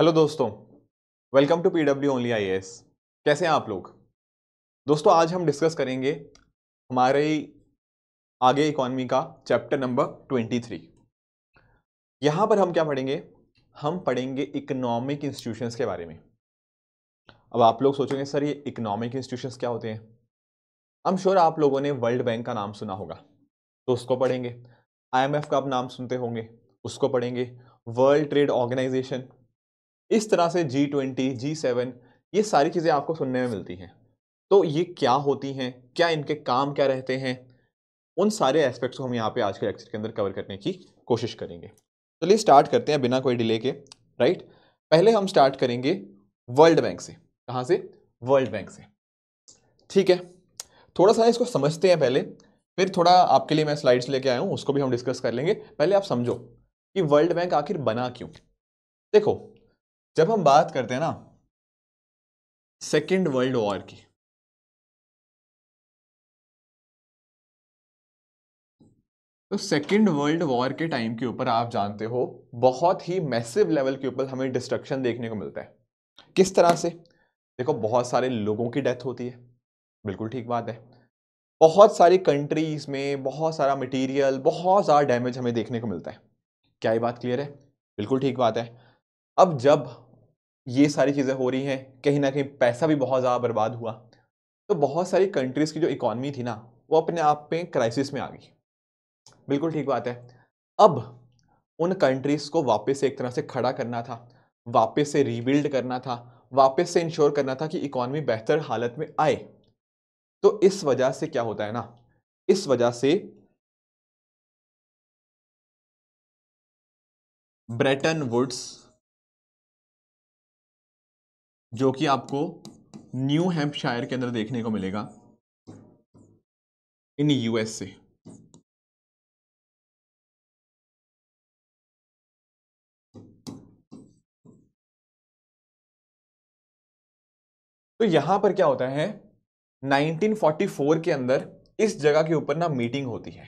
Hello दोस्तों, welcome to PW only IAS. कैसे हैं आप लोग? दोस्तों, आज हम डिस्कस करेंगे हमारे आगे इकोनॉमी का चैप्टर नंबर 23। यहां पर हम क्या पढ़ेंगे? हम पढ़ेंगे इकोनॉमिक इंस्टीट्यूशंस के बारे में। अब आप लोग सोचेंगे सर ये इकोनॉमिक इंस्टीट्यूशंस क्या होते हैं? आई एम श्योर आप लोगों ने वर्ल्ड बैंक का नाम सुना होगा, तो उसको पढ़ेंगे। आईएमएफ का आप नाम सुनते होंगे, उसको पढ़ेंगे। वर्ल्ड ट्रेड ऑर्गेनाइजेशन, इस तरह से G20, G7, ये सारी चीजें आपको सुनने में मिलती हैं। तो ये क्या होती हैं, क्या इनके काम क्या रहते हैं, उन सारे एस्पेक्ट्स को हम यहाँ पे आज के लेक्चर के अंदर कवर करने की कोशिश करेंगे। चलिए स्टार्ट करते हैं बिना कोई डिले के। राइट, पहले हम स्टार्ट करेंगे वर्ल्ड बैंक से। कहाँ से? वर्ल्ड बैंक से। ठीक है, थोड़ा सा इसको समझते हैं पहले, फिर थोड़ा आपके लिए मैं स्लाइड्स लेके आया हूँ, उसको भी हम डिस्कस कर लेंगे। पहले आप समझो कि वर्ल्ड बैंक आखिर बना क्यों। देखो, जब हम बात करते हैं ना सेकेंड वर्ल्ड वॉर की, तो सेकेंड वर्ल्ड वॉर के टाइम के ऊपर आप जानते हो बहुत ही मैसिव लेवल के ऊपर हमें डिस्ट्रक्शन देखने को मिलता है। किस तरह से? देखो, बहुत सारे लोगों की डेथ होती है, बिल्कुल ठीक बात है। बहुत सारी कंट्रीज में बहुत सारा मटेरियल, बहुत सारा डैमेज हमें देखने को मिलता है। क्या ये बात क्लियर है? बिल्कुल ठीक बात है। अब जब ये सारी चीजें हो रही हैं, कहीं ना कहीं पैसा भी बहुत ज्यादा बर्बाद हुआ, तो बहुत सारी कंट्रीज की जो इकोनॉमी थी ना, वो अपने आप में क्राइसिस में आ गई। बिल्कुल ठीक बात है। अब उन कंट्रीज को वापस से एक तरह से खड़ा करना था, वापस से रीबिल्ड करना था, वापस से इंश्योर करना था कि इकोनॉमी बेहतर हालत में आए। तो इस वजह से क्या होता है ना, इस वजह से ब्रेटन वुड्स, जो कि आपको न्यू हैम्पशायर के अंदर देखने को मिलेगा इन यूएस से, तो यहां पर क्या होता है 1944 के अंदर इस जगह के ऊपर ना मीटिंग होती है।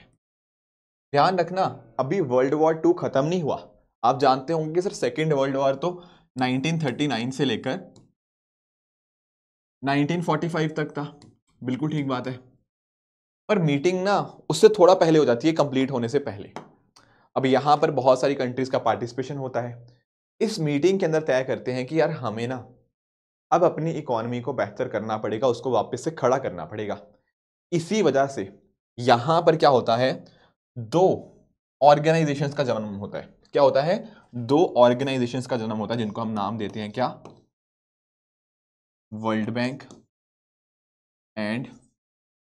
ध्यान रखना, अभी वर्ल्ड वॉर 2 खत्म नहीं हुआ। आप जानते होंगे कि सर सेकेंड वर्ल्ड वॉर तो 1939 से लेकर 1945 तक था, बिल्कुल ठीक बात है। पर मीटिंग ना उससे थोड़ा पहले हो जाती है, कंप्लीट होने से पहले। अब यहां पर बहुत सारी कंट्रीज का पार्टिसिपेशन होता है। इस मीटिंग के अंदर तय करते हैं कि यार हमें ना अब अपनी इकोनॉमी को बेहतर करना पड़ेगा, उसको वापस से खड़ा करना पड़ेगा। इसी वजह से यहां पर क्या होता है, दो ऑर्गेनाइजेशंस का जन्म होता है। क्या होता है? दो ऑर्गेनाइजेशंस का जन्म होता है, जिनको हम नाम देते हैं क्या? World bank and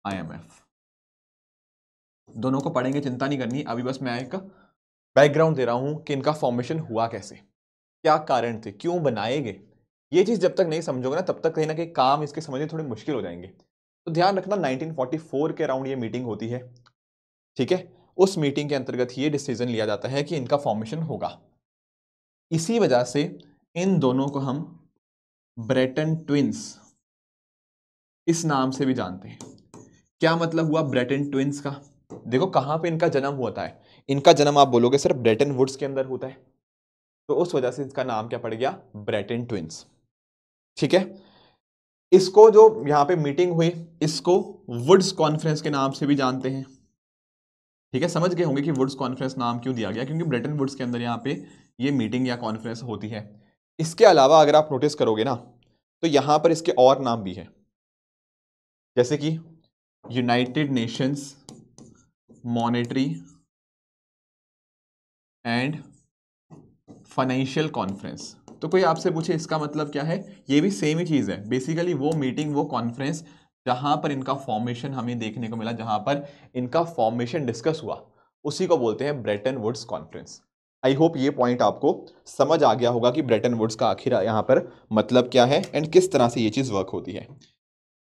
IMF. दोनों को पढ़ेंगे, चिंता नहीं करनी। अभी बस मैं एक बैकग्राउंड दे रहा हूं कि इनका फॉर्मेशन हुआ कैसे, क्या कारण थे, क्यों बनाए गए। ये चीज जब तक नहीं समझोगे ना, तब तक कहीं ना कहीं काम इसके समझने थोड़े मुश्किल हो जाएंगे। तो ध्यान रखना, 1944 के अराउंड ये मीटिंग होती है। ठीक है, उस मीटिंग के अंतर्गत ये डिसीजन लिया जाता है कि इनका फॉर्मेशन होगा। इसी वजह से इन दोनों को हम ब्रेटन ट्विंस इस नाम से भी जानते हैं। क्या मतलब हुआ ब्रेटन ट्विंस का? देखो कहां पे इनका जन्म होता है। इनका जन्म आप बोलोगे सर ब्रेटन वुड्स के अंदर होता है, तो उस वजह से इसका नाम क्या पड़ गया? Bretton twins. ठीक है, इसको जो यहां पे मीटिंग हुई, इसको वुड्स कॉन्फ्रेंस के नाम से भी जानते हैं। ठीक है, समझ गए होंगे कि वुड्स कॉन्फ्रेंस नाम क्यों दिया गया, क्योंकि ब्रेटन वुड्स के अंदर यहाँ पे ये मीटिंग या कॉन्फ्रेंस होती है। इसके अलावा अगर आप नोटिस करोगे ना, तो यहां पर इसके और नाम भी है, जैसे कि United Nations monetary and financial conference. तो कोई आपसे पूछे इसका मतलब क्या है, ये भी सेम ही चीज है। बेसिकली वो मीटिंग, वो कॉन्फ्रेंस जहां पर इनका फॉर्मेशन हमें देखने को मिला, जहां पर इनका फॉर्मेशन डिस्कस हुआ, उसी को बोलते हैं Bretton Woods conference. I hope ये पॉइंट आपको समझ आ गया होगा कि ब्रेटन वुड्स का आखिर यहां पर मतलब क्या है एंड किस तरह से ये चीज वर्क होती है।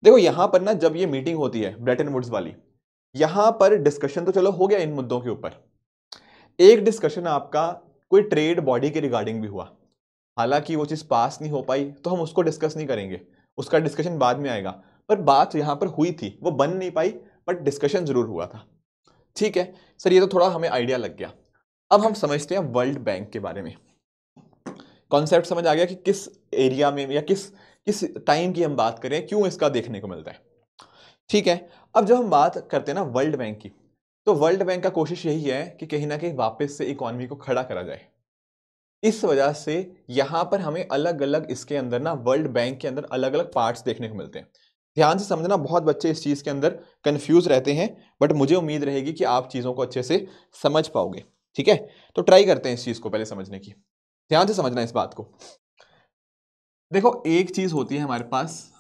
देखो यहां पर ना जब ये मीटिंग होती है ब्रेटन वुड्स वाली, यहां पर डिस्कशन तो चलो हो गया इन मुद्दों के ऊपर। एक डिस्कशन आपका कोई ट्रेड बॉडी के रिगार्डिंग भी हुआ। हालांकि वो चीज पास नहीं हो पाई, तो हम उसको डिस्कस नहीं करेंगे, उसका डिस्कशन बाद में आएगा। पर बात यहां पर हुई थी, वो बन नहीं पाई, बट डिस्कशन जरूर हुआ था। ठीक है सर, ये तो थोड़ा हमें आइडिया लग गया। अब हम समझते हैं वर्ल्ड बैंक के बारे में। कॉन्सेप्ट समझ आ गया कि किस एरिया में या किस किस टाइम की हम बात करें, क्यों इसका देखने को मिलता है। ठीक है, अब जब हम बात करते हैं ना वर्ल्ड बैंक की, तो वर्ल्ड बैंक का कोशिश यही है कि कहीं ना कहीं वापस से इकोनॉमी को खड़ा करा जाए। इस वजह से यहां पर हमें अलग अलग इसके अंदर ना वर्ल्ड बैंक के अंदर अलग अलग पार्ट्स देखने को मिलते हैं। ध्यान से समझना, बहुत बच्चे इस चीज के अंदर कंफ्यूज रहते हैं, बट मुझे उम्मीद रहेगी कि आप चीजों को अच्छे से समझ पाओगे। ठीक है, तो ट्राई करते हैं इस चीज को पहले समझने की। ध्यान से समझना इस बात को। देखो, एक चीज होती है हमारे पास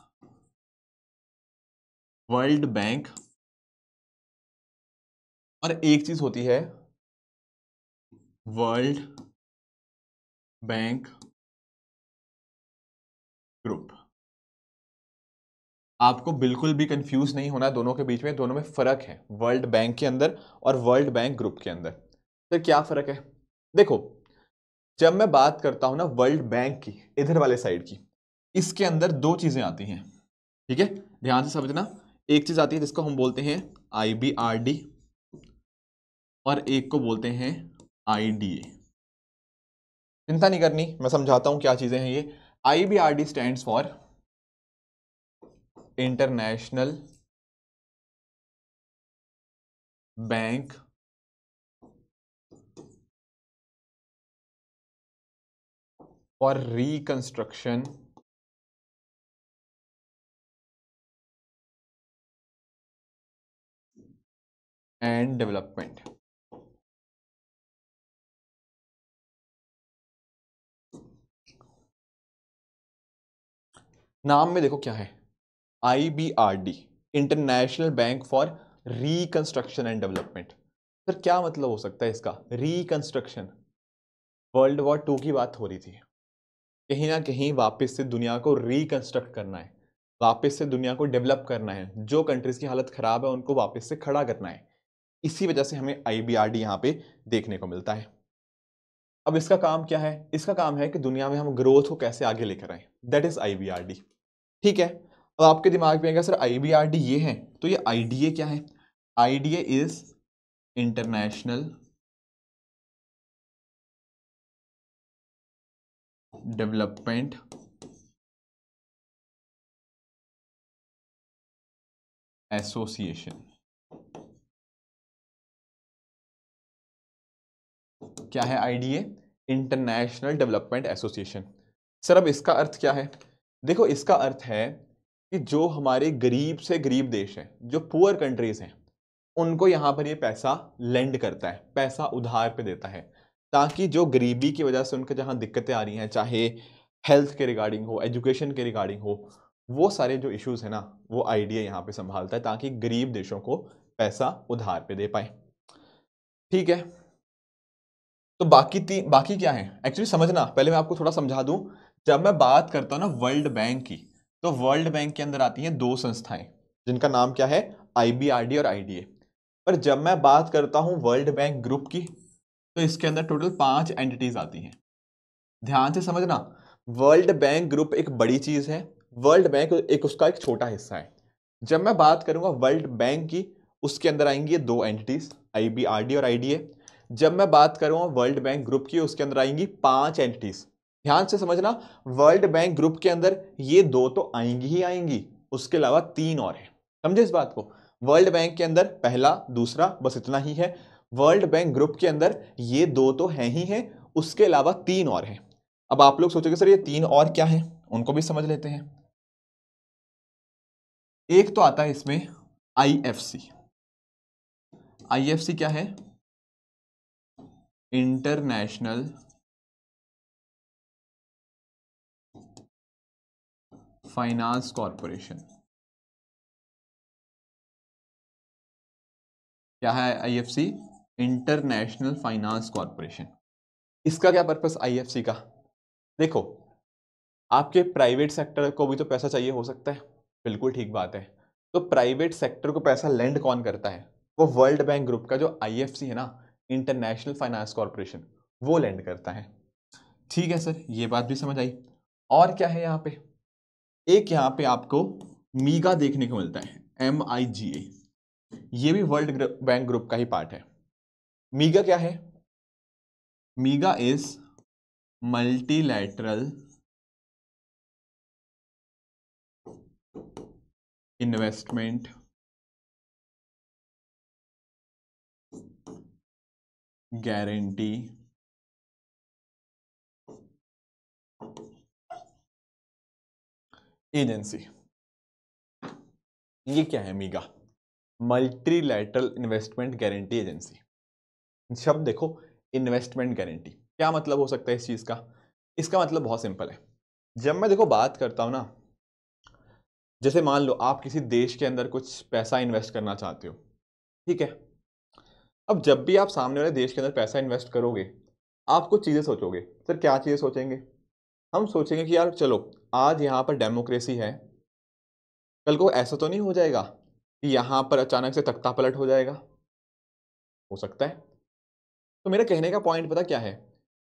वर्ल्ड बैंक, और एक चीज होती है वर्ल्ड बैंक ग्रुप। आपको बिल्कुल भी कंफ्यूज नहीं होना दोनों के बीच में, दोनों में फर्क है वर्ल्ड बैंक के अंदर और वर्ल्ड बैंक ग्रुप के अंदर। तो क्या फर्क है? देखो, जब मैं बात करता हूं ना वर्ल्ड बैंक की, इधर वाले साइड की, इसके अंदर दो चीजें आती हैं। ठीक है, ध्यान से समझना। एक चीज आती है जिसको हम बोलते हैं IBRD, और एक को बोलते हैं IDA। चिंता नहीं करनी, मैं समझाता हूं क्या चीजें हैं ये। IBRD stands for international bank for reconstruction and development. नाम में देखो क्या है, IBRD, international bank for reconstruction and development. Sir क्या मतलब हो सकता है इसका? रिकंस्ट्रक्शन, वर्ल्ड वॉर 2 की बात हो रही थी, कहीं ना कहीं वापस से दुनिया को रिकंस्ट्रक्ट करना है, वापस से दुनिया को डेवलप करना है, जो कंट्रीज की हालत खराब है उनको वापस से खड़ा करना है। इसी वजह से हमें IBRD यहां पे देखने को मिलता है। अब इसका काम क्या है? इसका काम है कि दुनिया में हम ग्रोथ को कैसे आगे लेकर आए, दैट इज IBRD। ठीक है, अब आपके दिमाग में आएगा सर IBRD ये है, तो ये IDA क्या है? IDA is international development association. क्या है IDA? International development association. Sir अब इसका अर्थ क्या है? देखो, इसका अर्थ है कि जो हमारे गरीब से गरीब देश हैं, जो पुअर कंट्रीज हैं, उनको यहां पर ये पैसा लेंड करता है, पैसा उधार पे देता है, ताकि जो गरीबी की वजह से उनके जहां दिक्कतें आ रही हैं, चाहे हेल्थ के रिगार्डिंग हो, एजुकेशन के रिगार्डिंग हो, वो सारे जो इश्यूज है ना, वो IDA यहाँ पे संभालता है, ताकि गरीब देशों को पैसा उधार पे दे पाए। ठीक है, तो बाकी क्या है एक्चुअली समझना, पहले मैं आपको थोड़ा समझा दूं। जब मैं बात करता हूं ना वर्ल्ड बैंक की, तो वर्ल्ड बैंक के अंदर आती हैं दो संस्थाएं, जिनका नाम क्या है? IBRD और IDA। पर जब मैं बात करता हूं वर्ल्ड बैंक ग्रुप की, तो इसके अंदर टोटल 5 एंटिटीज आती हैं। ध्यान से समझना, वर्ल्ड बैंक ग्रुप एक बड़ी चीज है, वर्ल्ड बैंक एक उसका एक छोटा हिस्सा है। जब मैं बात करूंगा वर्ल्ड बैंक की, उसके अंदर आएंगी दो एंटिटीज, IBRD और IDA। जब मैं बात करूंगा वर्ल्ड बैंक ग्रुप की, उसके अंदर आएंगी 5 एंटिटीज। ध्यान से समझना, वर्ल्ड बैंक ग्रुप के अंदर ये दो तो आएंगी ही आएंगी, उसके अलावा 3 और हैं। समझे इस बात को? वर्ल्ड बैंक के अंदर पहला दूसरा बस इतना ही है, वर्ल्ड बैंक ग्रुप के अंदर ये दो तो हैं ही हैं, उसके अलावा 3 और हैं। अब आप लोग सोचोगे सर ये 3 और क्या हैं, उनको भी समझ लेते हैं। एक तो आता है इसमें IFC। IFC क्या है? International finance corporation. क्या है IFC? International finance corporation. इसका क्या पर्पस IFC का? देखो, आपके प्राइवेट सेक्टर को भी तो पैसा चाहिए हो सकता है, बिल्कुल ठीक बात है। तो प्राइवेट सेक्टर को पैसा लेंड कौन करता है? वो वर्ल्ड बैंक ग्रुप का जो IFC है ना, इंटरनेशनल फाइनेंस कॉरपोरेशन, वो लेंड करता है। ठीक है सर, ये बात भी समझ आई। और क्या है यहाँ पे? एक यहाँ पे आपको मीगा देखने को मिलता है, MIGA। ये भी वर्ल्ड बैंक ग्रुप का ही पार्ट है। मीगा क्या है? MIGA is multilateral investment guarantee agency. ये क्या है MIGA? Multilateral investment guarantee agency. शब्द देखो, इन्वेस्टमेंट गारंटी, क्या मतलब हो सकता है इस चीज का? इसका मतलब बहुत सिंपल है। जब मैं देखो बात करता हूं ना, जैसे मान लो आप किसी देश के अंदर कुछ पैसा इन्वेस्ट करना चाहते हो, ठीक है। अब जब भी आप सामने वाले देश के अंदर पैसा इन्वेस्ट करोगे, आप कुछ चीजें सोचोगे। सर क्या चीजें सोचेंगे? हम सोचेंगे कि यार चलो आज यहाँ पर डेमोक्रेसी है, कल को ऐसा तो नहीं हो जाएगा कि यहाँ पर अचानक से तख्ता पलट हो जाएगा। हो सकता है। तो मेरा कहने का पॉइंट पता क्या है,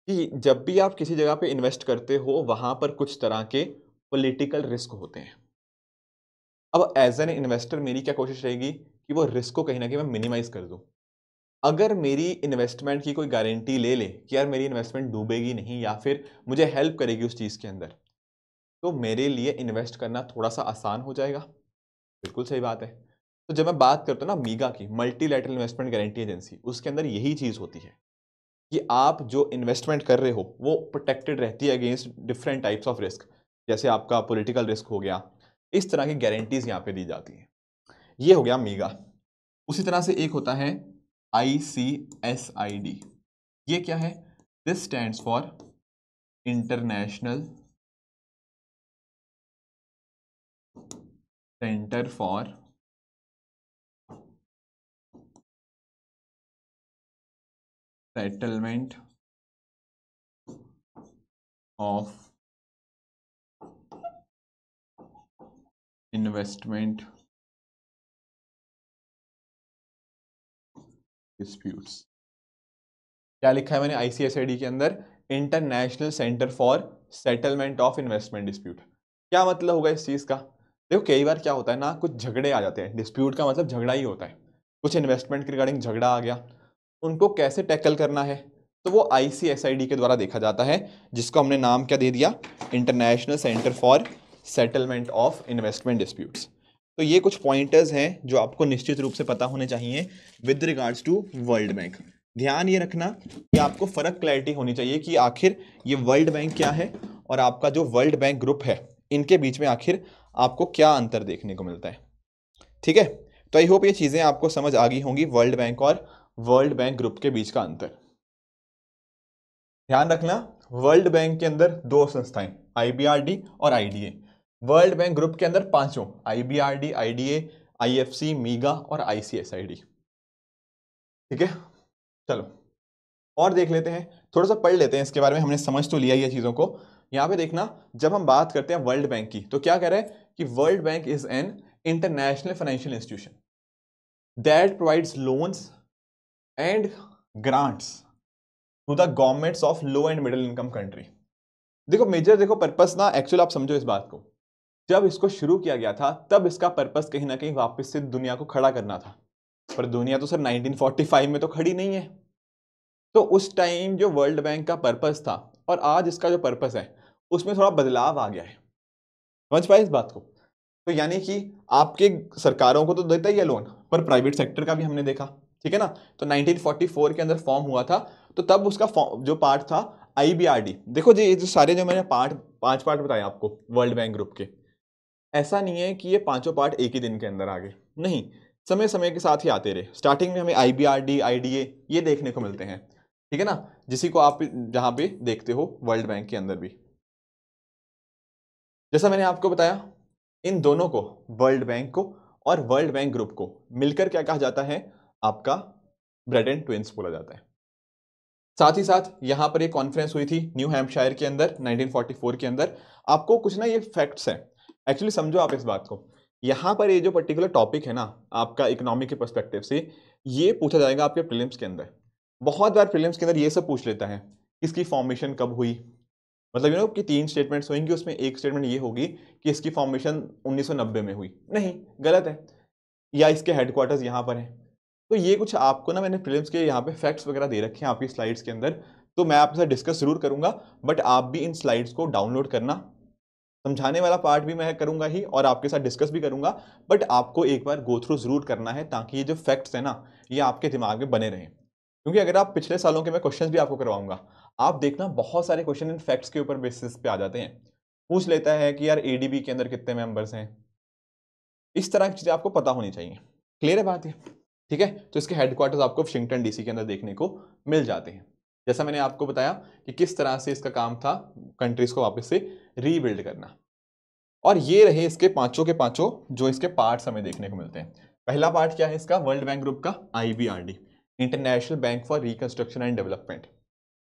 कि जब भी आप किसी जगह पे इन्वेस्ट करते हो वहां पर कुछ तरह के पॉलिटिकल रिस्क होते हैं। अब एज एन इन्वेस्टर मेरी क्या कोशिश रहेगी कि वो रिस्क को कहीं ना कहीं मैं मिनिमाइज कर दूं। अगर मेरी इन्वेस्टमेंट की कोई गारंटी ले ले कि यार मेरी इन्वेस्टमेंट डूबेगी नहीं या फिर मुझे हेल्प करेगी उस चीज के अंदर, तो मेरे लिए इन्वेस्ट करना थोड़ा सा आसान हो जाएगा। बिल्कुल सही बात है। तो जब मैं बात करता हूँ ना मीगा की, मल्टीलैटरल इन्वेस्टमेंट गारंटी एजेंसी, उसके अंदर यही चीज होती है कि आप जो इन्वेस्टमेंट कर रहे हो वो प्रोटेक्टेड रहती है against different types of risk. जैसे आपका पॉलिटिकल रिस्क हो गया, इस तरह की गारंटीज यहाँ पे दी जाती हैं। ये हो गया मीगा। उसी तरह से एक होता है ICSID। ये क्या है? This stands for international centre for settlement of investment disputes. क्या लिखा है मैंने ICSID के अंदर? International centre for settlement of investment dispute. क्या मतलब होगा इस चीज का? देखो कई बार क्या होता है ना, कुछ झगड़े आ जाते हैं। डिस्प्यूट का मतलब झगड़ा ही होता है। कुछ इन्वेस्टमेंट के रिगार्डिंग झगड़ा आ गया, उनको कैसे टैकल करना है, तो वो ICSID के द्वारा देखा जाता है, जिसको हमने नाम क्या दे दिया? International centre for settlement of investment disputes. तो ये कुछ पॉइंटर्स हैं जो आपको निश्चित रूप से पता होने चाहिए with regards to World Bank. ध्यान ये रखना कि आपको फर्क क्लैरिटी होनी चाहिए कि आखिर ये वर्ल्ड बैंक क्या है और आपका जो वर्ल्ड बैंक ग्रुप है, इनके बीच में आखिर आपको क्या अंतर देखने को मिलता है। ठीक है, तो आई होप ये चीजें आपको समझ आ गई होंगी, वर्ल्ड बैंक और वर्ल्ड बैंक ग्रुप के बीच का अंतर। ध्यान रखना, वर्ल्ड बैंक के अंदर दो संस्थाएं, IBRD और IDA। वर्ल्ड बैंक ग्रुप के अंदर पांचों, IBRD, IDA, IFC, मीगा और ICSID। ठीक है, चलो और देख लेते हैं, थोड़ा सा पढ़ लेते हैं इसके बारे में। हमने समझ तो लिया ये चीजों को। यहां पे देखना, जब हम बात करते हैं वर्ल्ड बैंक की, तो क्या कह रहे हैं कि World Bank is an international financial institution that provides loans and grants to the governments of low and middle income country. देखो मेजर, देखो पर्पस ना, एक्चुअली आप समझो इस बात को, जब इसको शुरू किया गया था तब इसका पर्पस कहीं ना कहीं वापस से दुनिया को खड़ा करना था। पर दुनिया तो सर 1945 में तो खड़ी नहीं है। तो उस टाइम जो वर्ल्ड बैंक का पर्पस था और आज इसका जो पर्पस है उसमें थोड़ा बदलाव आ गया है। समझ पाए इस बात को? तो यानी कि आपके सरकारों को तो देता ही है लोन, पर प्राइवेट सेक्टर का भी हमने देखा। ठीक है ना? तो 1944 के अंदर फॉर्म हुआ था, तो तब उसका जो पार्ट था IBRD। देखो जी, ये जो सारे जो मैंने पांच पार्ट बताए आपको वर्ल्ड बैंक ग्रुप के, ऐसा नहीं है कि ये पांचों पार्ट एक ही दिन के अंदर आ गए, नहीं, समय समय के साथ ही आते रहे। स्टार्टिंग में हमें IBRD, IDA ये देखने को मिलते हैं। ठीक है ना? जिसी को आप जहां पे देखते हो वर्ल्ड बैंक के अंदर भी, जैसा मैंने आपको बताया, इन दोनों को, वर्ल्ड बैंक को और वर्ल्ड बैंक ग्रुप को मिलकर क्या कहा जाता है? आपका ब्रेडन ट्विंस बोला जाता है। साथ ही साथ यहां पर एक कॉन्फ्रेंस हुई थी न्यू हैम्पशायर के अंदर 1944 के अंदर। आपको कुछ ना ये फैक्ट्स हैं, एक्चुअली समझो आप इस बात को। यहां पर ये जो पर्टिकुलर टॉपिक है ना आपका इकोनॉमिक के पर्सपेक्टिव से, ये पूछा जाएगा आपके प्रीलिम्स के अंदर। बहुत बार प्रीलिम्स के अंदर ये सब पूछ लेता है, इसकी फॉर्मेशन कब हुई। मतलब यू नो कि 3 स्टेटमेंट्स होंगी, उसमें एक स्टेटमेंट ये होगी कि इसकी फॉर्मेशन 1990 में हुई। नहीं, गलत है। या इसके हेडक्वार्टर्स यहाँ पर हैं। तो ये कुछ आपको ना, मैंने प्रीलिम्स के यहाँ पे फैक्ट्स वगैरह दे रखे हैं आपकी स्लाइड्स के अंदर, तो मैं आपके साथ डिस्कस जरूर करूंगा, बट आप भी इन स्लाइड्स को डाउनलोड करना, समझाने वाला पार्ट भी मैं करूंगा ही और आपके साथ डिस्कस भी करूंगा, बट आपको एक बार गो थ्रू जरूर करना है ताकि ये जो फैक्ट्स है ना ये आपके दिमाग में बने रहें। क्योंकि अगर आप पिछले सालों के मैं क्वेश्चंस भी आपको करवाऊंगा, आप देखना बहुत सारे क्वेश्चन इन फैक्ट्स के ऊपर बेसिस पे आ जाते हैं। पूछ लेता है कि यार एडीबी के अंदर कितने मेंबर्स हैं, इस तरह की चीजें आपको पता होनी चाहिए। क्लियर है बात ये? ठीक है, तो इसके हेडक्वार्टर्स आपको वाशिंगटन डीसी के अंदर देखने को मिल जाते हैं। जैसा मैंने आपको बताया कि किस तरह से इसका काम था कंट्रीज को वापस से रीबिल्ड करना। और ये रहे इसके पांचों के पांचों जो इसके पार्ट्स हमें देखने को मिलते हैं। पहला पार्ट क्या है इसका? वर्ल्ड बैंक ग्रुप का IBRD, international bank for reconstruction and development,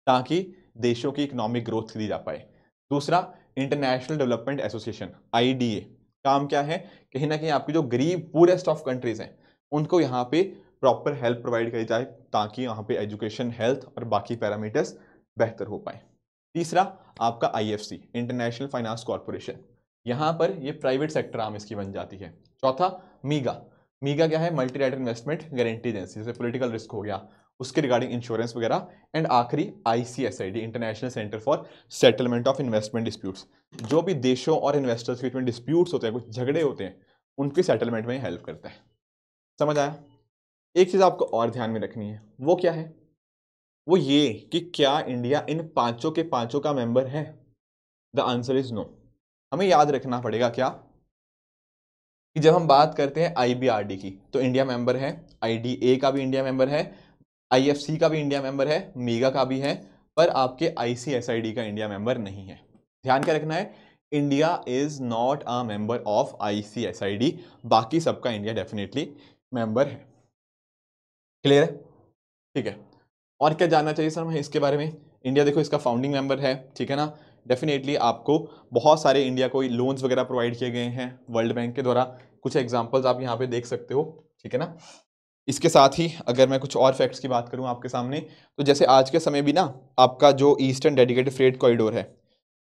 ताकि देशों की इकोनॉमिक ग्रोथ दी जा पाए। दूसरा, इंटरनेशनल डेवलपमेंट एसोसिएशन IDA, काम क्या है? कहीं ना कहीं आपकी जो गरीब पूरेस्ट ऑफ कंट्रीज हैं उनको यहाँ पे प्रॉपर हेल्प प्रोवाइड करी जाए ताकि यहाँ पे एजुकेशन, हेल्थ और बाकी पैरामीटर्स बेहतर हो पाए। तीसरा आपका IFC, इंटरनेशनल फाइनेंस कॉर्पोरेशन, यहाँ पर ये प्राइवेट सेक्टर आर्म इसकी बन जाती है। चौथा, मीगा, मीगा क्या है? मल्टीलैटरल इन्वेस्टमेंट गारंटी एजेंसी, जैसे पॉलिटिकल रिस्क हो गया उसके रिगार्डिंग इंश्योरेंस वगैरह। एंड आखिरी ICSID, international centre for settlement of investment disputes, जो भी देशों और इन्वेस्टर्स के बीच में डिस्प्यूट्स होते हैं, कुछ झगड़े होते हैं, उनकी सेटलमेंट में हेल्प करता है। समझ आया? एक चीज आपको और ध्यान में रखनी है, वो क्या है? वो ये कि क्या इंडिया इन पांचों के पांचों का मेंबर है? The answer is no. हमें याद रखना पड़ेगा क्या कि जब हम बात करते हैं IBRD की तो इंडिया मेंबर है, IDA का भी इंडिया मेंबर है, IFC का भी इंडिया मेंबर है, मीगा का भी है, पर आपके ICSID का इंडिया मेंबर नहीं है। ध्यान क्या रखना है? India is not a member of ICSID, बाकी सबका इंडिया डेफिनेटली मेंबर है। क्लियर है? ठीक है, और क्या जानना चाहिए सर हमें इसके बारे में? इंडिया देखो इसका फाउंडिंग मेंबर है, ठीक है ना। डेफिनेटली आपको बहुत सारे इंडिया को लोन्स वगैरह प्रोवाइड किए गए हैं वर्ल्ड बैंक के द्वारा, कुछ एग्जांपल्स आप यहाँ पे देख सकते हो, ठीक है ना। इसके साथ ही अगर मैं कुछ और फैक्ट्स की बात करूँ आपके सामने, तो जैसे आज के समय भी ना आपका जो ईस्टर्न डेडिकेटेड फ्रेट कॉरिडोर है,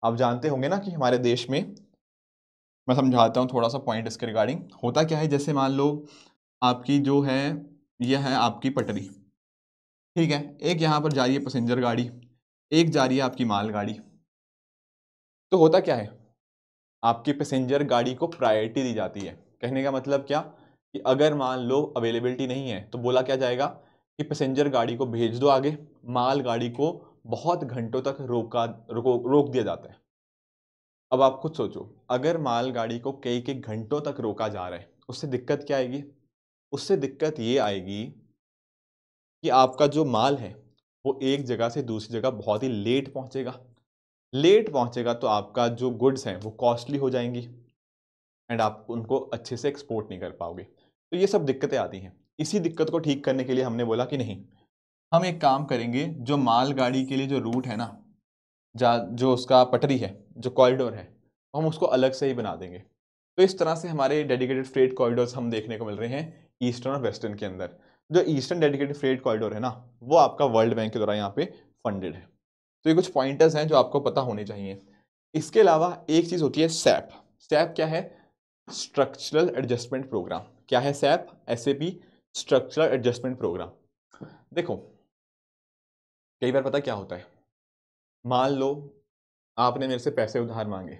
आप जानते होंगे ना कि हमारे देश में, मैं समझाता हूँ थोड़ा सा पॉइंट इसके रिगार्डिंग। होता क्या है, जैसे मान लो आपकी जो है यह है आपकी पटरी, ठीक है, एक यहाँ पर जा रही है पैसेंजर गाड़ी, एक जा रही है आपकी माल गाड़ी। तो होता क्या है, आपकी पैसेंजर गाड़ी को प्रायोरिटी दी जाती है। कहने का मतलब क्या कि अगर मान लो अवेलेबिलिटी नहीं है तो बोला क्या जाएगा कि पैसेंजर गाड़ी को भेज दो आगे, माल गाड़ी को बहुत घंटों तक रोक दिया जाता है। अब आप खुद सोचो, अगर माल गाड़ी को कई कई घंटों तक रोका जा रहा है, उससे दिक्कत क्या आएगी? उससे दिक्कत ये आएगी कि आपका जो माल है वो एक जगह से दूसरी जगह बहुत ही लेट पहुंचेगा। लेट पहुंचेगा तो आपका जो गुड्स हैं वो कॉस्टली हो जाएंगी एंड आप उनको अच्छे से एक्सपोर्ट नहीं कर पाओगे। तो ये सब दिक्कतें आती हैं। इसी दिक्कत को ठीक करने के लिए हमने बोला कि नहीं, हम एक काम करेंगे, जो मालगाड़ी के लिए जो रूट है ना, जो उसका पटरी है, जो कॉरिडोर है, हम उसको अलग से ही बना देंगे। तो इस तरह से हमारे डेडिकेटेड फ्रेट कॉरिडोर्स हम देखने को मिल रहे हैं ईस्टर्न और वेस्टर्न के अंदर। जो ईस्टर्न डेडिकेटेड फ्रेट कॉरिडोर है ना, वो आपका वर्ल्ड बैंक के द्वारा यहाँ पे फंडेड है। तो ये कुछ पॉइंटर्स हैं जो आपको पता होने चाहिए। इसके अलावा एक चीज होती है सैप। सैप क्या है? Structural adjustment programme. क्या है SAP? SAP, structural adjustment programme. देखो कई बार पता क्या होता है, मान लो आपने मेरे से पैसे उधार मांगे,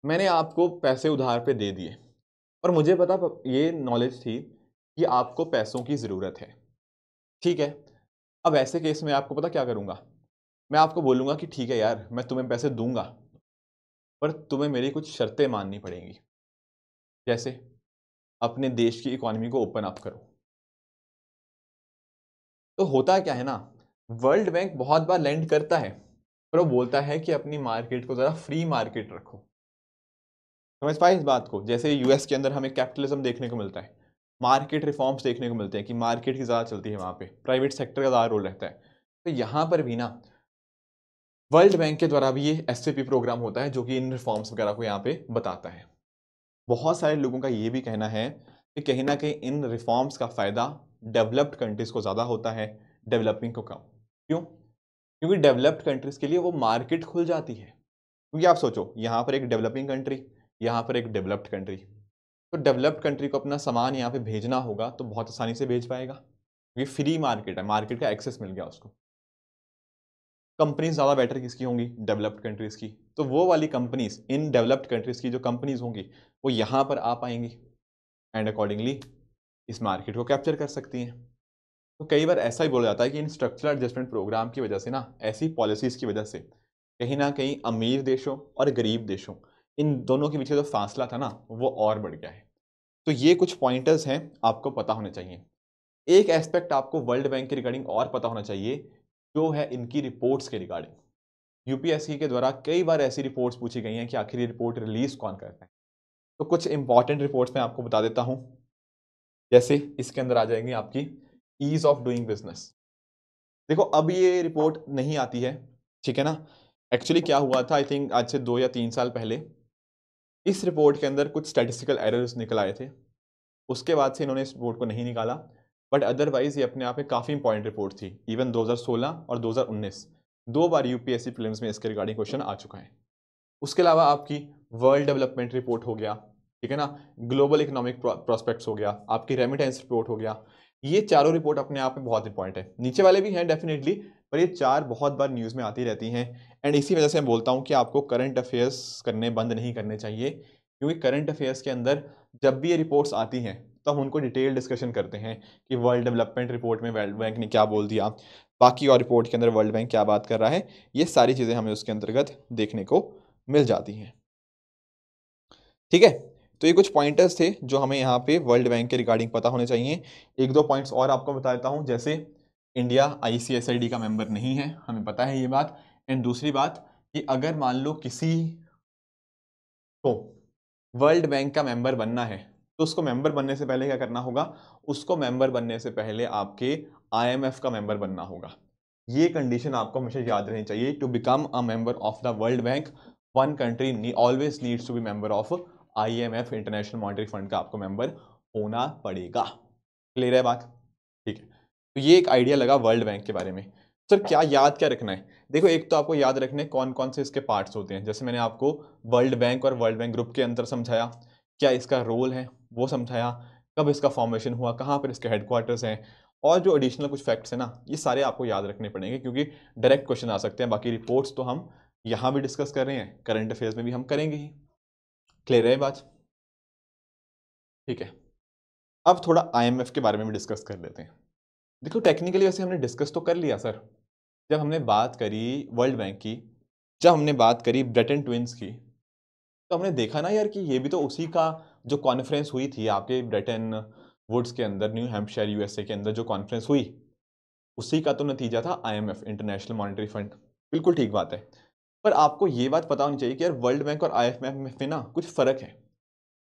मैंने आपको पैसे उधार पे दे दिए, और मुझे पता ये नॉलेज थी कि आपको पैसों की ज़रूरत है, ठीक है। अब ऐसे केस में आपको पता क्या करूंगा, मैं आपको बोलूंगा कि ठीक है यार मैं तुम्हें पैसे दूंगा, पर तुम्हें मेरी कुछ शर्तें माननी पड़ेंगी। जैसे अपने देश की इकोनॉमी को ओपन अप करो। तो होता क्या है ना, वर्ल्ड बैंक बहुत बार लेंड करता है, पर वो बोलता है कि अपनी मार्केट को ज़रा फ्री मार्केट रखो। समझ पाए इस बात को? जैसे US के अंदर हमें कैपिटलिज्म देखने को मिलता है, मार्केट रिफॉर्म्स देखने को मिलते हैं कि मार्केट की ज़्यादा चलती है, वहाँ पे प्राइवेट सेक्टर का ज़्यादा रोल रहता है। तो यहाँ पर भी ना वर्ल्ड बैंक के द्वारा भी ये SAP प्रोग्राम होता है जो कि इन रिफॉर्म्स वगैरह को यहाँ पे बताता है। बहुत सारे लोगों का ये भी कहना है कि कहीं ना कहीं इन रिफॉर्म्स का फ़ायदा डेवलप्ड कंट्रीज़ को ज़्यादा होता है, डेवलपिंग को कम। क्यों? क्योंकि डेवलप्ड कंट्रीज़ के लिए वो मार्केट खुल जाती है। क्योंकि आप सोचो, यहाँ पर एक डेवलपिंग कंट्री, यहाँ पर एक डेवलप्ड कंट्री, तो डेवलप्ड कंट्री को अपना सामान यहाँ पे भेजना होगा तो बहुत आसानी से भेज पाएगा, क्योंकि फ्री मार्केट है, मार्केट का एक्सेस मिल गया उसको। कंपनीज ज़्यादा बेटर किसकी होंगी? डेवलप्ड कंट्रीज़ की। तो वो वाली कंपनीज, इन डेवलप्ड कंट्रीज़ की जो कंपनीज होंगी वो यहाँ पर आ पाएंगी एंड अकॉर्डिंगली इस मार्केट को कैप्चर कर सकती हैं। तो कई बार ऐसा ही बोला जाता है कि इन स्ट्रक्चरल एडजस्टमेंट प्रोग्राम की वजह से ना, ऐसी पॉलिसीज़ की वजह से कहीं ना कहीं अमीर देशों और गरीब देशों, इन दोनों के पीछे जो फासला था ना वो और बढ़ गया है। तो ये कुछ पॉइंटर्स हैं आपको पता होने चाहिए। एक एस्पेक्ट आपको वर्ल्ड बैंक के रिगार्डिंग और पता होना चाहिए, जो है इनकी रिपोर्ट्स के रिगार्डिंग। यूपीएससी के द्वारा कई बार ऐसी रिपोर्ट्स पूछी गई हैं कि आखिर ये रिपोर्ट रिलीज कौन करता है। तो कुछ इंपॉर्टेंट रिपोर्ट्स मैं आपको बता देता हूं। जैसे इसके अंदर आ जाएंगी आपकी ईज ऑफ डूइंग बिजनेस। देखो अब ये रिपोर्ट नहीं आती है, ठीक है ना। एक्चुअली क्या हुआ था, आई थिंक आज से 2 या 3 साल पहले इस रिपोर्ट के अंदर कुछ स्टैटिस्टिकल एरर्स निकल आए थे। उसके बाद से इन्होंने इस रिपोर्ट को नहीं निकाला, बट अदरवाइज ये अपने आप में काफ़ी इंपॉर्टेंट रिपोर्ट थी। इवन 2016 और 2019 2 बार यूपीएससी प्रीलिम्स में इसके रिगार्डिंग क्वेश्चन आ चुका है। उसके अलावा आपकी वर्ल्ड डेवलपमेंट रिपोर्ट हो गया, ठीक है ना, ग्लोबल इकोनॉमिक प्रोस्पेक्ट्स हो गया, आपकी रेमिटेंस रिपोर्ट हो गया। ये चारों रिपोर्ट अपने आप में बहुत इंपॉर्टेंट है। नीचे वाले भी हैं डेफिनेटली, पर ये 4 बहुत बार न्यूज़ में आती रहती हैं। एंड इसी वजह से मैं बोलता हूँ कि आपको करंट अफेयर्स करने बंद नहीं करने चाहिए, क्योंकि करंट अफेयर्स के अंदर जब भी ये रिपोर्ट्स आती हैं तो हम उनको डिटेल डिस्कशन करते हैं कि वर्ल्ड डेवलपमेंट रिपोर्ट में वर्ल्ड बैंक ने क्या बोल दिया, बाकी और रिपोर्ट के अंदर वर्ल्ड बैंक क्या बात कर रहा है। ये सारी चीज़ें हमें उसके अंतर्गत देखने को मिल जाती हैं, ठीक है। तो ये कुछ पॉइंटर्स थे जो हमें यहाँ पे वर्ल्ड बैंक के रिगार्डिंग पता होने चाहिए। 1-2 पॉइंट्स और आपको बता देता हूँ, जैसे इंडिया आईसीएसआईडी का मेंबर नहीं है, हमें पता है ये बात। एंड दूसरी बात कि अगर मान लो किसी को वर्ल्ड बैंक का मेंबर बनना है तो उसको मेंबर बनने से पहले क्या करना होगा? उसको मेंबर बनने से पहले आपके आईएमएफ का मेंबर बनना होगा। ये कंडीशन आपको हमेशा याद रहनी चाहिए। To become a member of the World Bank, one country always needs to be member of IMF, International Monetary Fund का आपको मेंबर होना पड़ेगा। क्लियर है बात? ठीक है। तो ये एक आइडिया लगा वर्ल्ड बैंक के बारे में। सर क्या याद क्या रखना है? देखो एक तो आपको याद रखने कौन कौन से इसके पार्ट्स होते हैं। जैसे मैंने आपको वर्ल्ड बैंक और वर्ल्ड बैंक ग्रुप के अंदर समझाया, क्या इसका रोल है वो समझाया, कब इसका फॉर्मेशन हुआ, कहाँ पर इसके हेडक्वार्टर्स हैं, और जो एडिशनल कुछ फैक्ट्स हैं ना, ये सारे आपको याद रखने पड़ेंगे, क्योंकि डायरेक्ट क्वेश्चन आ सकते हैं। बाकी रिपोर्ट्स तो हम यहाँ भी डिस्कस कर रहे हैं, करंट अफेयर्स में भी हम करेंगे ही। क्लियर है बात? ठीक है। अब थोड़ा आईएमएफ के बारे में भी डिस्कस कर लेते हैं। देखो टेक्निकली वैसे हमने डिस्कस तो कर लिया सर, जब हमने बात करी वर्ल्ड बैंक की, जब हमने बात करी ब्रेटन ट्विंस की, तो हमने देखा ना यार कि ये भी तो उसी का जो कॉन्फ्रेंस हुई थी आपके ब्रेटन वुड्स के अंदर, न्यू हैम्पशायर यूएसए के अंदर जो कॉन्फ्रेंस हुई, उसी का तो नतीजा था आईएमएफ, इंटरनेशनल मॉनेटरी फंड। बिल्कुल ठीक बात है। पर आपको ये बात पता होनी चाहिए कि यार वर्ल्ड बैंक और आईएमएफ में ना कुछ फ़र्क है।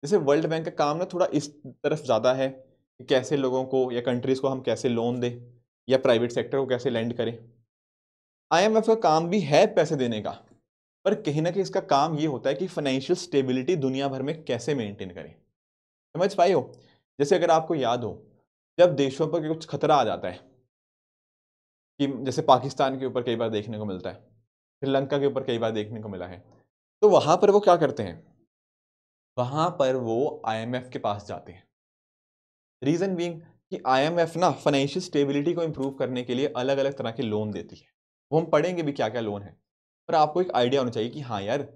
जैसे वर्ल्ड बैंक का काम ना थोड़ा इस तरफ ज़्यादा है कि कैसे लोगों को या कंट्रीज़ को हम कैसे लोन दें या प्राइवेट सेक्टर को कैसे लेंड करें। आईएमएफ का काम भी है पैसे देने का, पर कहीं ना कहीं इसका काम ये होता है कि फाइनेंशियल स्टेबिलिटी दुनिया भर में कैसे मेंटेन करें। समझ पाए हो? जैसे अगर आपको याद हो, जब देशों पर कुछ खतरा आ जाता है, कि जैसे पाकिस्तान के ऊपर कई बार देखने को मिलता है, श्रीलंका के ऊपर कई बार देखने को मिला है, तो वहां पर वो क्या करते हैं? वहां पर वो आईएमएफ के पास जाते हैं। रीजन बीइंग कि आईएमएफ ना फाइनेंशियल स्टेबिलिटी को इंप्रूव करने के लिए अलग अलग तरह के लोन देती है। वो हम पढ़ेंगे भी क्या क्या लोन है, पर आपको एक आइडिया होना चाहिए कि हाँ यार,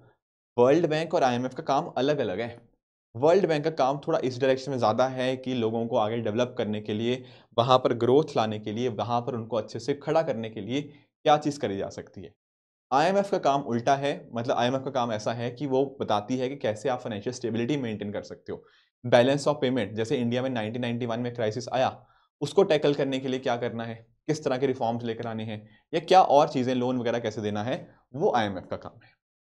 वर्ल्ड बैंक और आईएमएफ का काम अलग अलग है। वर्ल्ड बैंक का काम थोड़ा इस डायरेक्शन में ज़्यादा है कि लोगों को आगे डेवलप करने के लिए, वहाँ पर ग्रोथ लाने के लिए, वहाँ पर उनको अच्छे से खड़ा करने के लिए क्या चीज़ करी जा सकती है। आईएमएफ का काम उल्टा है, मतलब आईएमएफ का काम ऐसा है कि वो बताती है कि कैसे आप फाइनेंशियल स्टेबिलिटी मेंटेन कर सकते हो। बैलेंस ऑफ पेमेंट, जैसे इंडिया में 1991 में क्राइसिस आया, उसको टैकल करने के लिए क्या करना है, किस तरह के रिफॉर्म्स लेकर आने हैं, या क्या और चीज़ें, लोन वगैरह कैसे देना है, वो आईएमएफ का काम है।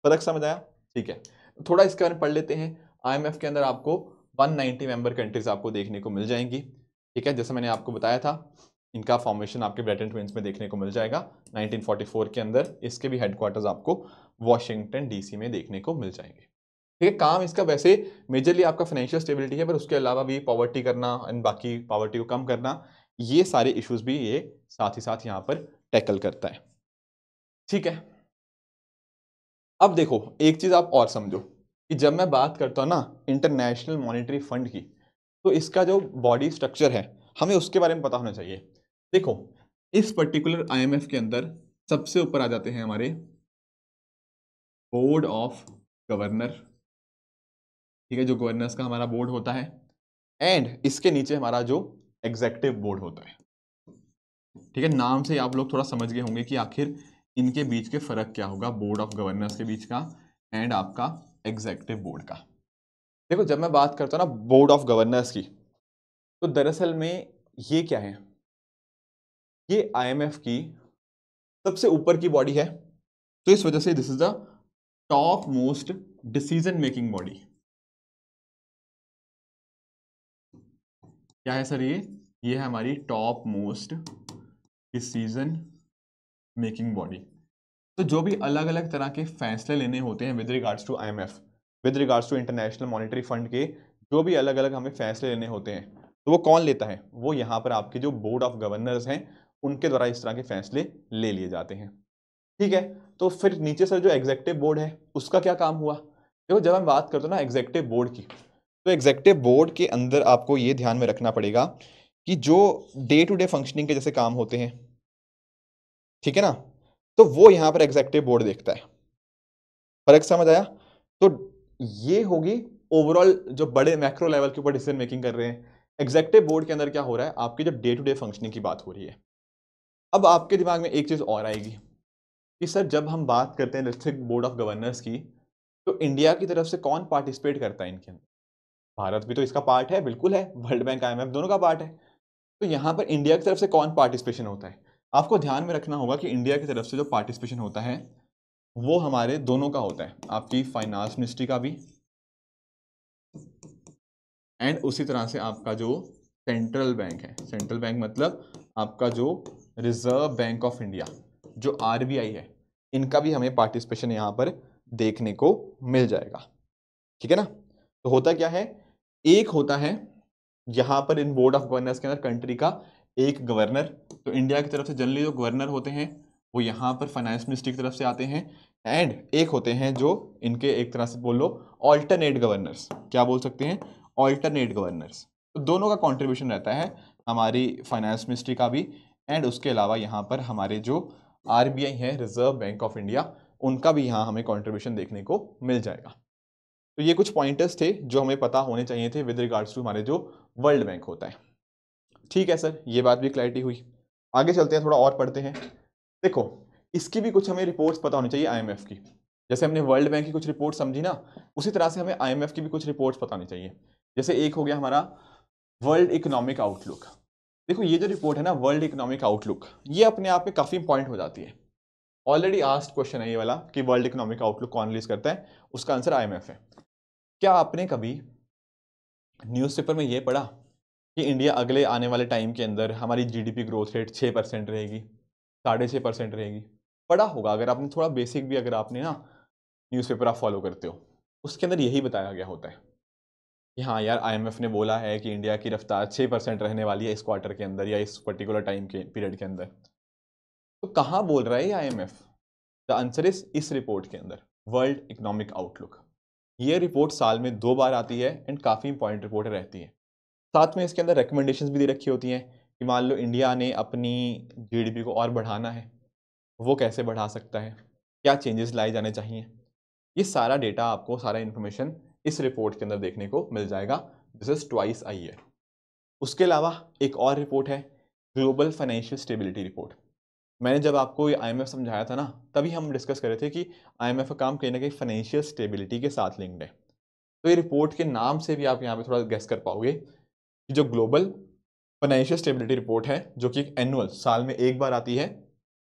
फर्क समझ आया? ठीक है। थोड़ा इसके बारे में पढ़ लेते हैं। आईएमएफ के अंदर आपको 190 मेंबर कंट्रीज आपको देखने को मिल जाएंगी, ठीक है। जैसे मैंने आपको बताया था, इनका फॉर्मेशन आपके ब्रेटन ट्विंस में देखने को मिल जाएगा 1944 के अंदर। इसके भी हेडक्वार्टर्स आपको वॉशिंगटन डीसी में देखने को मिल जाएंगे, ठीक है। काम इसका वैसे मेजरली आपका फाइनेंशियल स्टेबिलिटी है, पर उसके अलावा भी पॉवर्टी करना एंड बाकी पॉवर्टी को कम करना, ये सारे इश्यूज भी ये साथ ही साथ यहाँ पर टैकल करता है, ठीक है। अब देखो एक चीज आप और समझो कि जब मैं बात करता हूँ ना इंटरनेशनल मॉनेटरी फंड की, तो इसका जो बॉडी स्ट्रक्चर है हमें उसके बारे में पता होना चाहिए। देखो इस पर्टिकुलर आईएमएफ के अंदर सबसे ऊपर आ जाते हैं हमारे बोर्ड ऑफ गवर्नर, ठीक है, जो गवर्नर्स का हमारा बोर्ड होता है, एंड इसके नीचे हमारा जो एग्जेक्टिव बोर्ड होता है। ठीक है, नाम से आप लोग थोड़ा समझ गए होंगे कि आखिर इनके बीच के फर्क क्या होगा, बोर्ड ऑफ गवर्नर्स के बीच का एंड आपका एग्जेक्टिव बोर्ड का। देखो, जब मैं बात करता हूँ ना बोर्ड ऑफ गवर्नर्स की, तो दरअसल में ये क्या है, ये आईएमएफ की सबसे ऊपर की बॉडी है, तो इस वजह से this is the top most decision making body. क्या है सर ये है हमारी top most decision making body. तो जो भी अलग अलग तरह के फैसले लेने होते हैं with regards to IMF, with regards to International Monetary Fund के जो भी अलग अलग हमें फैसले लेने होते हैं, तो वो कौन लेता है, वो यहाँ पर आपके जो बोर्ड ऑफ गवर्नर्स हैं उनके द्वारा इस तरह के फैसले ले लिए जाते हैं। ठीक है, तो फिर नीचे सर जो एग्जेक्टिव बोर्ड है उसका क्या काम हुआ। देखो, जब हम बात करते हैं ना एग्जेक्टिव बोर्ड की, तो एग्जेक्टिव बोर्ड के अंदर आपको ये ध्यान में रखना पड़ेगा कि जो डे टू डे फंक्शनिंग के जैसे काम होते हैं, ठीक है ना, तो वो यहाँ पर एग्जेक्टिव बोर्ड देखता है। फर्क समझ आया। तो ये होगी ओवरऑल जो बड़े मैक्रो लेवल के ऊपर डिसीजन मेकिंग कर रहे हैं। एग्जेक्टिव बोर्ड के अंदर क्या हो रहा है, आपकी जो डे टू डे फंक्शनिंग की बात हो रही है। अब आपके दिमाग में एक चीज और आएगी कि सर जब हम बात करते हैं डिस्ट्रिक्ट बोर्ड ऑफ गवर्नर्स की, तो इंडिया की तरफ से कौन पार्टिसिपेट करता है इनके अंदर। भारत भी तो इसका पार्ट है, बिल्कुल है, वर्ल्ड बैंक आईएमएफ दोनों का पार्ट है। तो यहाँ पर इंडिया की तरफ से कौन पार्टिसिपेशन होता है, आपको ध्यान में रखना होगा कि इंडिया की तरफ से जो पार्टिसिपेशन होता है वो हमारे दोनों का होता है, आपकी फाइनेंस मिनिस्ट्री का भी एंड उसी तरह से आपका जो सेंट्रल बैंक है, सेंट्रल बैंक मतलब आपका जो रिजर्व बैंक ऑफ इंडिया, जो आरबीआई है, इनका भी हमें पार्टिसिपेशन यहाँ पर देखने को मिल जाएगा। ठीक है ना। तो होता क्या है, एक होता है यहाँ पर इन बोर्ड ऑफ गवर्नर्स के अंदर कंट्री का एक गवर्नर, तो इंडिया की तरफ से जनरली जो गवर्नर होते हैं वो यहाँ पर फाइनेंस मिनिस्ट्री की तरफ से आते हैं, एंड एक होते हैं जो इनके एक तरह से बोल लो ऑल्टरनेट गवर्नर्स, क्या बोल सकते हैं, ऑल्टरनेट गवर्नर्स। तो दोनों का कंट्रीब्यूशन रहता है, हमारी फाइनेंस मिनिस्ट्री का भी एंड उसके अलावा यहाँ पर हमारे जो आरबीआई है, रिजर्व बैंक ऑफ इंडिया, उनका भी यहाँ हमें कंट्रीब्यूशन देखने को मिल जाएगा। तो ये कुछ पॉइंटर्स थे जो हमें पता होने चाहिए थे विद रिगार्ड्स टू हमारे जो वर्ल्ड बैंक होता है। ठीक है सर, ये बात भी क्लैरिटी हुई। आगे चलते हैं, थोड़ा और पढ़ते हैं। देखो, इसकी भी कुछ हमें रिपोर्ट्स पता होनी चाहिए आईएमएफ की, जैसे हमने वर्ल्ड बैंक की कुछ रिपोर्ट समझी ना, उसी तरह से हमें आईएमएफ की भी कुछ रिपोर्ट्स पता होनी चाहिए। जैसे एक हो गया हमारा वर्ल्ड इकोनॉमिक आउटलुक। देखो, ये जो रिपोर्ट है ना वर्ल्ड इकोनॉमिक आउटलुक, ये अपने आप में काफी इंपॉर्टेंट हो जाती है। ऑलरेडी आस्क्ड क्वेश्चन है ये वाला कि वर्ल्ड इकोनॉमिक आउटलुक कौन रिलीज करता है, उसका आंसर आईएमएफ है। क्या आपने कभी न्यूज़पेपर में ये पढ़ा कि इंडिया अगले आने वाले टाइम के अंदर हमारी जीडीपी ग्रोथ रेट 6% रहेगी, 6.5% रहेगी। पढ़ा होगा, अगर आपने थोड़ा बेसिक भी, अगर आपने ना न्यूज़पेपर आप फॉलो करते हो, उसके अंदर यही बताया गया होता है कि हाँ यार, आईएमएफ ने बोला है कि इंडिया की रफ्तार 6% रहने वाली है इस क्वार्टर के अंदर या इस पर्टिकुलर टाइम के पीरियड के अंदर। तो कहाँ बोल रहा है ये आईएमएफ, द आंसर इज इस रिपोर्ट के अंदर, वर्ल्ड इकोनॉमिक आउटलुक। ये रिपोर्ट साल में 2 बार आती है एंड काफ़ी इंपॉर्टेंट रिपोर्ट रहती है। साथ में इसके अंदर रिकमेंडेशंस भी दे रखी होती हैं कि मान लो इंडिया ने अपनी जीडीपी को और बढ़ाना है, वो कैसे बढ़ा सकता है, क्या चेंजेस लाए जाने चाहिए। ये सारा डेटा आपको, सारा इन्फॉर्मेशन इस रिपोर्ट के अंदर देखने को मिल जाएगा। This is twice a year. उसके अलावा एक और रिपोर्ट है, ग्लोबल फाइनेंशियल स्टेबिलिटी रिपोर्ट। मैंने जब आपको ये आईएमएफ समझाया था ना, तभी हम डिस्कस कर रहे थे कि आईएमएफ का काम कहीं ना कहीं फाइनेंशियल स्टेबिलिटी के साथ लिंक्ड है। तो ये रिपोर्ट के नाम से भी आप यहाँ पे थोड़ा गेस कर पाओगे कि जो ग्लोबल फाइनेंशियल स्टेबिलिटी रिपोर्ट है, जो कि एक एनुअल साल में एक बार आती है,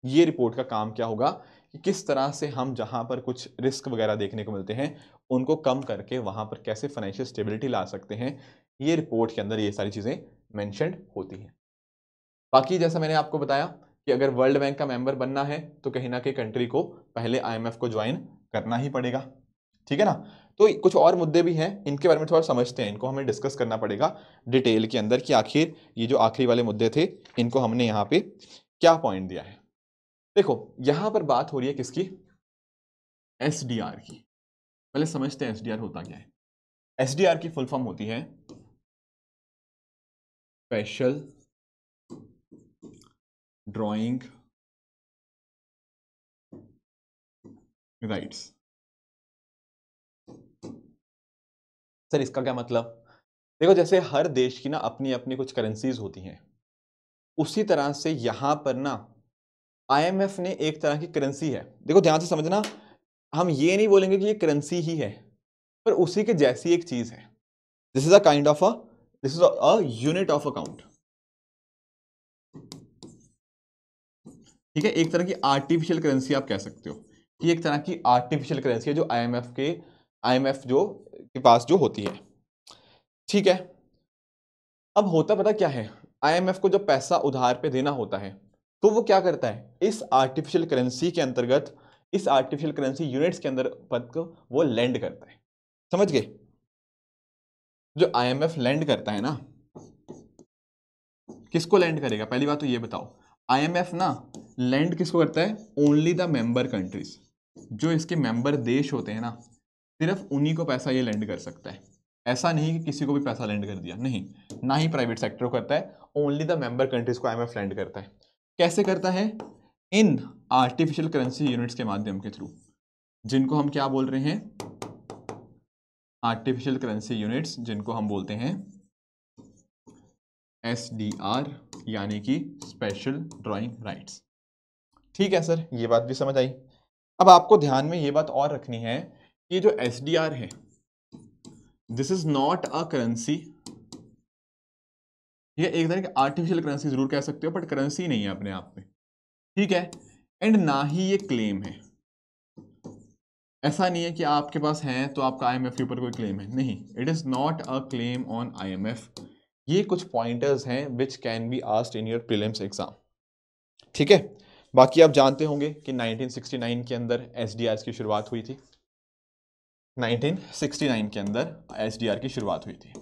ये रिपोर्ट का काम क्या होगा कि किस तरह से हम जहाँ पर कुछ रिस्क वगैरह देखने को मिलते हैं उनको कम करके वहाँ पर कैसे फाइनेंशियल स्टेबिलिटी ला सकते हैं, ये रिपोर्ट के अंदर ये सारी चीज़ें मैंशनड होती हैं। बाकी जैसा मैंने आपको बताया कि अगर वर्ल्ड बैंक का मेंबर बनना है तो कहीं ना कहीं कंट्री को पहले आईएमएफ को ज्वाइन करना ही पड़ेगा। ठीक है ना। तो कुछ और मुद्दे भी हैं, इनके बारे में थोड़ा समझते हैं, इनको हमें डिस्कस करना पड़ेगा डिटेल के अंदर कि आखिर ये जो आखिरी वाले मुद्दे थे इनको हमने यहाँ पे क्या पॉइंट दिया है। देखो, यहाँ पर बात हो रही है किसकी, एसडीआर की। पहले समझते हैं एसडीआर होता क्या है। एसडीआर की फुल फॉर्म होती है स्पेशल ड्राइंग राइट्स। सर इसका क्या मतलब? देखो जैसे हर देश की ना अपनी अपनी कुछ करेंसीज होती हैं, उसी तरह से यहां पर ना आईएमएफ ने एक तरह की करेंसी है। देखो ध्यान से समझना, हम ये नहीं बोलेंगे कि ये करेंसी ही है, पर उसी के जैसी एक चीज है। This is a kind of this is a unit of account. ठीक है, एक तरह की आर्टिफिशियल करेंसी आप कह सकते हो कि एक तरह की आर्टिफिशियल करेंसी है जो आईएमएफ जो के पास जो होती है। ठीक है, अब होता पता क्या है, आईएमएफ को जब पैसा उधार पे देना होता है तो वो क्या करता है, इस आर्टिफिशियल करेंसी के अंतर्गत, इस आर्टिफिशियल करेंसी यूनिट्स के अंदर पद को वो लेंड करता है। समझ गए? जो आईएमएफ लेंड करता है ना, किसको लेंड करेगा? पहली बात तो ये बताओ, आईएमएफ ना लेंड किसको करता है? Only the member countries. जो इसके मेंबर देश होते हैं ना, सिर्फ उन्हीं को पैसा ये लेंड कर सकता है। ऐसा नहीं कि किसी को भी पैसा लेंड कर दिया, नहीं, ना ही प्राइवेट सेक्टर को करता है, ओनली द मेंबर कंट्रीज को आईएमएफ लेंड करता है। कैसे करता है? इन आर्टिफिशियल करेंसी यूनिट्स के माध्यम के थ्रू, जिनको हम क्या बोल रहे हैं? आर्टिफिशियल करेंसी यूनिट्स, जिनको हम बोलते हैं SDR, यानी कि स्पेशल ड्राइंग राइट्स। ठीक है सर, ये बात भी समझ आई। अब आपको ध्यान में ये बात और रखनी है कि जो SDR है, this is not a currency. ये एक तरह की आर्टिफिशियल करेंसी जरूर कह सकते हो, बट करेंसी नहीं है अपने आप में। ठीक है, एंड ना ही ये क्लेम है। ऐसा नहीं है कि आपके पास है तो आपका आईएमएफ के ऊपर कोई क्लेम है, नहीं, it is not a claim on IMF. ये कुछ पॉइंटर्स हैं which can be asked in your prelims exam. ठीक है, बाकी आप जानते होंगे कि 1969 के अंदर एसडीआर की शुरुआत हुई थी। 1969 के अंदर एसडीआर की शुरुआत हुई थी,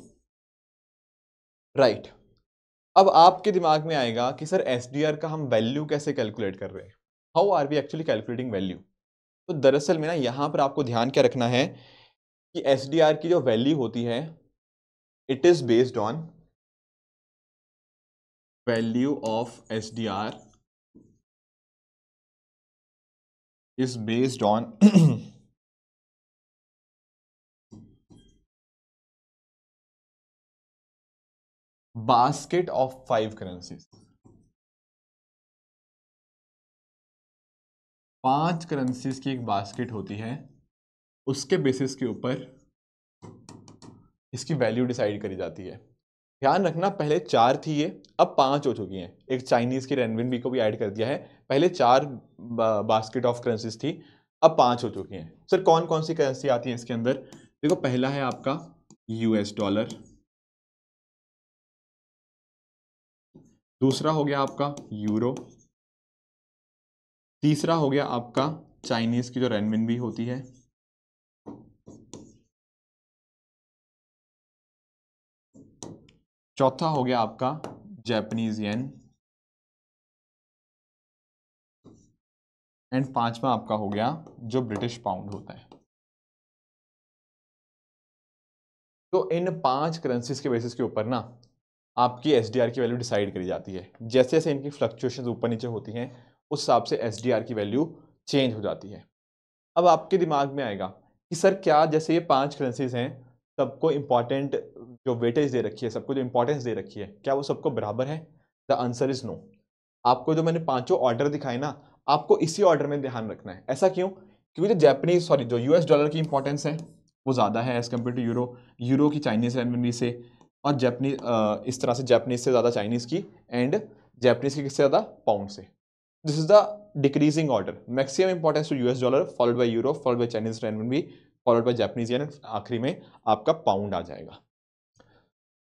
राइट। अब आपके दिमाग में आएगा कि सर एसडीआर का हम वैल्यू कैसे कैलकुलेट कर रहे हैं, how are we actually calculating value? तो दरअसल में ना यहां पर आपको ध्यान क्या रखना है कि एसडीआर की जो वैल्यू होती है, it is based on value of SDR is based on basket of 5 currencies. 5 currencies की एक बास्केट होती है, उसके बेसिस के ऊपर इसकी वैल्यू डिसाइड करी जाती है। ध्यान रखना, पहले 4 थी ये, अब 5 हो चुकी हैं। एक चाइनीज की रेनमिनबी को भी ऐड कर दिया है। पहले 4 बास्केट ऑफ करेंसीज थी, अब 5 हो चुकी हैं। सर कौन कौन सी करेंसी आती है इसके अंदर? देखो पहला है आपका यूएस डॉलर, दूसरा हो गया आपका यूरो, तीसरा हो गया आपका चाइनीज की जो रेनमिनबी होती है, चौथा हो गया आपका जापानीज येन, एंड पांचवा आपका हो गया जो ब्रिटिश पाउंड होता है। तो इन 5 करेंसीज के बेसिस के ऊपर ना आपकी एसडीआर की वैल्यू डिसाइड करी जाती है। जैसे जैसे इनकी फ्लक्चुएशंस ऊपर नीचे होती हैं, उस हिसाब से एसडीआर की वैल्यू चेंज हो जाती है। अब आपके दिमाग में आएगा कि सर क्या जैसे ये 5 करेंसीज हैं, सबको इंपॉर्टेंट जो वेटेज दे रखी है, सबको जो इंपॉर्टेंस दे रखी है, क्या वो सबको बराबर है? The answer is no. आपको जो मैंने पांचों ऑर्डर दिखाए ना, आपको इसी ऑर्डर में ध्यान रखना है। ऐसा क्यों? क्योंकि जो यूएस डॉलर की इंपॉर्टेंस है वो ज़्यादा है as compare to euro, euro की चाइनीज रेनमिनबी से, और जापानीज इस तरह से जापानीज से ज़्यादा चाइनीज़ की, एंड जापानीज की किससे ज़्यादा? पाउंड से। This is the decreasing order, maximum importance to US dollar, followed by euro, followed by Chinese renminbi, followed by Japanese yen, आखिरी में आपका पाउंड आ जाएगा।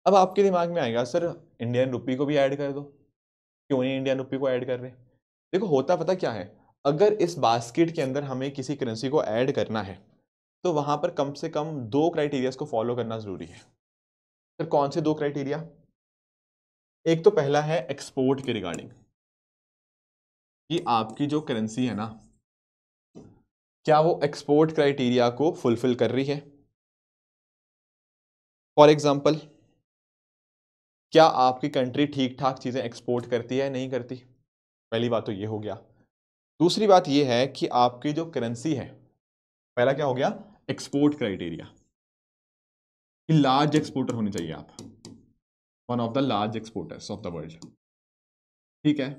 अब आपके दिमाग में आएगा सर इंडियन रुपी को भी ऐड कर दो, क्यों नहीं इंडियन रुपी को ऐड कर रहे? देखो होता पता क्या है, अगर इस बास्केट के अंदर हमें किसी करेंसी को ऐड करना है तो वहां पर कम से कम 2 क्राइटेरियाज को फॉलो करना जरूरी है। सर कौन से 2 क्राइटेरिया? एक तो पहला है एक्सपोर्ट के रिगार्डिंग, कि आपकी जो करेंसी है ना, क्या वो एक्सपोर्ट क्राइटेरिया को फुलफिल कर रही है। फॉर एग्जाम्पल, क्या आपकी कंट्री ठीक ठाक चीजें एक्सपोर्ट करती है, नहीं करती? पहली बात तो ये हो गया। दूसरी बात ये है कि आपकी जो करेंसी है पहला क्या हो गया, एक्सपोर्ट क्राइटेरिया, कि लार्ज एक्सपोर्टर होने चाहिए आप, one of the large exporters of the world, ठीक है।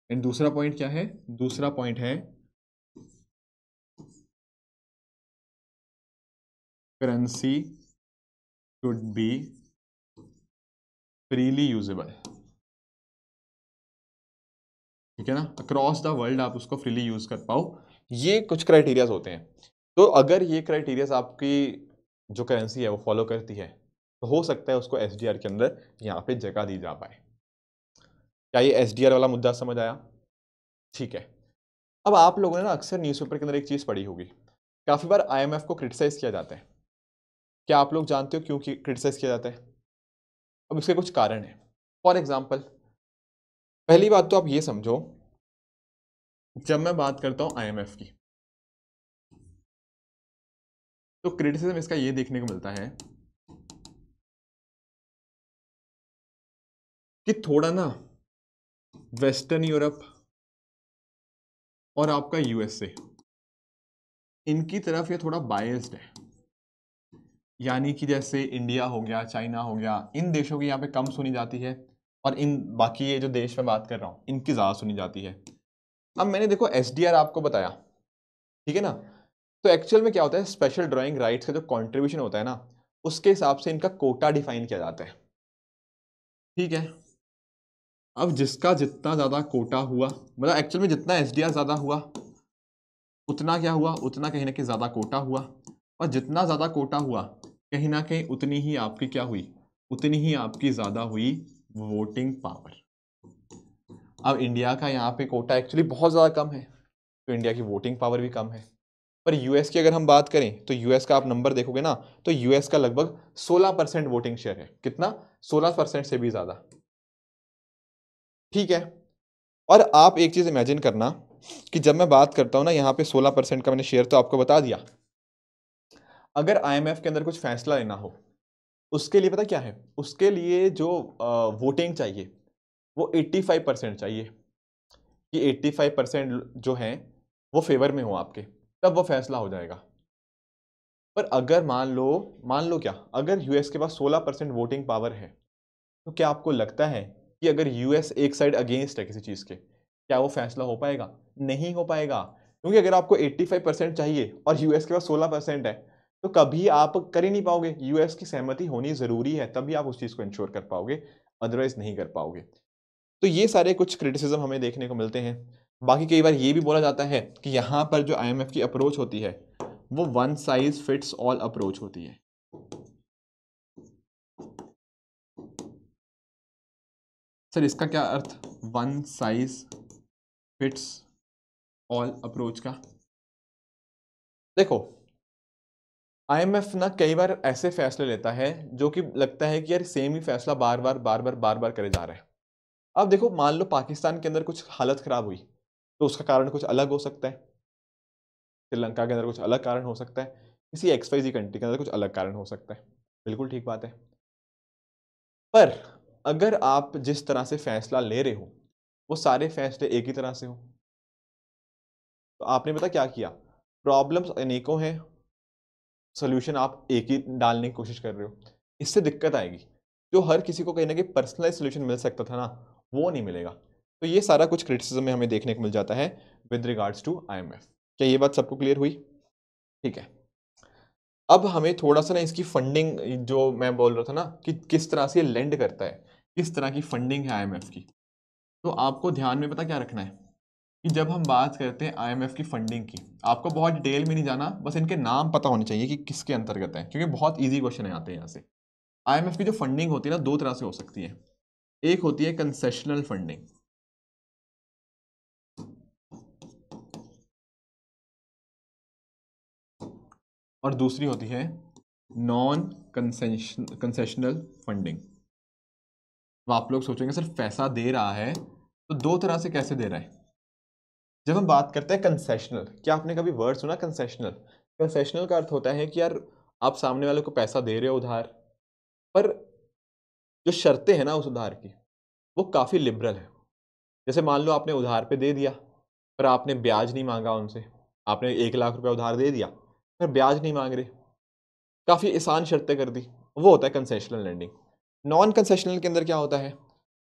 एंड दूसरा पॉइंट क्या है, दूसरा पॉइंट है currency should be freely usable, ठीक है ना, अक्रॉस द वर्ल्ड आप उसको फ्रीली यूज कर पाओ, ये कुछ क्राइटेरियाज होते हैं। तो अगर ये क्राइटेरियाज आपकी जो करेंसी है वो फॉलो करती है तो हो सकता है उसको एसडीआर के अंदर यहाँ पे जगह दी जा पाए। क्या ये एसडीआर वाला मुद्दा समझ आया? ठीक है। अब आप लोगों ने ना अक्सर न्यूज़पेपर के अंदर एक चीज पढ़ी होगी, काफी बार आईएमएफ को क्रिटिसाइज किया जाता है। क्या आप लोग जानते हो क्यों क्रिटिसाइज किया जाता है? अब इसके कुछ कारण है। फॉर एग्जाम्पल, पहली बात तो आप ये समझो, जब मैं बात करता हूं आईएमएफ की, तो क्रिटिसिज्म इसका ये देखने को मिलता है कि थोड़ा ना वेस्टर्न यूरोप और आपका यूएसए, इनकी तरफ ये थोड़ा बायस्ड है। यानी कि जैसे इंडिया हो गया, चाइना हो गया, इन देशों की यहाँ पे कम सुनी जाती है, और इन बाकी ये जो देश में बात कर रहा हूँ इनकी ज़्यादा सुनी जाती है। अब मैंने देखो एसडीआर आपको बताया, ठीक है ना, तो एक्चुअल में क्या होता है, स्पेशल ड्राइंग राइट्स का जो कंट्रीब्यूशन होता है ना, उसके हिसाब से इनका कोटा डिफाइन किया जाता है, ठीक है। अब जिसका जितना ज़्यादा कोटा हुआ, मतलब एक्चुअल में जितना एसडीआर ज़्यादा हुआ उतना क्या हुआ, उतना कहीं ना कहीं ज़्यादा कोटा हुआ, और जितना ज़्यादा कोटा हुआ कहीं ना कहीं उतनी ही आपकी क्या हुई, उतनी ही आपकी ज़्यादा हुई वोटिंग पावर। अब इंडिया का यहाँ पे कोटा एक्चुअली बहुत ज़्यादा कम है, तो इंडिया की वोटिंग पावर भी कम है। पर यूएस की अगर हम बात करें तो यूएस का आप नंबर देखोगे ना, तो यूएस का लगभग 16% वोटिंग शेयर है। कितना? 16% से भी ज़्यादा, ठीक है। और आप एक चीज़ इमेजिन करना कि जब मैं बात करता हूँ ना यहाँ पे 16% का मैंने शेयर तो आपको बता दिया, अगर आईएमएफ के अंदर कुछ फैसला लेना हो उसके लिए पता क्या है, उसके लिए जो वोटिंग चाहिए वो 85% चाहिए, कि 85% जो हैं वो फेवर में हो आपके, तब वो फैसला हो जाएगा। पर अगर मान लो क्या, अगर यूएस के पास 16% वोटिंग पावर है, तो क्या आपको लगता है कि अगर यूएस एक साइड अगेंस्ट है किसी चीज़ के, क्या वो फैसला हो पाएगा? नहीं हो पाएगा, क्योंकि अगर आपको 85% चाहिए और यूएस के पास 16% है तो कभी आप कर ही नहीं पाओगे। यूएस की सहमति होनी जरूरी है, तभी आप उस चीज़ को इंश्योर कर पाओगे, अदरवाइज नहीं कर पाओगे। तो ये सारे कुछ क्रिटिसिज्म हमें देखने को मिलते हैं। बाकी कई बार ये भी बोला जाता है कि यहाँ पर जो आईएमएफ की अप्रोच होती है वो one size fits all approach होती है। सर इसका क्या अर्थ, one size fits all approach का? देखो आईएमएफ ना कई बार ऐसे फैसले लेता है जो कि लगता है कि यार सेम ही फैसला बार बार करे जा रहा है। अब देखो मान लो पाकिस्तान के अंदर कुछ हालत खराब हुई तो उसका कारण कुछ अलग हो सकता है, श्रीलंका के अंदर कुछ अलग कारण हो सकता है, किसी XYZ कंट्री के अंदर कुछ अलग कारण हो सकता है, बिल्कुल ठीक बात है। पर अगर आप जिस तरह से फैसला ले रहे हो वो सारे फैसले एक ही तरह से हो, तो आपने पता क्या किया, प्रॉब्लम्स अनेकों हैं, सोल्यूशन आप एक ही डालने की कोशिश कर रहे हो, इससे दिक्कत आएगी। जो हर किसी को कहीं ना कहीं पर्सनलाइज सोल्यूशन मिल सकता था ना, वो नहीं मिलेगा। तो ये सारा कुछ क्रिटिसिज्म में हमें देखने को मिल जाता है विद रिगार्ड्स टू आईएमएफ। क्या ये बात सबको क्लियर हुई? ठीक है। अब हमें थोड़ा सा ना इसकी फंडिंग, जो मैं बोल रहा था ना कि किस तरह से ये लेंड करता है, किस तरह की फंडिंग है आईएमएफ की, तो आपको ध्यान में पता क्या रखना है कि जब हम बात करते हैं आईएमएफ की फंडिंग की, आपको बहुत डिटेल में नहीं जाना, बस इनके नाम पता होने चाहिए कि किसके अंतर्गत है, क्योंकि बहुत इजी क्वेश्चन आते हैं यहाँ से। आईएमएफ की जो फंडिंग होती है ना, दो तरह से हो सकती है। एक होती है कंसेशनल फंडिंग, और दूसरी होती है नॉन कंसेशनल फंडिंग। तो आप लोग सोचेंगे सर पैसा दे रहा है तो दो तरह से कैसे दे रहा है? जब हम बात करते हैं कंसेशनल, क्या आपने कभी वर्ड सुना कंसेशनल? कंसेशनल का अर्थ होता है कि यार आप सामने वाले को पैसा दे रहे हो उधार, पर जो शर्तें हैं ना उस उधार की वो काफ़ी लिबरल है। जैसे मान लो आपने उधार पे दे दिया पर आपने ब्याज नहीं मांगा उनसे, आपने 1 लाख रुपया उधार दे दिया फिर ब्याज नहीं मांग रहे, काफ़ी आसान शर्तें कर दी, वो होता है कंसेशनल लैंडिंग। नॉन कंसेशनल के अंदर क्या होता है,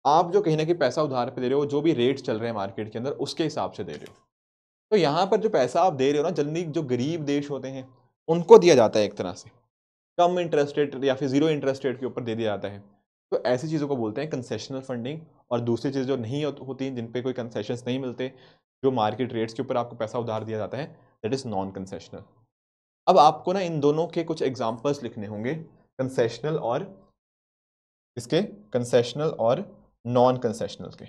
आप जो कहीं ना कहीं पैसा उधार पे दे रहे हो, जो भी रेट चल रहे हैं मार्केट के अंदर उसके हिसाब से दे रहे हो। तो यहाँ पर जो पैसा आप दे रहे हो ना, जल्दी जो गरीब देश होते हैं उनको दिया जाता है एक तरह से, कम इंटरेस्ट रेट या फिर जीरो इंटरेस्ट रेट के ऊपर दे दिया जाता है। तो ऐसी चीज़ों को बोलते हैं कंसेशनल फंडिंग। और दूसरी चीज़ जो नहीं होती, जिन पे कोई कंसेशंस नहीं मिलते, जो मार्केट रेट्स के ऊपर आपको पैसा उधार दिया जाता है, दैट इज नॉन कंसेशनल। अब आपको ना इन दोनों के कुछ एग्जांपल्स लिखने होंगे, कंसेशनल और इसके, कंसेशनल और नॉन कंसेशनल के।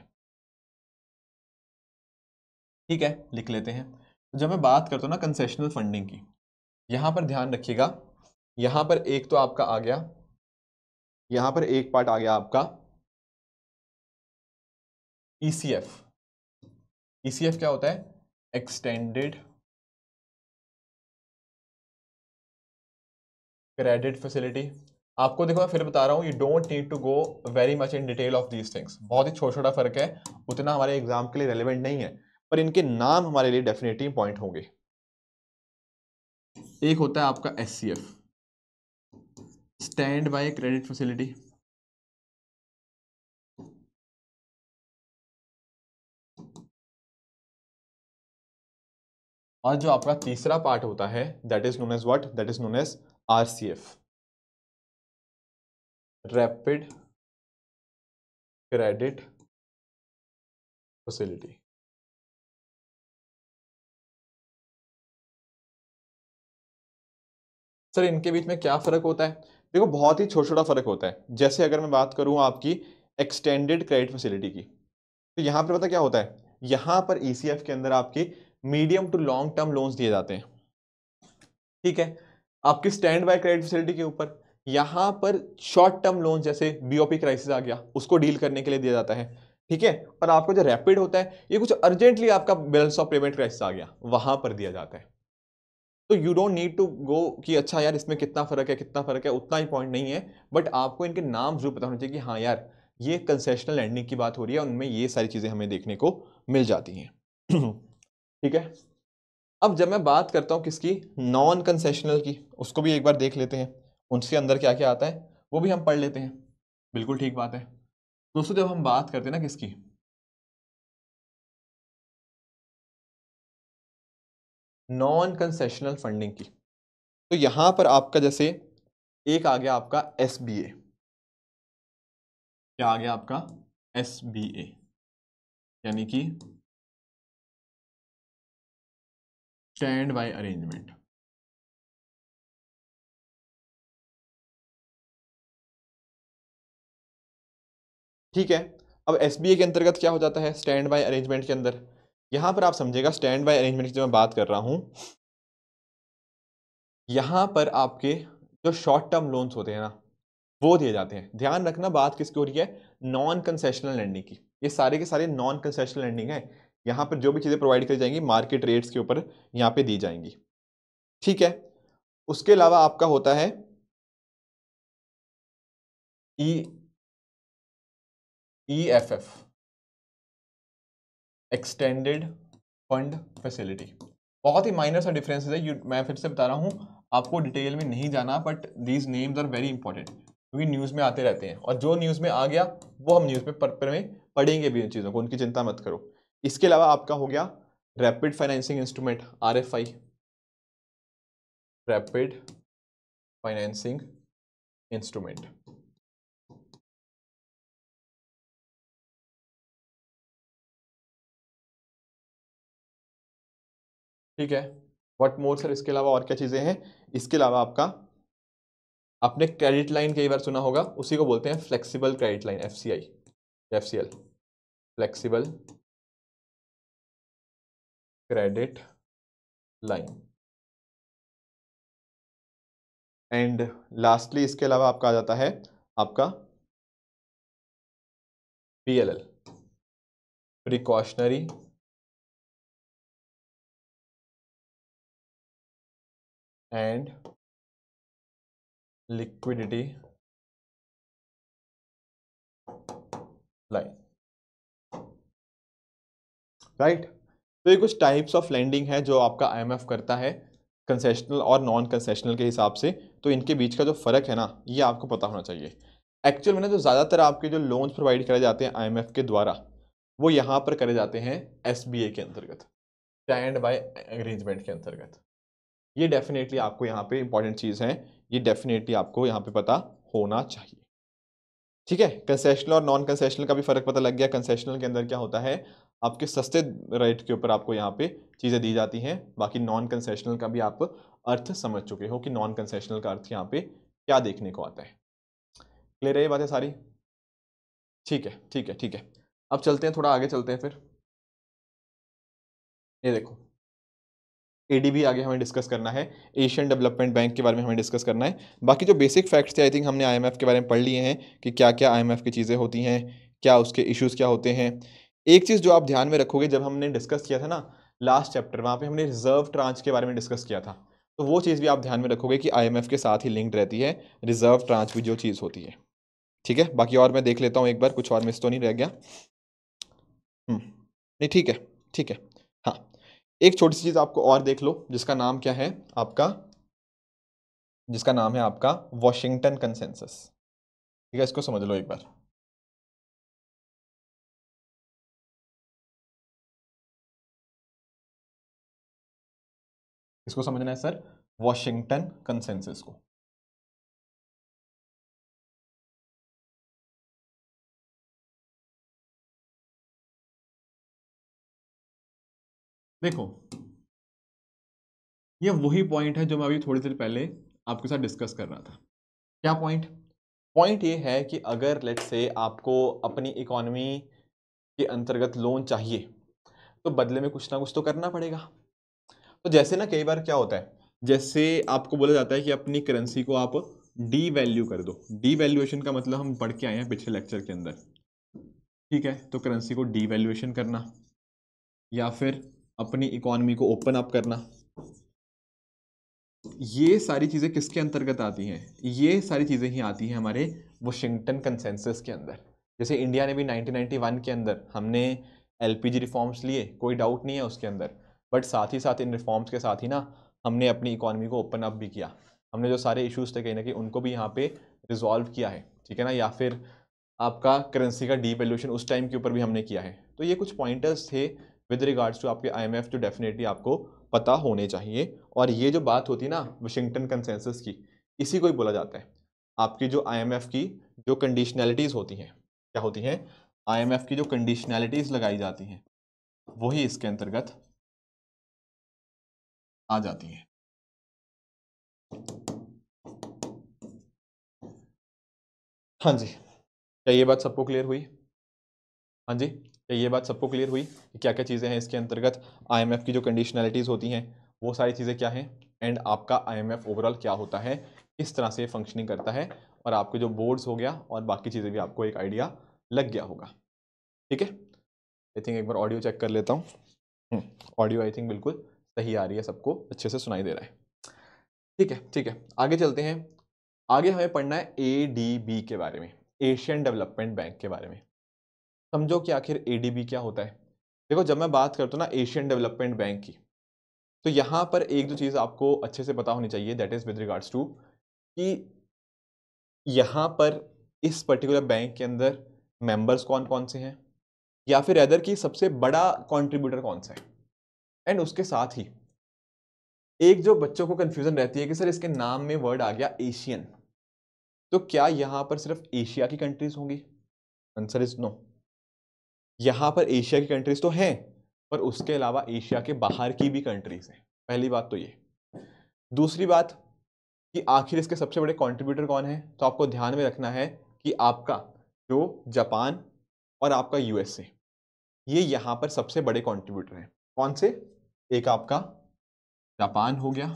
ठीक है, लिख लेते हैं। तो जब मैं बात करता हूँ ना कंसेशनल फंडिंग की, यहां पर ध्यान रखिएगा, यहां पर एक तो आपका आ गया, यहां पर एक पार्ट आ गया आपका ECF। ECF क्या होता है, एक्सटेंडेड क्रेडिट फैसिलिटी। आपको देखो मैं फिर बता रहा हूँ, you don't need to go very much in detail of these things, बहुत ही छोटा छोटा फर्क है, उतना हमारे एग्जाम के लिए रेलिवेंट नहीं है, पर इनके नाम हमारे लिए डेफिनेटली पॉइंट होंगे। एक होता है आपका SCF, stand by credit facility. और जो आपका तीसरा पार्ट होता है, that is known as what, that is known as RCF, rapid credit facility. Sir इनके बीच में क्या फर्क होता है, देखो बहुत ही छोटा छोटा फर्क होता है। जैसे अगर मैं बात करूं आपकी एक्सटेंडेड क्रेडिट फैसिलिटी की, तो यहां पर पता क्या होता है, यहां पर ECF के अंदर आपके medium to long term loans दिए जाते हैं। ठीक है, आपकी स्टैंड बाय क्रेडिट फैसिलिटी के ऊपर यहां पर शॉर्ट टर्म लोन, जैसे BOP क्राइसिस आ गया, उसको डील करने के लिए दिया जाता है। ठीक है, और आपको जो रैपिड होता है, ये कुछ अर्जेंटली आपका बैलेंस ऑफ पेमेंट क्राइसिस आ गया, वहां पर दिया जाता है। तो you don't need to go कि अच्छा यार इसमें कितना फर्क है, कितना फर्क है, उतना ही पॉइंट नहीं है, बट आपको इनके नाम जरूर पता होना चाहिए कि हाँ यार ये कंसेशनल लैंडिंग की बात हो रही है, उनमें ये सारी चीजें हमें देखने को मिल जाती हैं। ठीक है, अब जब मैं बात करता हूं किसकी, नॉन कंसेशनल की, उसको भी एक बार देख लेते हैं, उनके अंदर क्या क्या आता है वो भी हम पढ़ लेते हैं। बिल्कुल ठीक बात है दोस्तों, जब हम बात करते हैं ना किसकी, नॉन कंसेशनल फंडिंग की, तो यहां पर आपका जैसे एक आ गया आपका SBA। क्या आ गया आपका SBA, यानी कि स्टैंड बाय अरेंजमेंट। ठीक है, अब SBA के अंतर्गत क्या हो जाता है, स्टैंड बाय अरेंजमेंट के अंदर, यहां पर आप समझेगा स्टैंड बाय अरेंजमेंट की जो मैं बात कर रहा हूं, यहां पर आपके जो शॉर्ट टर्म लोन्स होते हैं ना, वो दिए जाते हैं। ध्यान रखना बात किसकी हो रही है, नॉन कंसेशनल लैंडिंग की, ये सारे के सारे नॉन कंसेशनल लैंडिंग है। यहां पर जो भी चीजें प्रोवाइड करी जाएंगी मार्केट रेट्स के ऊपर यहां पे दी जाएंगी। ठीक है, उसके अलावा आपका होता है EFF, एक्सटेंडेड फंड फैसिलिटी। बहुत ही माइनर सा डिफरेंस है, मैं फिर से बता रहा हूं, आपको डिटेल में नहीं जाना, but these names are very important, क्योंकि न्यूज़ में आते रहते हैं, और जो न्यूज़ में आ गया वो हम न्यूज़ पेपर में पढ़ेंगे भी, उन चीज़ों को, उनकी चिंता मत करो। इसके अलावा आपका हो गया rapid financing instrument, RFI, rapid financing instrument. ठीक है, व्हाट मोर सर, इसके अलावा और क्या चीज़ें हैं, इसके अलावा आपका, आपने क्रेडिट लाइन कई बार सुना होगा, उसी को बोलते हैं flexible credit line, FCL, flexible credit line. And lastly इसके अलावा आपका आ जाता है आपका PLL, precautionary and liquidity line. Right, तो ये कुछ टाइप्स ऑफ लैंडिंग है जो आपका IMF करता है। कंसेशनल और नॉन कंसेशनल के हिसाब से, तो इनके बीच का जो फ़र्क है ना, ये आपको पता होना चाहिए। एक्चुअल में ना जो ज़्यादातर आपके जो लोन्स प्रोवाइड करे जाते हैं IMF के द्वारा, वो यहाँ पर करे जाते हैं SBA के अंतर्गत, स्टैंड बाय अरेंजमेंट के अंतर्गत। ये डेफिनेटली आपको यहाँ पे इंपॉर्टेंट चीज़ है, ये डेफिनेटली आपको यहाँ पे पता होना चाहिए। ठीक है, कंसेशनल और नॉन कंसेशनल का भी फ़र्क पता लग गया। कंसेशनल के अंदर क्या होता है, आपके सस्ते रेट के ऊपर आपको यहाँ पे चीज़ें दी जाती हैं। बाकी नॉन कंसेशनल का भी आप अर्थ समझ चुके हो कि नॉन कंसेशनल का अर्थ यहाँ पे क्या देखने को आता है। क्लियर है ये बातें सारी? ठीक है ठीक है ठीक है। अब चलते हैं, थोड़ा आगे चलते हैं फिर। ये देखो, ADB आगे हमें डिस्कस करना है, एशियन डेवलपमेंट बैंक के बारे में हमें डिस्कस करना है। बाकी जो बेसिक फैक्ट्स थे आई थिंक हमने IMF के बारे में पढ़ लिए हैं कि क्या क्या IMF की चीज़ें होती हैं, क्या उसके इश्यूज़ क्या होते हैं। एक चीज़ जो आप ध्यान में रखोगे, जब हमने डिस्कस किया था ना लास्ट चैप्टर, वहाँ पे हमने रिजर्व ट्रांच के बारे में डिस्कस किया था, तो वो चीज़ भी आप ध्यान में रखोगे कि IMF के साथ ही लिंक्ड रहती है रिजर्व ट्रांच भी जो चीज़ होती है। ठीक है, बाकी और मैं देख लेता हूँ एक बार, कुछ और मिस तो नहीं रह गया। नहीं ठीक है ठीक है। हाँ, एक छोटी सी चीज़ आपको और देख लो, जिसका नाम क्या है आपका, जिसका नाम है आपका वॉशिंगटन कंसेंसस। ठीक है, इसको समझ लो एक बार। इसको समझना है सर, वॉशिंगटन कंसेंसस को। देखो, ये वही पॉइंट है जो मैं अभी थोड़ी देर पहले आपके साथ डिस्कस कर रहा था। क्या पॉइंट? पॉइंट ये है कि अगर लेट से आपको अपनी इकोनॉमी के अंतर्गत लोन चाहिए, तो बदले में कुछ ना कुछ तो करना पड़ेगा। तो जैसे ना कई बार क्या होता है, जैसे आपको बोला जाता है कि अपनी करेंसी को आप डी वैल्यू कर दो। डी वैल्यूएशन का मतलब हम पढ़ के आए हैं पिछले लेक्चर के अंदर। ठीक है, तो करेंसी को डी वैल्यूएशन करना या फिर अपनी इकोनॉमी को ओपन अप करना, ये सारी चीज़ें किसके अंतर्गत आती हैं? ये सारी चीज़ें ही आती हैं हमारे वॉशिंगटन कंसेंसस के अंदर। जैसे इंडिया ने भी 1991 के अंदर हमने LPG रिफॉर्म्स लिए, कोई डाउट नहीं है उसके अंदर, बट साथ ही साथ इन रिफॉर्म्स के साथ ही ना हमने अपनी इकोनॉमी को ओपन अप भी किया। हमने जो सारे इश्यूज थे कहीं ना कहीं उनको भी यहाँ पे रिजॉल्व किया है। ठीक है ना, या फिर आपका करेंसी का डीवैल्यूएशन उस टाइम के ऊपर भी हमने किया है। तो ये कुछ पॉइंटर्स थे विद रिगार्ड्स टू आपके IMF जो डेफिनेटली आपको पता होने चाहिए। और ये जो बात होती है ना वाशिंगटन कंसेंसस की, इसी को ही बोला जाता है आपकी जो IMF की जो कंडीशनैलिटीज़ होती हैं। क्या होती हैं? IMF की जो कंडीशनैलिटीज़ लगाई जाती हैं वही इसके अंतर्गत आ जाती हैं। हाँ जी, क्या ये बात सबको क्लियर हुई? हाँ जी, क्या ये बात सबको क्लियर हुई कि क्या क्या चीज़ें हैं इसके अंतर्गत? IMF की जो कंडीशनैलिटीज़ होती हैं वो सारी चीज़ें क्या हैं, एंड आपका IMF ओवरऑल क्या होता है, किस तरह से फंक्शनिंग करता है, और आपके जो बोर्ड्स हो गया और बाकी चीज़ें भी आपको एक आइडिया लग गया होगा। ठीक है, आई थिंक एक बार ऑडियो चेक कर लेता हूँ। ऑडियो आई थिंक बिल्कुल सही आ रही है, सबको अच्छे से सुनाई दे रहा है। ठीक है ठीक है, आगे चलते हैं। आगे हमें पढ़ना है ADB के बारे में, एशियन डेवलपमेंट बैंक के बारे में। समझो कि आखिर ADB क्या होता है। देखो, जब मैं बात करता हूँ ना एशियन डेवलपमेंट बैंक की, तो यहाँ पर एक जो चीज़ आपको अच्छे से पता होनी चाहिए, that is with regards to कि यहाँ पर इस पर्टिकुलर बैंक के अंदर मेंबर्स कौन कौन से हैं, या फिर अदर की सबसे बड़ा कंट्रीब्यूटर कौन सा है। एंड उसके साथ ही एक जो बच्चों को कंफ्यूजन रहती है कि सर इसके नाम में वर्ड आ गया एशियन, तो क्या यहाँ पर सिर्फ एशिया की कंट्रीज होंगी? Answer is no. यहाँ पर एशिया की कंट्रीज तो हैं, पर उसके अलावा एशिया के बाहर की भी कंट्रीज हैं। पहली बात तो ये। दूसरी बात कि आखिर इसके सबसे बड़े कंट्रीब्यूटर कौन है, तो आपको ध्यान में रखना है कि आपका जो जापान और आपका USA, ये यहाँ पर सबसे बड़े कंट्रीब्यूटर हैं। कौन से? एक आपका जापान हो गया,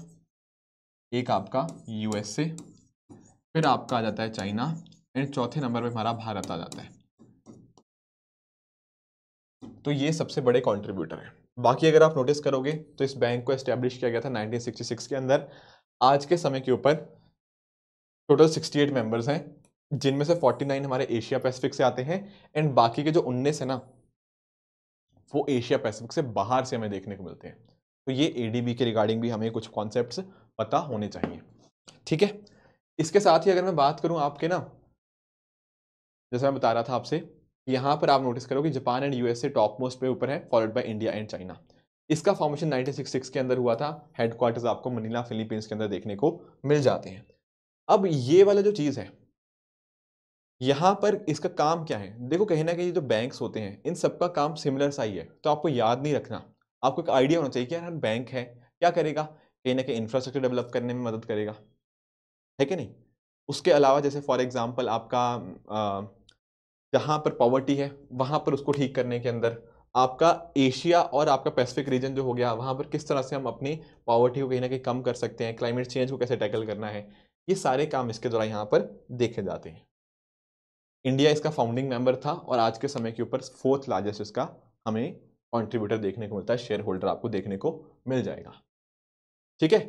एक आपका USA, फिर आपका आ जाता है चाइना, एंड चौथे नंबर पे हमारा भारत आ जाता है। तो ये सबसे बड़े कंट्रीब्यूटर हैं। बाकी अगर आप नोटिस करोगे तो इस बैंक को एस्टेब्लिश किया गया था 1966 के अंदर। आज के समय के ऊपर टोटल 68 मेंबर्स हैं, जिनमें से 49 हमारे एशिया पैसिफिक से आते हैं, एंड बाकी के जो 19 है ना, वो एशिया पैसिफिक से बाहर से हमें देखने को मिलते हैं। तो ये एडीबी के रिगार्डिंग भी हमें कुछ कॉन्सेप्ट्स पता होने चाहिए, ठीक है। इसके साथ ही अगर मैं बात करूं आपके ना, जैसे मैं बता रहा था आपसे, यहाँ पर आप नोटिस करो कि Japan and USA top most पे ऊपर है, followed by India and China. इसका फॉर्मेशन 1966 के अंदर हुआ था। हेडक्वार्टर्स आपको मनीला फिलीपींस के अंदर देखने को मिल जाते हैं। अब ये वाला जो चीज़ है, यहाँ पर इसका काम क्या है, देखो कहीं ना कहीं जो बैंक्स होते हैं इन सबका काम सिमिलर सा ही है, तो आपको याद नहीं रखना, आपको एक आइडिया होना चाहिए कि यार बैंक है क्या करेगा, कहीं ना कहीं इंफ्रास्ट्रक्चर डेवलप करने में मदद करेगा, है कि नहीं। उसके अलावा जैसे फॉर एग्जांपल आपका जहाँ पर पॉवर्टी है वहाँ पर उसको ठीक करने के अंदर, आपका एशिया और आपका पैसिफिक रीजन जो हो गया वहाँ पर किस तरह से हम अपनी पॉवर्टी को कहीं ना कहीं कम कर सकते हैं, क्लाइमेट चेंज को कैसे टैकल करना है, ये सारे काम इसके द्वारा यहाँ पर देखे जाते हैं। इंडिया इसका फाउंडिंग मेंबर था और आज के समय के ऊपर 4th लार्जेस्ट इसका हमें कंट्रीब्यूटर देखने को मिलता है, शेयर होल्डर आपको देखने को मिल जाएगा, ठीक है।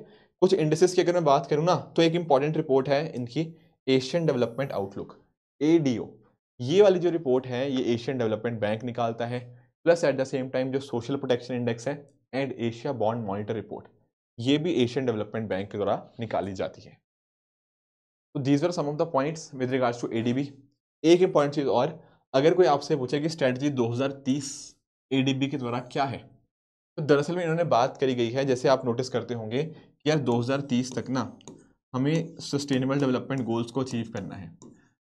कुछ इंडिसेस की अगर मैं बात करूं ना, तो एक इंपॉर्टेंट रिपोर्ट है इनकी एशियन डेवलपमेंट आउटलुक, एडीओ। ये वाली जो रिपोर्ट है ये एशियन डेवलपमेंट बैंक निकालता है, plus at the same time जो सोशल प्रोटेक्शन इंडेक्स है and Asia bond monitor report, ये भी एशियन डेवलपमेंट बैंक के द्वारा निकाली जाती है। तो these are some of the points with regards to ADB. एक इंपॉर्टेंट चीज और, अगर कोई आपसे पूछे कि स्ट्रेटजी 2030 एडीबी के द्वारा क्या है, तो दरअसल में इन्होंने बात करी गई है, जैसे आप नोटिस करते होंगे कि यार 2030 तक ना हमें सस्टेनेबल डेवलपमेंट गोल्स को अचीव करना है,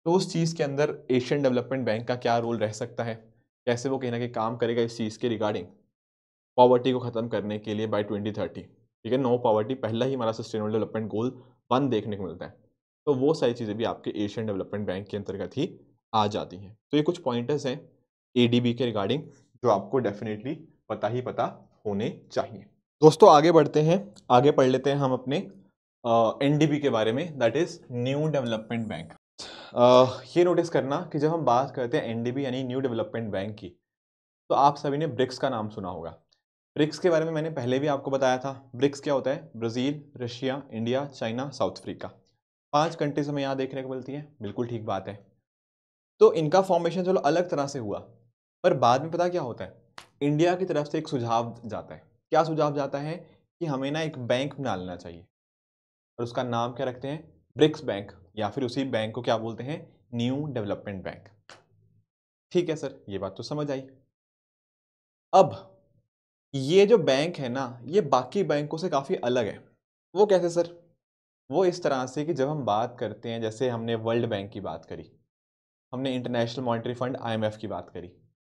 तो उस चीज़ के अंदर एशियन डेवलपमेंट बैंक का क्या रोल रह सकता है, कैसे वो कहीं ना कहीं काम करेगा इस चीज़ के रिगार्डिंग, पॉवर्टी को ख़त्म करने के लिए बाय 2030, ठीक है। नो पॉवर्टी पहला ही हमारा सस्टेनेबल डेवलपमेंट गोल 1 देखने को मिलता है, तो वो सारी चीज़ें भी आपके एशियन डेवलपमेंट बैंक के अंतर्गत ही आ जाती हैं। तो ये कुछ पॉइंटर्स हैं एडीबी के रिगार्डिंग जो आपको डेफिनेटली पता होने चाहिए। दोस्तों आगे बढ़ते हैं, आगे पढ़ लेते हैं हम अपने एनडीबी के बारे में, that is new development bank. ये नोटिस करना कि जब हम बात करते हैं एनडीबी यानी न्यू डेवलपमेंट बैंक की, तो आप सभी ने ब्रिक्स का नाम सुना होगा। ब्रिक्स के बारे में मैंने पहले भी आपको बताया था। ब्रिक्स क्या होता है, Brazil, Russia, India, China, south Africa, 5 countries हमें यहाँ देखने को मिलती है, बिल्कुल ठीक बात है। तो इनका फॉर्मेशन चलो अलग तरह से हुआ, पर बाद में पता क्या होता है, इंडिया की तरफ से एक सुझाव जाता है। क्या सुझाव जाता है कि हमें ना एक बैंक बना लेना चाहिए, और उसका नाम क्या रखते हैं, ब्रिक्स बैंक, या फिर उसी बैंक को क्या बोलते हैं, न्यू डेवलपमेंट बैंक। ठीक है सर, ये बात तो समझ आई। अब ये जो बैंक है ना, ये बाकी बैंकों से काफ़ी अलग है। वो कैसे सर, वो इस तरह से कि जब हम बात करते हैं, जैसे हमने वर्ल्ड बैंक की बात करी, हमने इंटरनेशनल मॉनेटरी फंड IMF की बात करी,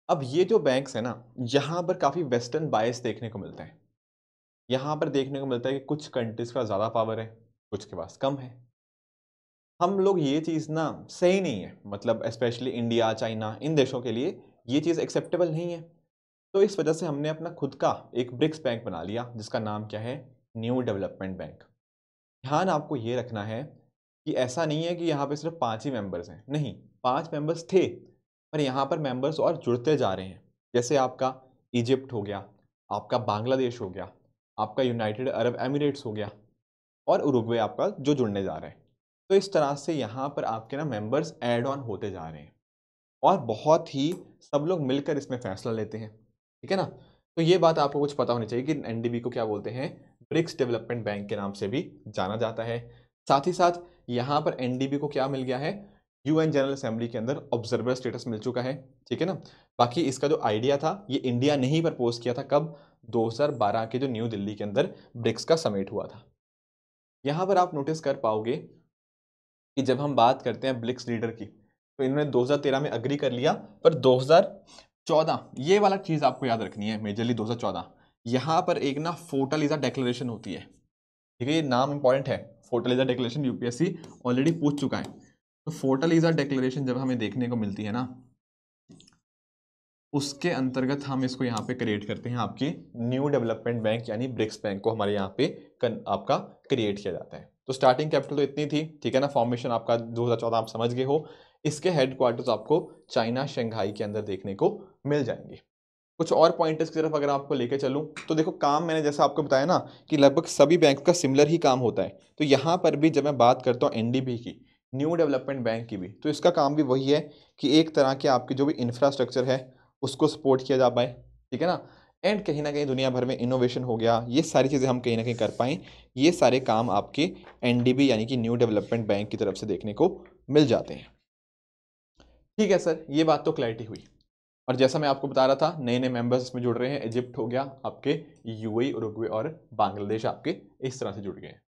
अब ये जो बैंक्स है ना, यहाँ पर काफ़ी वेस्टर्न बायस देखने को मिलता है। यहाँ पर देखने को मिलता है कि कुछ कंट्रीज का ज़्यादा पावर है, कुछ के पास कम है। हम लोग ये चीज़ ना सही नहीं है, मतलब स्पेशली इंडिया, चाइना, इन देशों के लिए ये चीज़ एक्सेप्टेबल नहीं है। तो इस वजह से हमने अपना खुद का एक ब्रिक्स बैंक बना लिया, जिसका नाम क्या है, न्यू डेवलपमेंट बैंक। ध्यान आपको ये रखना है कि ऐसा नहीं है कि यहाँ पे सिर्फ 5 ही मेंबर्स हैं, नहीं, 5 मेंबर्स थे, पर यहाँ पर मेंबर्स और जुड़ते जा रहे हैं। जैसे आपका इजिप्ट हो गया, आपका बांग्लादेश हो गया, आपका यूनाइटेड अरब एमिरेट्स हो गया, और उरुग्वे आपका जो जुड़ने जा रहा है। तो इस तरह से यहाँ पर आपके ना मेंबर्स ऐड ऑन होते जा रहे हैं, और बहुत ही सब लोग मिलकर इसमें फैसला लेते हैं, ठीक है ना। तो ये बात आपको कुछ पता होनी चाहिए कि एनडीबी को क्या बोलते हैं, ब्रिक्स डेवलपमेंट बैंक के नाम से भी जाना जाता है। साथ ही साथ यहाँ पर एनडीबी को क्या मिल गया है, यूएन जनरल असेंबली के अंदर ऑब्जर्वर स्टेटस मिल चुका है, ठीक है ना। बाकी इसका जो आइडिया था ये इंडिया ने ही प्रपोज किया था, कब, 2012 के जो न्यू दिल्ली के अंदर ब्रिक्स का समिट हुआ था। यहाँ पर आप नोटिस कर पाओगे कि जब हम बात करते हैं ब्रिक्स लीडर की, तो इन्होंने 2013 में अग्री कर लिया, पर 2014 ये वाला चीज़ आपको याद रखनी है, मेजरली 2014 यहाँ पर एक ना फोर्टालिज़ा डेक्लेरेशन होती है, ठीक है। ये नाम इंपॉर्टेंट है, फोर्टालिज़ा डेक्लेरेशन यूपीएससी ऑलरेडी पूछ चुका है। तो फोर्टालिज़ा डेक्लेरेशन जब हमें देखने को मिलती है ना, उसके अंतर्गत हम इसको यहाँ पे क्रिएट करते हैं, आपकी न्यू डेवलपमेंट बैंक यानी ब्रिक्स बैंक को हमारे यहाँ पे आपका क्रिएट किया जाता है। तो स्टार्टिंग कैपिटल तो इतनी थी, ठीक है ना। फॉर्मेशन आपका 2014 आप समझ गए हो। इसके हेडक्वार्टर्स आपको चाइना शंघाई के अंदर देखने को मिल जाएंगे। कुछ और पॉइंटर्स की तरफ अगर आपको लेके चलूँ, तो देखो काम मैंने जैसा आपको बताया ना कि लगभग सभी बैंक का सिमिलर ही काम होता है। तो यहाँ पर भी जब मैं बात करता हूँ एनडीबी की, न्यू डेवलपमेंट बैंक की भी, तो इसका काम भी वही है कि एक तरह के आपकी जो भी इंफ्रास्ट्रक्चर है उसको सपोर्ट किया जा पाए, ठीक है ना। एंड कहीं ना कहीं दुनिया भर में इनोवेशन हो गया, ये सारी चीज़ें हम कहीं ना कहीं कर पाएँ, ये सारे काम आपके एनडीबी यानी कि न्यू डेवलपमेंट बैंक की तरफ से देखने को मिल जाते हैं। ठीक है सर, ये बात तो क्लैरिटी हुई। और जैसा मैं आपको बता रहा था, नए नए मेंबर्स इसमें जुड़ रहे हैं। इजिप्ट हो गया आपके, यूएई, उरुग्वे और बांग्लादेश आपके इस तरह से जुड़ गए हैं।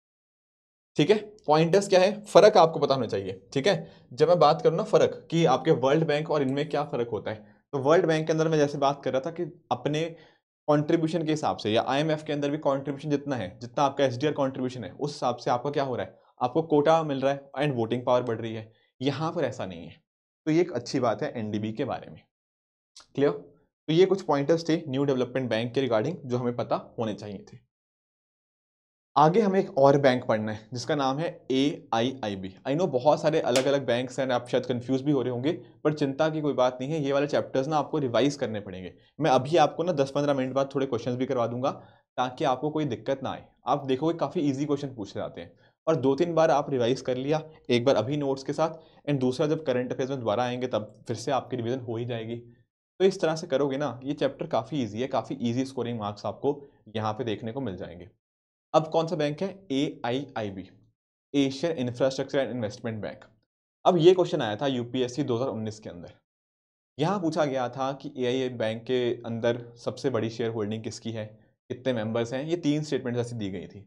ठीक है, पॉइंटर्स क्या है, फर्क आपको पता होना चाहिए। ठीक है, जब मैं बात करूँ ना फर्क कि आपके वर्ल्ड बैंक और इनमें क्या फर्क होता है, तो वर्ल्ड बैंक के अंदर मैं जैसे बात कर रहा था कि अपने कंट्रीब्यूशन के हिसाब से, या आईएमएफ के अंदर भी कंट्रीब्यूशन जितना है, जितना आपका एसडीआर कंट्रीब्यूशन है, उस हिसाब से आपका क्या हो रहा है, आपको कोटा मिल रहा है एंड वोटिंग पावर बढ़ रही है। यहाँ पर ऐसा नहीं है, तो ये एक अच्छी बात है एनडीबी के बारे में। क्लियर? तो ये कुछ पॉइंटर्स थे न्यू डेवलपमेंट बैंक के रिगार्डिंग जो हमें पता होने चाहिए थे। आगे हमें एक और बैंक पढ़ना है जिसका नाम है AIIB। आई नो बहुत सारे अलग अलग बैंक्स हैं, आप शायद कंफ्यूज भी हो रहे होंगे, पर चिंता की कोई बात नहीं है, ये वाले चैप्टर्स ना आपको रिवाइज करने पड़ेंगे। मैं अभी आपको ना 10-15 मिनट बाद थोड़े क्वेश्चंस भी करवा दूंगा ताकि आपको कोई दिक्कत ना आए। आप देखोगे काफ़ी ईजी क्वेश्चन पूछे जाते हैं, और 2-3 बार आप रिवाइज कर लिया, एक बार अभी नोट्स के साथ, एंड दूसरा जब करंट अफेयर्स में दोबारा आएंगे तब फिर से आपकी रिविजन हो ही जाएगी। तो इस तरह से करोगे ना, ये चैप्टर काफ़ी ईजी है, काफ़ी ईजी स्कोरिंग मार्क्स आपको यहाँ पे देखने को मिल जाएंगे। अब कौन सा बैंक है, AIIB, Asian infrastructure and investment bank. अब ये क्वेश्चन आया था यूपीएससी 2019 के अंदर। यहाँ पूछा गया था कि AIIB बैंक के अंदर सबसे बड़ी शेयर होल्डिंग किसकी है, कितने मेंबर्स हैं, ये 3 स्टेटमेंट ऐसी दी गई थी।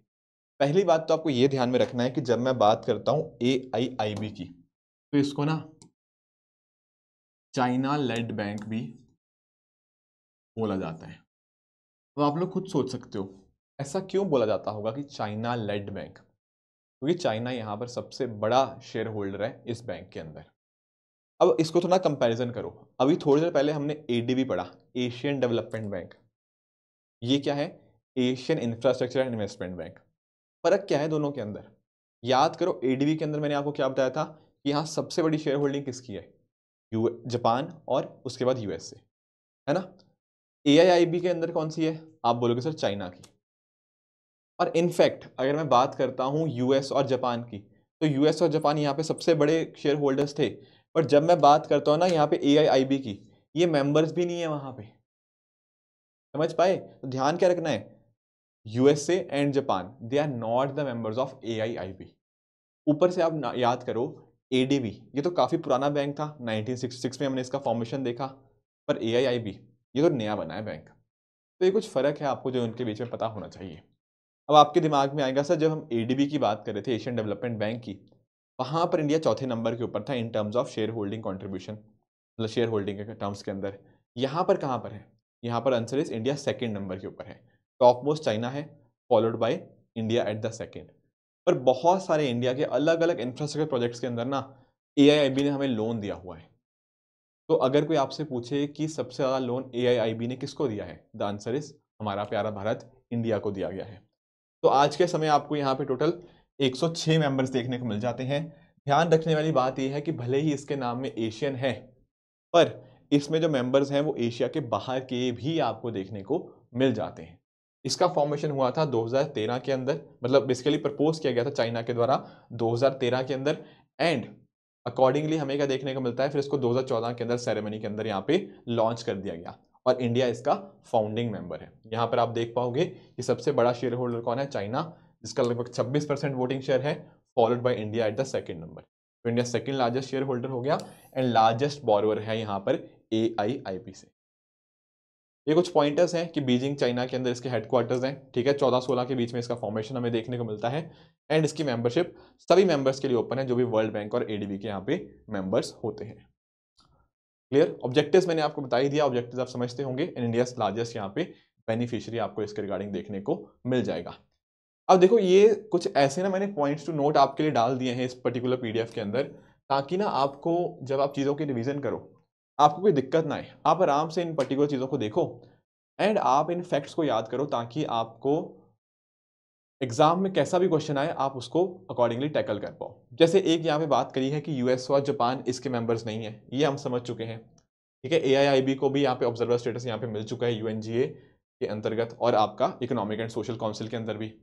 पहली बात तो आपको ये ध्यान में रखना है कि जब मैं बात करता हूँ AIIB की, तो इसको ना चाइना लेड बैंक भी बोला जाता है। तो आप लोग खुद सोच सकते हो ऐसा क्यों बोला जाता होगा कि चाइना लेड बैंक, क्योंकि चाइना यहाँ पर सबसे बड़ा शेयर होल्डर है इस बैंक के अंदर। अब इसको थोड़ा कंपैरिजन करो, अभी थोड़ी देर पहले हमने ADB पढ़ा, एशियन डेवलपमेंट बैंक। ये क्या है, Asian infrastructure and investment bank. फर्क क्या है दोनों के अंदर, याद करो। ADB के अंदर मैंने आपको क्या बताया था कि यहाँ सबसे बड़ी शेयर होल्डिंग किसकी है, जापान और उसके बाद USA, है ना। AIIB के अंदर कौन सी है, आप बोलोगे सर चाइना की। और इनफैक्ट अगर मैं बात करता हूँ US और जापान की, तो US और जापान यहाँ पे सबसे बड़े शेयर होल्डर्स थे, पर जब मैं बात करता हूँ ना यहाँ पे AIIB की, ये मेंबर्स भी नहीं है वहाँ पे। समझ पाए? तो ध्यान क्या रखना है, USA and Japan, they are not the members of AIIB। ऊपर से आप याद करो, ADB ये तो काफ़ी पुराना बैंक था, 1966 में हमने इसका फॉर्मेशन देखा, पर AIIB ये तो नया बना है बैंक। तो ये कुछ फ़र्क है आपको जो उनके बीच में पता होना चाहिए। अब आपके दिमाग में आएगा सर, जब हम ADB की बात कर रहे थे, एशियन डेवलपमेंट बैंक की, वहाँ पर इंडिया चौथे नंबर के ऊपर था in terms of share holding contribution, मतलब शेयर होल्डिंग के टर्म्स के अंदर। यहाँ पर कहाँ पर है, यहाँ पर answer is India second number के ऊपर है। टॉप मोस्ट चाइना है, followed by India at the second. पर बहुत सारे इंडिया के अलग अलग इंफ्रास्ट्रक्चर प्रोजेक्ट्स के अंदर ना AIIB ने हमें लोन दिया हुआ है। तो अगर कोई आपसे पूछे कि सबसे ज़्यादा लोन AIIB ने किसको दिया है, द आंसर इज हमारा प्यारा भारत, इंडिया को दिया गया है। तो आज के समय आपको यहाँ पे टोटल 106 मेंबर्स देखने को मिल जाते हैं। ध्यान रखने वाली बात यह है कि भले ही इसके नाम में एशियन है, पर इसमें जो मेंबर्स हैं वो एशिया के बाहर के भी आपको देखने को मिल जाते हैं। इसका फॉर्मेशन हुआ था 2013 के अंदर, मतलब बेसिकली प्रपोज किया गया था चाइना के द्वारा 2013 के अंदर, एंड अकॉर्डिंगली हमें क्या देखने को मिलता है, फिर इसको 2014 के अंदर सेरेमनी के अंदर यहाँ पे लॉन्च कर दिया गया, और इंडिया इसका फाउंडिंग मेंबर है। यहाँ पर आप देख पाओगे कि सबसे बड़ा शेयर होल्डर कौन है, चाइना, जिसका लगभग 26% वोटिंग शेयर है, followed by India at the second number. तो India second largest share holder हो गया, एंड लार्जेस्ट बोरोवर है यहाँ पर AIIB से। ये कुछ पॉइंटर्स हैं कि बीजिंग चाइना के अंदर इसके हेडक्वार्टर्स हैं। ठीक है, 14-16 के बीच में इसका फॉर्मेशन हमें देखने को मिलता है, एंड इसकी मेंबरशिप सभी मेंबर्स के लिए ओपन है जो भी वर्ल्ड बैंक और ADB के यहाँ पे मेंबर्स होते हैं। क्लियर? ऑब्जेक्टिव्स मैंने आपको बता ही दिया, ऑब्जेक्टिव्स आप समझते होंगे। इन इंडिया लार्जेस्ट यहाँ पे बेनिफिशियरी आपको इसके रिगार्डिंग देखने को मिल जाएगा। अब देखो, ये कुछ ऐसे ना मैंने पॉइंट्स टू नोट आपके लिए डाल दिए हैं इस पर्टिकुलर PDF के अंदर, ताकि ना आपको जब आप चीज़ों की रिवीजन करो आपको कोई दिक्कत ना आए, आप आराम से इन पर्टिकुलर चीज़ों को देखो एंड आप इन फैक्ट्स को याद करो, ताकि आपको एग्जाम में कैसा भी क्वेश्चन आए आप उसको अकॉर्डिंगली टैकल कर पाओ। जैसे एक यहाँ पे बात करी है कि US और जापान इसके मेंबर्स नहीं है, ये हम समझ चुके हैं। ठीक है, AIIB को भी यहाँ पे ऑब्जर्वर स्टेटस यहाँ पे मिल चुका है UNGA के अंतर्गत, और आपका इकोनॉमिक एंड सोशल काउंसिल के अंदर भी।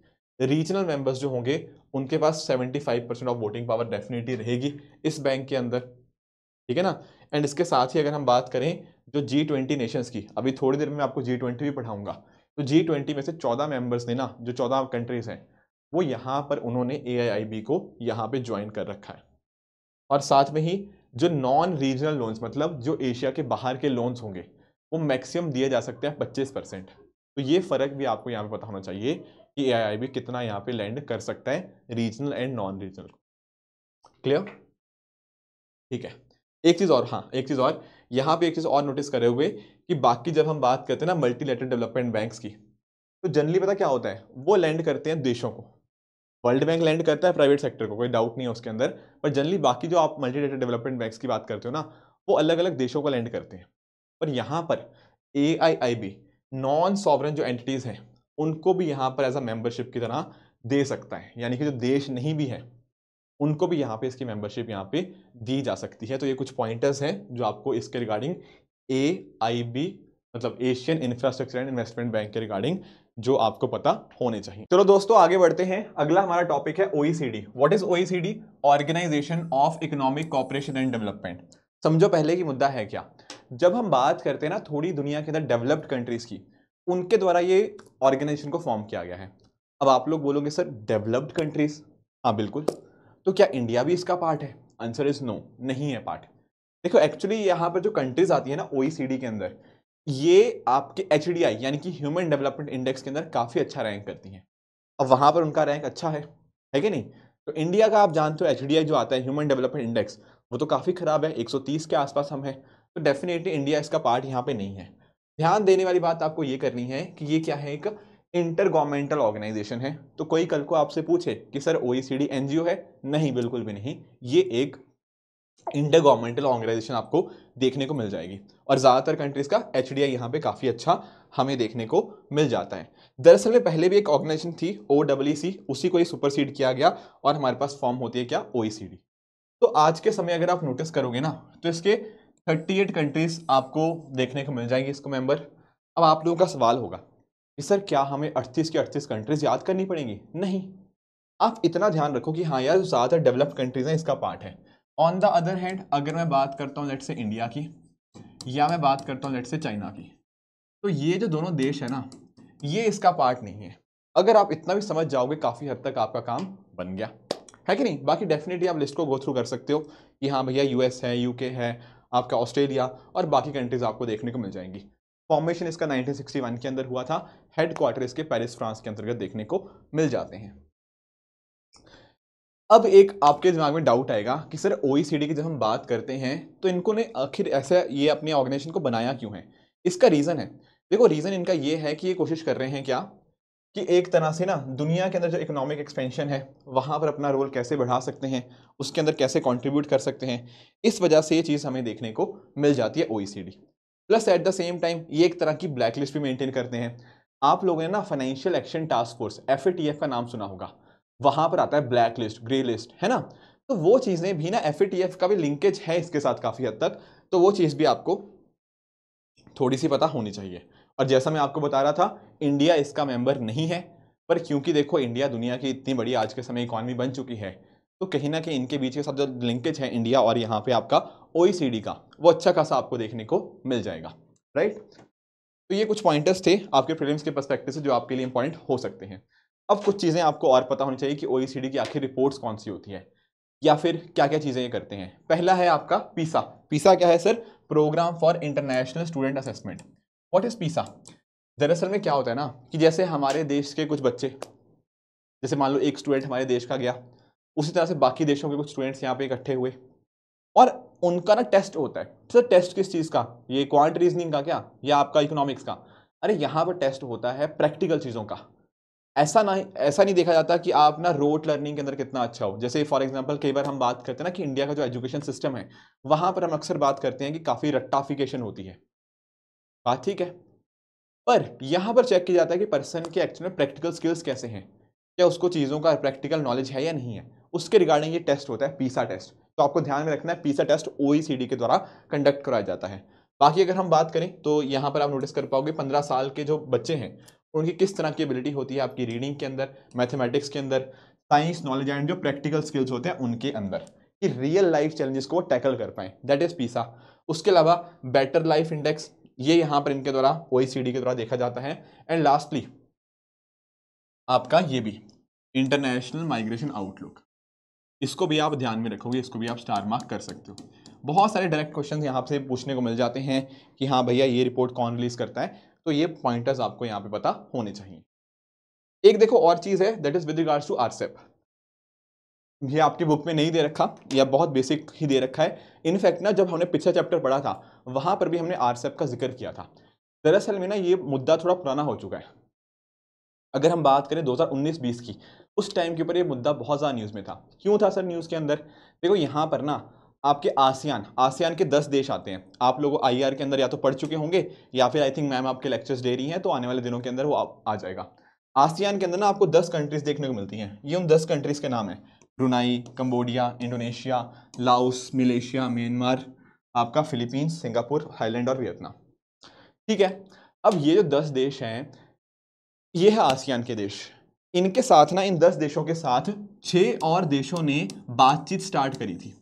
रीजनल मेंबर्स जो होंगे उनके पास 75% ऑफ वोटिंग पावर डेफिनेटली रहेगी इस बैंक के अंदर। ठीक है ना, एंड इसके साथ ही अगर हम बात करें जो G20 नेशंस की, अभी थोड़ी देर में आपको G20 भी पढ़ाऊंगा, तो G20 में से 14 मेंबर्स ने ना, जो 14 कंट्रीज हैं, वो यहाँ पर उन्होंने AIIB को यहाँ पे ज्वाइन कर रखा है। और साथ में ही जो नॉन रीजनल लोन्स, मतलब जो एशिया के बाहर के लोन्स होंगे, वो मैक्सिमम दिए जा सकते हैं 25%। तो ये फर्क भी आपको यहाँ पे पता होना चाहिए कि AIIB कितना यहाँ पे लैंड कर सकता है regional and non regional. Clear? ठीक है। एक चीज और, हाँ एक चीज और, यहाँ पे एक चीज और नोटिस करे हुए कि बाकी जब हम बात करते हैं ना मल्टीलैटरल डेवलपमेंट बैंक्स की, तो जनरली पता क्या होता है, वो लैंड करते हैं देशों को। वर्ल्ड बैंक लैंड करता है प्राइवेट सेक्टर को, कोई डाउट नहीं है उसके अंदर, पर जनरली बाकी जो आप मल्टीलैटरल डेवलपमेंट बैंक्स की बात करते हो ना, वो अलग अलग देशों को लैंड करते हैं। पर यहाँ पर AIIB नॉन सॉवरेन जो एंटिटीज हैं उनको भी यहाँ पर एज अ मेंबरशिप की तरह दे सकता है, यानी कि जो देश नहीं भी है उनको भी यहाँ पे इसकी मेंबरशिप यहाँ पे दी जा सकती है। तो ये कुछ पॉइंटर्स हैं जो आपको इसके रिगार्डिंग AIB मतलब Asian infrastructure and investment bank के रिगार्डिंग जो आपको पता होने चाहिए। चलो दोस्तों आगे बढ़ते हैं। अगला हमारा टॉपिक है OECD। What is OECD? Organisation of Economic Cooperation and Development. समझो पहले की मुद्दा है क्या, जब हम बात करते हैं ना थोड़ी दुनिया के अंदर डेवलप्ड कंट्रीज की, उनके द्वारा ये ऑर्गेनाइजेशन को फॉर्म किया गया है। अब आप लोग बोलोगे सर डेवलप्ड कंट्रीज, हाँ बिल्कुल, तो क्या इंडिया भी इसका पार्ट है? आंसर इज नो, नहीं है पार्ट। देखो एक्चुअली यहाँ पर जो कंट्रीज आती है ना OECD के अंदर, ये आपके HDI यानी कि ह्यूमन डेवलपमेंट इंडेक्स के अंदर काफी अच्छा रैंक करती हैं। अब वहां पर उनका रैंक अच्छा है कि नहीं? तो इंडिया का आप जानते हो HDI जो आता है ह्यूमन डेवलपमेंट इंडेक्स, वो तो काफी खराब है, 130 के आसपास हम है। तो डेफिनेटली इंडिया इसका पार्ट यहाँ पे नहीं है। ध्यान देने वाली बात आपको ये करनी है कि ये क्या है, एक इंटर गवर्नमेंटल ऑर्गेनाइजेशन है। तो कोई कल को आपसे पूछे कि सर OECD NGO है, नहीं बिल्कुल भी नहीं, ये एक इंटर गवर्नमेंटल ऑर्गेनाइजेशन आपको देखने को मिल जाएगी। और ज्यादातर कंट्रीज का HDI यहाँ पे काफी अच्छा हमें देखने को मिल जाता है। दरअसल में पहले भी एक ऑर्गेनाइजेशन थी OEC, उसी को ही सुपरसीड किया गया और हमारे पास फॉर्म होती है क्या, OECD। तो आज के समय अगर आप नोटिस करोगे ना, तो इसके 38 कंट्रीज आपको देखने को मिल जाएंगी इसको मेंबर। अब आप लोगों का सवाल होगा कि सर क्या हमें 38 की 38 कंट्रीज याद करनी पड़ेंगी? नहीं, आप इतना ध्यान रखो कि हाँ यार ज्यादातर डेवलप्ड कंट्रीज हैं इसका पार्ट है। ऑन द अदर हैंड अगर मैं बात करता हूँ लेट्स से इंडिया की, या मैं बात करता हूँ लेट्स से चाइना की, तो ये जो दोनों देश है ना, ये इसका पार्ट नहीं है। अगर आप इतना भी समझ जाओगे काफी हद तक आपका काम बन गया है कि नहीं? बाकी डेफिनेटली आप लिस्ट को गो थ्रू कर सकते हो कि हाँ भैया US है, UK है, आपका ऑस्ट्रेलिया और बाकी कंट्रीज आपको देखने को मिल जाएंगी। फॉर्मेशन इसका 1961 के अंदर हुआ था, हेडक्वार्टर इसके पेरिस फ्रांस के अंतर्गत देखने को मिल जाते हैं। अब एक आपके दिमाग में डाउट आएगा कि सर OECD की जब हम बात करते हैं तो इनको ने आखिर ऐसा ये अपने ऑर्गेनाइजेशन को बनाया क्यों है? इसका रीजन है, देखो रीजन इनका ये है कि ये कोशिश कर रहे हैं क्या कि एक तरह से ना दुनिया के अंदर जो इकोनॉमिक एक्सपेंशन है वहां पर अपना रोल कैसे बढ़ा सकते हैं, उसके अंदर कैसे कंट्रीब्यूट कर सकते हैं। इस वजह से ये चीज हमें देखने को मिल जाती है OECD। Plus at the same time ये एक तरह की ब्लैक लिस्ट भी मेंटेन करते हैं। आप लोगों ने ना financial action task force FATF का नाम सुना होगा, वहां पर आता है ब्लैक लिस्ट, ग्रे लिस्ट, है ना? तो वो चीजें भी ना FATF का भी लिंकेज है इसके साथ काफी हद तक, तो वो चीज भी आपको थोड़ी सी पता होनी चाहिए। और जैसा मैं आपको बता रहा था, इंडिया इसका मेंबर नहीं है, पर क्योंकि देखो इंडिया दुनिया की इतनी बड़ी आज के समय इकॉनमी बन चुकी है, तो कहीं ना कहीं इनके बीच के साथ जो लिंकेज है इंडिया और यहाँ पे आपका OECD का, वो अच्छा खासा आपको देखने को मिल जाएगा, राइट? तो ये कुछ पॉइंटर्स थे आपके प्रीलिम्स के पर्सपेक्टिव से जो आपके लिए इंपॉर्टेंट हो सकते हैं। अब कुछ चीजें आपको और पता होनी चाहिए कि OECD की आखिर रिपोर्ट्स कौन सी होती है या फिर क्या क्या चीजें ये करते हैं। पहला है आपका पीसा। पीसा क्या है sir? Programme for International Student Assessment. What is PISA? दरअसल में क्या होता है ना कि जैसे हमारे देश के कुछ बच्चे, जैसे मान लो एक स्टूडेंट हमारे देश का गया, उसी तरह से बाकी देशों के कुछ स्टूडेंट्स यहाँ पे इकट्ठे हुए और उनका ना टेस्ट होता है। सर टेस्ट किस चीज का? ये क्वांट रीजनिंग का क्या, या आपका इकोनॉमिक्स का? अरे यहाँ पर टेस्ट होता है प्रैक्टिकल चीजों का। ऐसा नहीं देखा जाता कि आप ना रोट लर्निंग के अंदर कितना अच्छा हो। जैसे फॉर एग्जांपल कई बार हम बात करते हैं ना कि इंडिया का जो एजुकेशन सिस्टम है, वहां पर हम अक्सर बात करते हैं कि काफी रट्टाफिकेशन होती है, बात ठीक है। पर यहां पर चेक किया जाता है कि पर्सन के एक्चुअल में प्रैक्टिकल स्किल्स कैसे हैं, क्या उसको चीजों का प्रैक्टिकल नॉलेज है या नहीं है, उसके रिगार्डिंग ये टेस्ट होता है पीसा टेस्ट। तो आपको ध्यान में रखना है पीसा टेस्ट OECD के द्वारा कंडक्ट कराया जाता है। बाकी अगर हम बात करें तो यहाँ पर आप नोटिस कर पाओगे 15 साल के जो बच्चे हैं उनकी किस तरह की एबिलिटी होती है आपकी रीडिंग के अंदर, मैथमेटिक्स के अंदर, साइंस नॉलेज एंड जो प्रैक्टिकल स्किल्स होते हैं उनके अंदर। कि रियल लाइफ चैलेंजेस को टैकल कर पाए, दैट इज पीसा। उसके अलावा बेटर लाइफ इंडेक्स, ये यहां पर इनके द्वारा OECD के द्वारा देखा जाता है। एंड लास्टली आपका ये भी इंटरनेशनल माइग्रेशन आउटलुक, इसको भी आप ध्यान में रखोगे, इसको भी आप स्टार मार्क कर सकते हो। बहुत सारे डायरेक्ट क्वेश्चन यहाँ से पूछने को मिल जाते हैं कि हाँ भैया ये रिपोर्ट कौन रिलीज करता है, तो ये पॉइंटर्स आपको यहाँ पे पता होने चाहिए। एक देखो और चीज है, that is with regards to RCEP. ये आपकी बुक में नहीं दे रखा, या बहुत बेसिक ही दे रखा है। इनफैक्ट ना जब हमने पिछला चैप्टर पढ़ा था वहां पर भी हमने आरसेप का जिक्र किया था। दरअसल में ना ये मुद्दा थोड़ा पुराना हो चुका है। अगर हम बात करें 2019-20 की, उस टाइम के ऊपर ये मुद्दा बहुत ज़्यादा न्यूज़ में था। क्यों था सर न्यूज़ के अंदर? देखो यहाँ पर ना आपके आसियान के 10 देश आते हैं। आप लोग IR के अंदर या तो पढ़ चुके होंगे, या फिर आई थिंक मैम आपके लेक्चर्स दे रही हैं, तो आने वाले दिनों के अंदर वो आ जाएगा। आसियान के अंदर ना आपको 10 कंट्रीज देखने को मिलती हैं। ये उन 10 कंट्रीज के नाम है: Brunei, Cambodia, Indonesia, Laos, Malaysia, Myanmar, आपका फिलीपींस, सिंगापुर, थाईलैंड और वियतनाम। ठीक है, अब ये जो 10 देश हैं, ये है आसियान के देश। इनके साथ ना, इन 10 देशों के साथ 6 और देशों ने बातचीत स्टार्ट करी थी।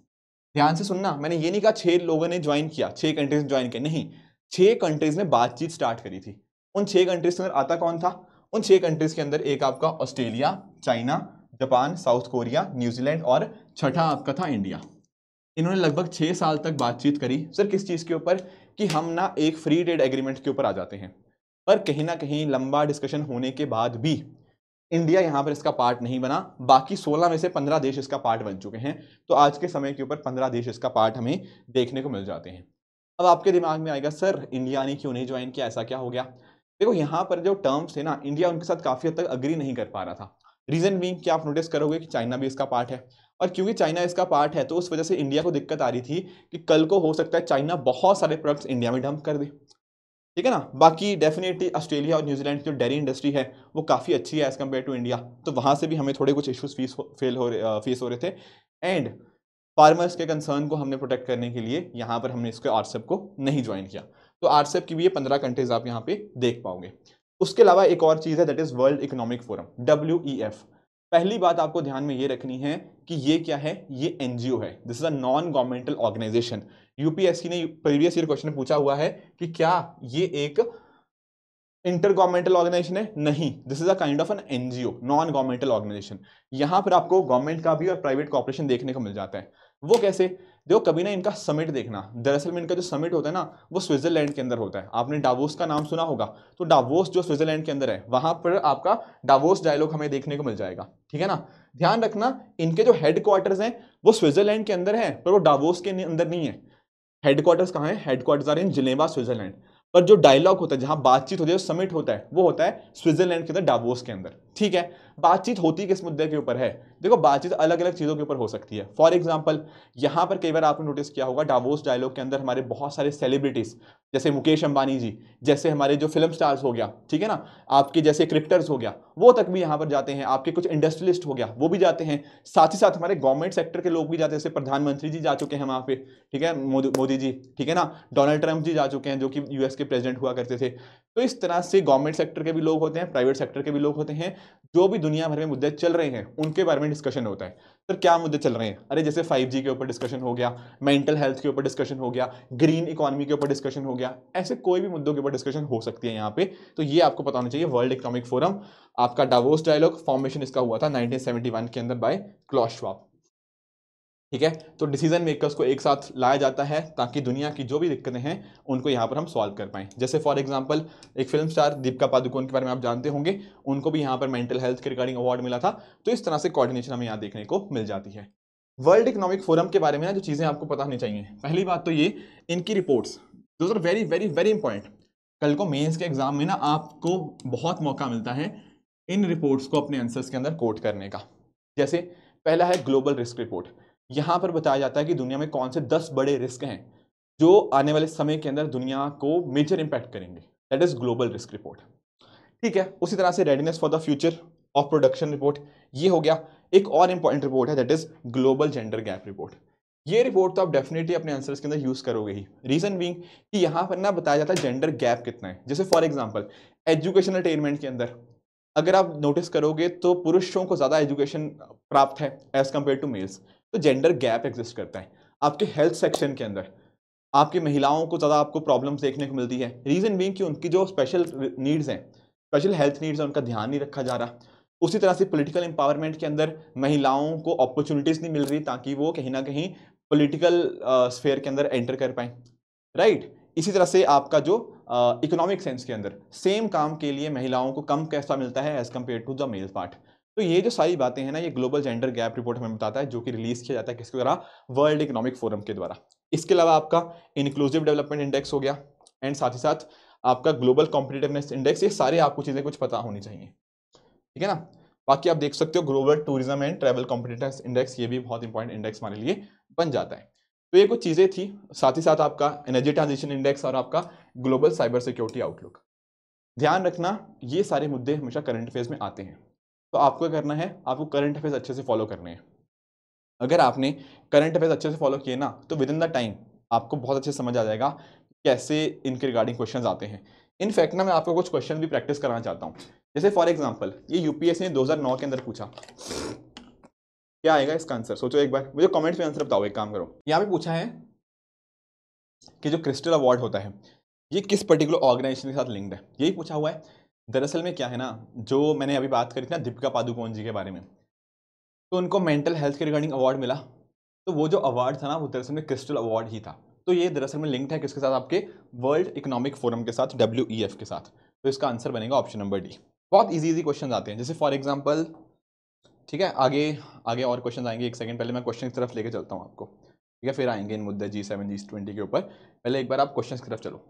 ध्यान से सुनना, मैंने ये नहीं कहा 6 लोगों ने ज्वाइन किया, 6 कंट्रीज ने ज्वाइन किया, नहीं, 6 कंट्रीज ने बातचीत स्टार्ट करी थी। उन 6 कंट्रीज के अंदर आता कौन था? उन 6 कंट्रीज के अंदर एक आपका Australia, China, Japan, south Korea, New Zealand और छठा आपका था इंडिया। इन्होंने लगभग 6 साल तक बातचीत करी। सर किस चीज के ऊपर? कि हम ना एक फ्री ट्रेड एग्रीमेंट के ऊपर आ जाते हैं। पर कहीं ना कहीं लंबा डिस्कशन होने के बाद भी इंडिया यहां पर इसका पार्ट नहीं बना। बाकी 16 में से 15 देश इसका पार्ट बन चुके हैं। तो आज के समय के ऊपर 15 देश इसका पार्ट हमें देखने को मिल जाते हैं। अब आपके दिमाग में आएगा सर इंडिया ने क्यों नहीं ज्वाइन किया, ऐसा क्या हो गया? देखो यहाँ पर जो टर्म्स थे ना, इंडिया उनके साथ काफी हद तक अग्री नहीं कर पा रहा था। रीजन भी कि आप नोटिस करोगे कि चाइना भी इसका पार्ट है, और क्योंकि चाइना इसका पार्ट है तो उस वजह से इंडिया को दिक्कत आ रही थी कि कल को हो सकता है चाइना बहुत सारे प्रोडक्ट्स इंडिया में डंप कर दे। ठीक है ना। बाकी डेफिनेटली ऑस्ट्रेलिया और न्यूजीलैंड की जो डेयरी इंडस्ट्री है वो काफ़ी अच्छी है एज़ कम्पेयर टू इंडिया, तो वहाँ से भी हमें थोड़े कुछ इश्यूज फेस हो रहे थे। एंड फार्मर्स के कंसर्न को हमने प्रोटेक्ट करने के लिए यहाँ पर हमने इसके आरसेप को नहीं ज्वाइन किया। तो आरसेप की भी ये 15 कंट्रीज आप यहाँ पे देख पाओगे। उसके अलावा एक और चीज़ है, that is world economic forum, WEF। पहली बात आपको ध्यान में ये रखनी है कि ये क्या है, ये NGO है, this is a non governmental organisation. UPSC ने प्रीवियस ईयर क्वेश्चन पूछा हुआ है कि क्या ये एक इंटर गवर्नमेंटल ऑर्गेनाइजेशन है? नहीं, this is a kind of an NGO, non governmental organisation. यहां पर आपको गवर्नमेंट का भी और प्राइवेट कॉर्पोरेशन देखने को मिल जाता है। वो कैसे? देखो कभी ना इनका समिट देखना। दरअसल में इनका जो समिट होता है ना, वो स्विट्जरलैंड के अंदर होता है। आपने डावोस का नाम सुना होगा, तो डावोस जो स्विट्जरलैंड के अंदर है, वहां पर आपका डावोस डायलॉग हमें देखने को मिल जाएगा। ठीक है ना। ध्यान रखना, इनके जो हेडक्वार्टर्स हैं वो स्विट्जरलैंड के अंदर है, पर वो डावोस के अंदर नहीं है। हेडक्वार्टर्स कहाँ है? Headquarters are in Geneva, Switzerland. पर जो डायलॉग होता है, जहां बातचीत होती है, समिट होता है, वो होता है स्विट्जरलैंड के अंदर, डावोस के अंदर। ठीक है। बातचीत होती किस मुद्दे के ऊपर है? देखो बातचीत अलग अलग चीजों के ऊपर हो सकती है। फॉर एग्जांपल, यहां पर कई बार आपने नोटिस किया होगा डावोस डायलॉग के अंदर हमारे बहुत सारे सेलिब्रिटीज, जैसे मुकेश अंबानी जी, जैसे हमारे जो फिल्म स्टार्स हो गया, ठीक है ना, आपके जैसे क्रिकेटर्स हो गया, वो तक भी यहां पर जाते हैं। आपके कुछ इंडस्ट्रियलिस्ट हो गया, वो भी जाते हैं। साथ ही साथ हमारे गवर्नमेंट सेक्टर के लोग भी जाते हैं, जैसे प्रधानमंत्री जी जा चुके हैं वहां पे, ठीक है, मोदी जी, ठीक है ना, डोनाल्ड ट्रंप जी जा चुके हैं, जो कि US के प्रेसिडेंट हुआ करते थे। तो इस तरह से गवर्नमेंट सेक्टर के भी लोग होते हैं, प्राइवेट सेक्टर के भी लोग होते हैं। जो भी दुनिया भर में मुद्दे चल रहे हैं उनके बारे में डिस्कशन होता है। तो क्या मुद्दे चल रहे हैं? अरे जैसे 5G के ऊपर डिस्कशन हो गया, मेंटल हेल्थ के ऊपर डिस्कशन हो गया, ग्रीन इकोनॉमी के ऊपर डिस्कशन हो गया, ऐसे कोई भी मुद्दों के ऊपर डिस्कशन हो सकती है यहाँ पे। तो ये आपको पता होना चाहिए। वर्ल्ड इकोनॉमिक फोरम, आपका डावोस डायलॉग, फॉर्मेशन इसका हुआ था 1971 के अंदर बाय क्लॉस श्वाब। ठीक है। तो डिसीजन मेकर्स को एक साथ लाया जाता है ताकि दुनिया की जो भी दिक्कतें हैं उनको यहाँ पर हम सॉल्व कर पाएं। जैसे फॉर एग्जांपल एक फिल्म स्टार दीपिका पादुकोण के बारे में आप जानते होंगे, उनको भी यहाँ पर मेंटल हेल्थ के रिगार्डिंग अवार्ड मिला था। तो इस तरह से कोऑर्डिनेशन हमें यहाँ देखने को मिल जाती है। वर्ल्ड इकोनॉमिक फोरम के बारे में ना जो चीज़ें आपको पता होनी चाहिए, पहली बात तो ये, इनकी reports, those are very very very important. कल को मेंस के एग्जाम में ना आपको बहुत मौका मिलता है इन रिपोर्ट्स को अपने आंसर्स के अंदर कोट करने का। जैसे पहला है ग्लोबल रिस्क रिपोर्ट। यहां पर बताया जाता है कि दुनिया में कौन से 10 बड़े रिस्क हैं जो आने वाले समय के अंदर दुनिया को मेजर इंपैक्ट करेंगे, that is global risk report. ठीक है। उसी तरह से readiness for the future of production report, ये हो गया। एक और इंपॉर्टेंट रिपोर्ट है, that is global gender gap report. ये रिपोर्ट तो आप डेफिनेटली अपने आंसर्स के अंदर यूज करोगे ही। रीजन बीइंग कि यहां पर ना बताया जाता है जेंडर गैप कितना है। जैसे फॉर एग्जांपल एजुकेशनल अटेनमेंट के अंदर अगर आप नोटिस करोगे तो पुरुषों को ज्यादा एजुकेशन प्राप्त है एज कंपेयर टू मेल्स। तो जेंडर गैप एग्जिस्ट करता है आपके हेल्थ सेक्शन के अंदर। आपकी महिलाओं को ज़्यादा आपको प्रॉब्लम्स देखने को मिलती है, रीज़न बीइंग कि उनकी जो स्पेशल नीड्स हैं, स्पेशल हेल्थ नीड्स हैं, उनका ध्यान नहीं रखा जा रहा। उसी तरह से पॉलिटिकल एम्पावरमेंट के अंदर महिलाओं को अपॉर्चुनिटीज़ नहीं मिल रही ताकि वो कहीं ना कहीं पॉलिटिकल स्फेयर के अंदर एंटर कर पाएँ, राइट। इसी तरह से आपका जो इकोनॉमिक सेंस के अंदर सेम काम के लिए महिलाओं को कम पैसा मिलता है as compare to the male part. तो ये जो सारी बातें हैं ना, ये ग्लोबल जेंडर गैप रिपोर्ट हमें बताता है, जो कि रिलीज किया जाता है किसके द्वारा, वर्ल्ड इकोनॉमिक फोरम के द्वारा। इसके अलावा आपका इंक्लूसिव डेवलपमेंट इंडेक्स हो गया, एंड साथ ही साथ आपका ग्लोबल कॉम्पिटिटिवनेस इंडेक्स। ये सारे आपको चीजें कुछ पता होनी चाहिए, ठीक है ना। बाकी आप देख सकते हो global tourism and travel competitiveness index, ये भी बहुत इंपॉर्टेंट इंडेक्स हमारे लिए बन जाता है। तो ये कुछ चीजें थी, साथ ही साथ आपका एनर्जी ट्रांजिशन इंडेक्स और आपका ग्लोबल साइबर सिक्योरिटी आउटलुक। ध्यान रखना ये सारे मुद्दे हमेशा करंट अफेयर्स में आते हैं, तो आपको क्या करना है, आपको करंट अफेयर्स अच्छे से फॉलो करने हैं। अगर आपने करंट अफेयर्स अच्छे से फॉलो किए ना, तो विद इन द टाइम आपको बहुत अच्छे से समझ आ जाएगा कैसे इनके रिगार्डिंग क्वेश्चंस आते हैं। इनफैक्ट ना मैं आपको कुछ क्वेश्चन भी प्रैक्टिस कराना चाहता हूँ। जैसे फॉर एग्जांपल ये यूपीएससी ने 2009 के अंदर पूछा, क्या आएगा इसका आंसर, सोचो एक बार, मुझे कमेंट्स में आंसर बताओ। एक काम करो, यहाँ पे पूछा है कि जो क्रिस्टल अवार्ड होता है ये किस पर्टिकुलर ऑर्गेनाइजेशन के साथ लिंक्ड है, यही पूछा हुआ है। दरअसल में क्या है ना, जो मैंने अभी बात करी थी ना दीपिका पादुकोण जी के बारे में, तो उनको मेंटल हेल्थ के रिगार्डिंग अवार्ड मिला, तो वो जो अवार्ड था ना वो दरअसल में क्रिस्टल अवार्ड ही था। तो ये दरअसल में लिंक्ड है किसके साथ, आपके वर्ल्ड इकोनॉमिक फोरम के साथ, WEF के साथ। तो इसका आंसर बनेगा ऑप्शन नंबर डी। बहुत इजी क्वेश्चन आते हैं, जैसे फॉर एग्जाम्पल, ठीक है, आगे आगे और क्वेश्चन आएंगे। एक सेकंड पहले मैं क्वेश्चन की तरफ लेके चलता हूँ आपको, ठीक है, फिर आएंगे इन मुद्दे G7 G20 के ऊपर। पहले एक बार आप क्वेश्चन की तरफ चलो।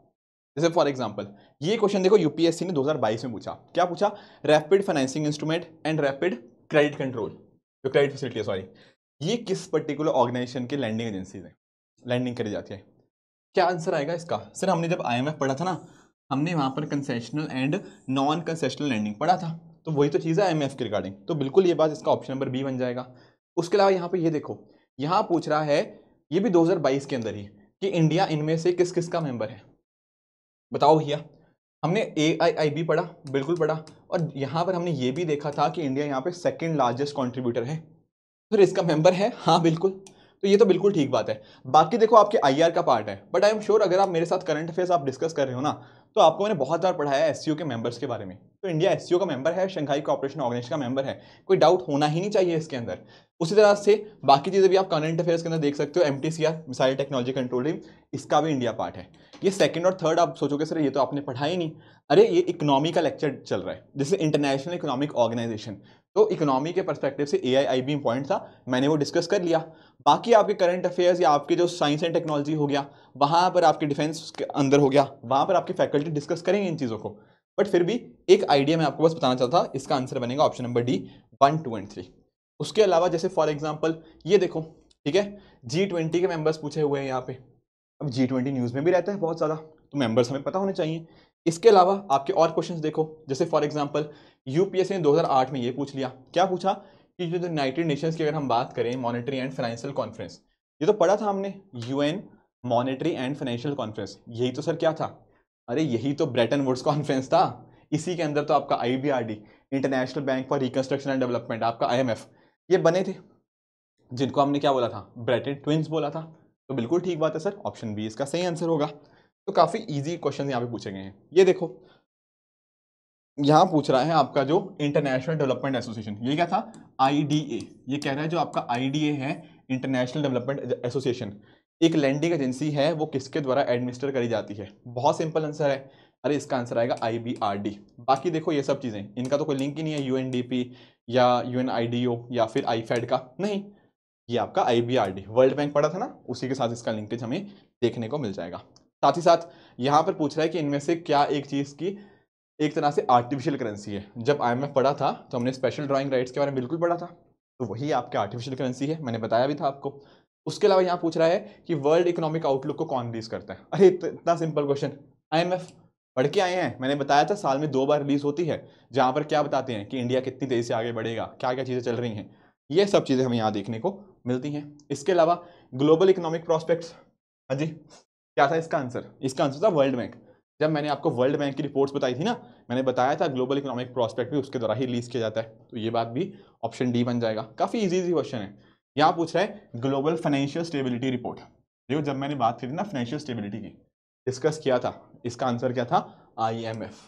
जैसे फॉर एग्जांपल ये क्वेश्चन देखो, यूपीएससी ने 2022 में पूछा, क्या पूछा, rapid financing instrument and rapid credit control, जो क्रेडिट फैसिलिटी है, सॉरी, ये किस पर्टिकुलर ऑर्गेनाइजेशन की लैंडिंग एजेंसी है, लैंडिंग करी जाती है। क्या आंसर आएगा इसका। सर हमने जब IMF पढ़ा था ना, हमने वहां पर concessional and non concessional lending पढ़ा था, तो वही तो चीज़ है IMF के रिगार्डिंग, तो बिल्कुल ये बात, इसका ऑप्शन नंबर बी बन जाएगा। उसके अलावा यहाँ पे ये देखो, यहाँ पूछ रहा है, ये भी 2022 के अंदर ही, कि इंडिया इनमें से किस किस का मेंबर है, बताओ भैया। हमने AIIB पढ़ा, बिल्कुल पढ़ा, और यहाँ पर हमने ये भी देखा था कि इंडिया यहाँ पे सेकंड लार्जेस्ट कंट्रीब्यूटर है, फिर इसका मेंबर है, हाँ बिल्कुल, तो ये तो बिल्कुल ठीक बात है। बाकी देखो आपके IR का पार्ट है, बट आई एम श्योर अगर आप मेरे साथ करंट अफेयर्स आप डिस्कस कर रहे हो ना, तो आपको मैंने बहुत बार पढ़ाया है SCO के मेंबर्स के बारे में। तो इंडिया SCO का मेंबर है, शंघाई कोऑपरेशन ऑर्गेनाइजेशन का मेंबर है, कोई डाउट होना ही नहीं चाहिए इसके अंदर। उसी तरह से बाकी चीज़ें भी आप करंट अफेयर्स के अंदर देख सकते हो, MTCR missile technology control team, इसका भी इंडिया पार्ट है। ये सेकंड और थर्ड आप सोचोगे सर ये तो आपने पढ़ा ही नहीं, अरे ये इकोनॉमी का लेक्चर चल रहा है, जैसे इंटरनेशनल इकोनॉमिक ऑर्गेनाइजेशन, तो इकोनॉमी के पर्सपेक्टिव से AIIB इंपॉर्टेंट था, मैंने वो डिस्कस कर लिया। बाकी आपके करंट अफेयर्स या आपके जो साइंस एंड टेक्नोलॉजी हो गया, वहाँ पर आपके डिफेंस के अंदर हो गया, वहाँ पर आपकी फैकल्टी डिस्कस करेंगे इन चीज़ों को, बट फिर भी एक आइडिया मैं आपको बस बताना चाहता था। इसका आंसर बनेगा ऑप्शन नंबर डी 1, 2 एंड 3। उसके अलावा जैसे फॉर एग्जाम्पल ये देखो, ठीक है, G20 के मेंबर्स पूछे हुए हैं यहाँ पे। अब G20 न्यूज़ में भी रहता है बहुत ज़्यादा, तो मेंबर्स हमें पता होने चाहिए। इसके अलावा आपके और क्वेश्चंस देखो, जैसे फॉर एग्जांपल यूपीएससी ने 2008 में ये पूछ लिया, क्या पूछा, कि जो यूनाइटेड नेशंस की अगर हम बात करें मॉनेटरी एंड फाइनेंशियल कॉन्फ्रेंस, ये तो पढ़ा था हमने, UN monetary and financial conference, यही तो सर क्या था, अरे यही तो ब्रेटन वुड्स कॉन्फ्रेंस था। इसी के अंदर तो आपका IBRD, international bank for reconstruction and development, आपका IMF, ये बने थे, जिनको हमने क्या बोला था, ब्रेटन ट्विंस बोला था। तो बिल्कुल ठीक बात है सर, ऑप्शन बी इसका सही आंसर होगा। तो काफ़ी इजी क्वेश्चन यहाँ पे पूछे गए हैं। ये देखो यहाँ पूछ रहा है आपका जो इंटरनेशनल डेवलपमेंट एसोसिएशन, ये क्या था, IDA, ये कह रहा है जो आपका IDA है, इंटरनेशनल डेवलपमेंट एसोसिएशन, एक लैंडिंग एजेंसी है, वो किसके द्वारा एडमिनिस्टर करी जाती है। बहुत सिंपल आंसर है, अरे इसका आंसर आएगा IBRD। बाकी देखो ये सब चीज़ें, इनका तो कोई लिंक ही नहीं है UNDP या UNIDO या फिर IFED का, नहीं, ये आपका IBRD, वर्ल्ड बैंक पढ़ा था ना, उसी के साथ इसका लिंकेज हमें देखने को मिल जाएगा। साथ ही साथ यहाँ पर पूछ रहा है कि इनमें से क्या एक चीज़ की एक तरह से आर्टिफिशियल करेंसी है। जब IMF पढ़ा था तो हमने स्पेशल ड्राइंग राइट्स के बारे में बिल्कुल पढ़ा था, तो वही आपके आर्टिफिशियल करेंसी है, मैंने बताया भी था आपको। उसके अलावा यहाँ पूछ रहा है कि वर्ल्ड इकोनॉमिक आउटलुक को कौन रिलीज करता है। अरे इतना सिंपल क्वेश्चन, IMF पढ़ के आए हैं, मैंने बताया था साल में 2 बार रिलीज होती है, जहाँ पर क्या बताते हैं कि इंडिया कितनी तेजी से आगे बढ़ेगा, क्या क्या चीज़ें चल रही हैं, ये सब चीज़ें हमें यहाँ देखने को मिलती हैं। इसके अलावा ग्लोबल इकोनॉमिक प्रॉस्पेक्ट्स, हाँ जी, क्या था इसका आंसर, इसका आंसर था वर्ल्ड बैंक। जब मैंने आपको वर्ल्ड बैंक की रिपोर्ट्स बताई थी ना, मैंने बताया था ग्लोबल इकोनॉमिक प्रॉस्पेक्ट भी उसके द्वारा ही रिलीज किया जाता है, तो ये बात भी ऑप्शन डी बन जाएगा। काफ़ी इजी क्वेश्चन है, यहाँ पूछ रहा है ग्लोबल फाइनेंशियल स्टेबिलिटी रिपोर्ट। देखो जब मैंने बात की थी ना फाइनेंशियल स्टेबिलिटी की, डिस्कस किया था, इसका आंसर क्या था? IMF।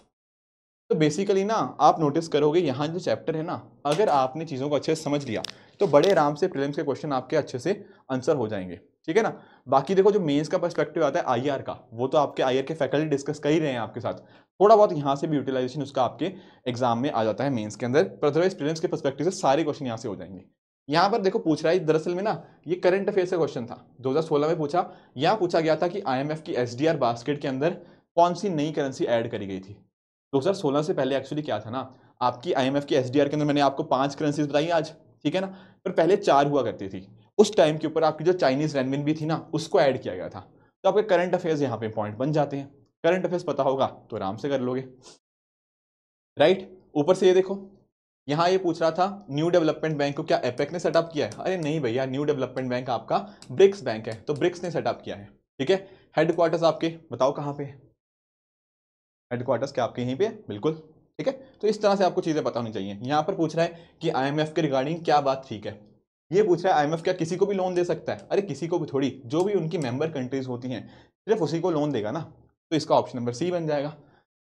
तो बेसिकली ना आप नोटिस करोगे यहाँ जो चैप्टर है ना, अगर आपने चीज़ों को अच्छे से समझ लिया तो बड़े आराम से प्रीलिम्स के क्वेश्चन आपके अच्छे से आंसर हो जाएंगे, ठीक है ना। बाकी देखो जो मेंस का पर्सपेक्टिव आता है IR का, वो तो आपके IR के फैकल्टी डिस्कस कर ही रहे हैं आपके साथ, थोड़ा बहुत यहाँ से भी यूटिलाइजेशन उसका आपके एग्जाम में आ जाता है मेंस के अंदर, पर अदरवाइज प्रीलिम्स के पर्सपेक्टिव से सारे क्वेश्चन यहाँ से हो जाएंगे। यहाँ पर देखो पूछ रहा है दरअसल में ना, ये करंट अफेयर से क्वेश्चन था, 2016 में पूछा। यहाँ पूछा गया था कि IMF की SDR बास्केट के अंदर कौन सी नई करेंसी ऐड करी गई थी। 2016 से पहले एक्चुअली क्या था ना, आपकी IMF की SDR के अंदर मैंने आपको 5 करेंसीज बताई आज, ठीक है ना, पर पहले 4 हुआ करती थी। उस टाइम के ऊपर आपकी जो चाइनीज रेनमिन थी ना, उसको ऐड किया गया था। तो आपके करंट अफेयर्स यहाँ पे पॉइंट बन जाते हैं। करंट अफेयर्स पता होगा तो आराम से कर लोगे, राइट। ऊपर से ये देखो, यहाँ ये पूछ रहा था न्यू डेवलपमेंट बैंक को क्या एपेक ने सेटअप किया है? अरे नहीं भैया, न्यू डेवलपमेंट बैंक आपका ब्रिक्स बैंक है, तो ब्रिक्स ने सेटअप किया है, ठीक है। हेडक्वार्टर्स आपके बताओ कहाँ पे? हेडक्वार्टर्स क्या आपके यहीं पे? बिल्कुल, ठीक है। तो इस तरह से आपको चीजें पता होनी चाहिए। यहाँ पर पूछ रहा है कि IMF के रिगार्डिंग क्या बात ठीक है। ये पूछ रहा है IMF क्या किसी को भी लोन दे सकता है? अरे किसी को भी थोड़ी, जो भी उनकी मेंबर कंट्रीज होती हैं सिर्फ उसी को लोन देगा ना, तो इसका ऑप्शन नंबर C बन जाएगा।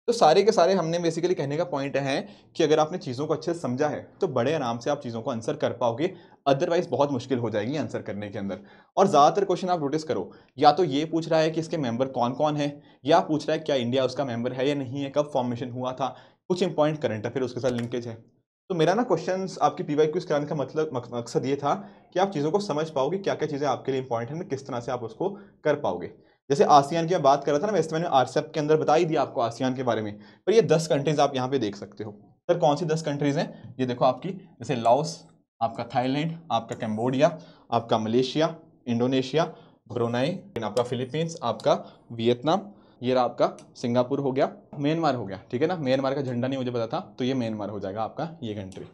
तो सारे के सारे हमने बेसिकली कहने का पॉइंट है कि अगर आपने चीज़ों को अच्छे से समझा है तो बड़े आराम से आप चीज़ों को आंसर कर पाओगे, अदरवाइज बहुत मुश्किल हो जाएगी आंसर करने के अंदर। और ज़्यादातर क्वेश्चन आप नोटिस करो, या तो ये पूछ रहा है कि इसके मेंबर कौन कौन है, या पूछ रहा है क्या इंडिया उसका मेंबर है या नहीं है, कब फॉर्मेशन हुआ था, कुछ इंपॉर्टेंट करंट अफेयर उसके साथ लिंकेज है। तो मेरा ना क्वेश्चंस आपकी PYQ कराने का मतलब मकसद ये था कि आप चीज़ों को समझ पाओगे, क्या क्या चीज़ें आपके लिए इंपॉर्टेंट है, किस तरह से आप उसको कर पाओगे। जैसे आसियान की मैं बात कर रहा था ना, वैसे मैंने RCEP के अंदर बता ही दिया आपको आसियान के बारे में, पर ये 10 कंट्रीज आप यहाँ पे देख सकते हो। सर कौन सी 10 कंट्रीज हैं? ये देखो आपकी, जैसे लाओस, आपका थाईलैंड, आपका कैम्बोडिया, आपका मलेशिया, इंडोनेशिया, ब्रुनेई, आपका फिलीपींस, आपका वियतनाम, ये रहा आपका सिंगापुर हो गया, म्यांमार हो गया, ठीक है ना। म्यांमार का झंडा नहीं मुझे पता था, तो ये म्यांमार हो जाएगा आपका ये कंट्री,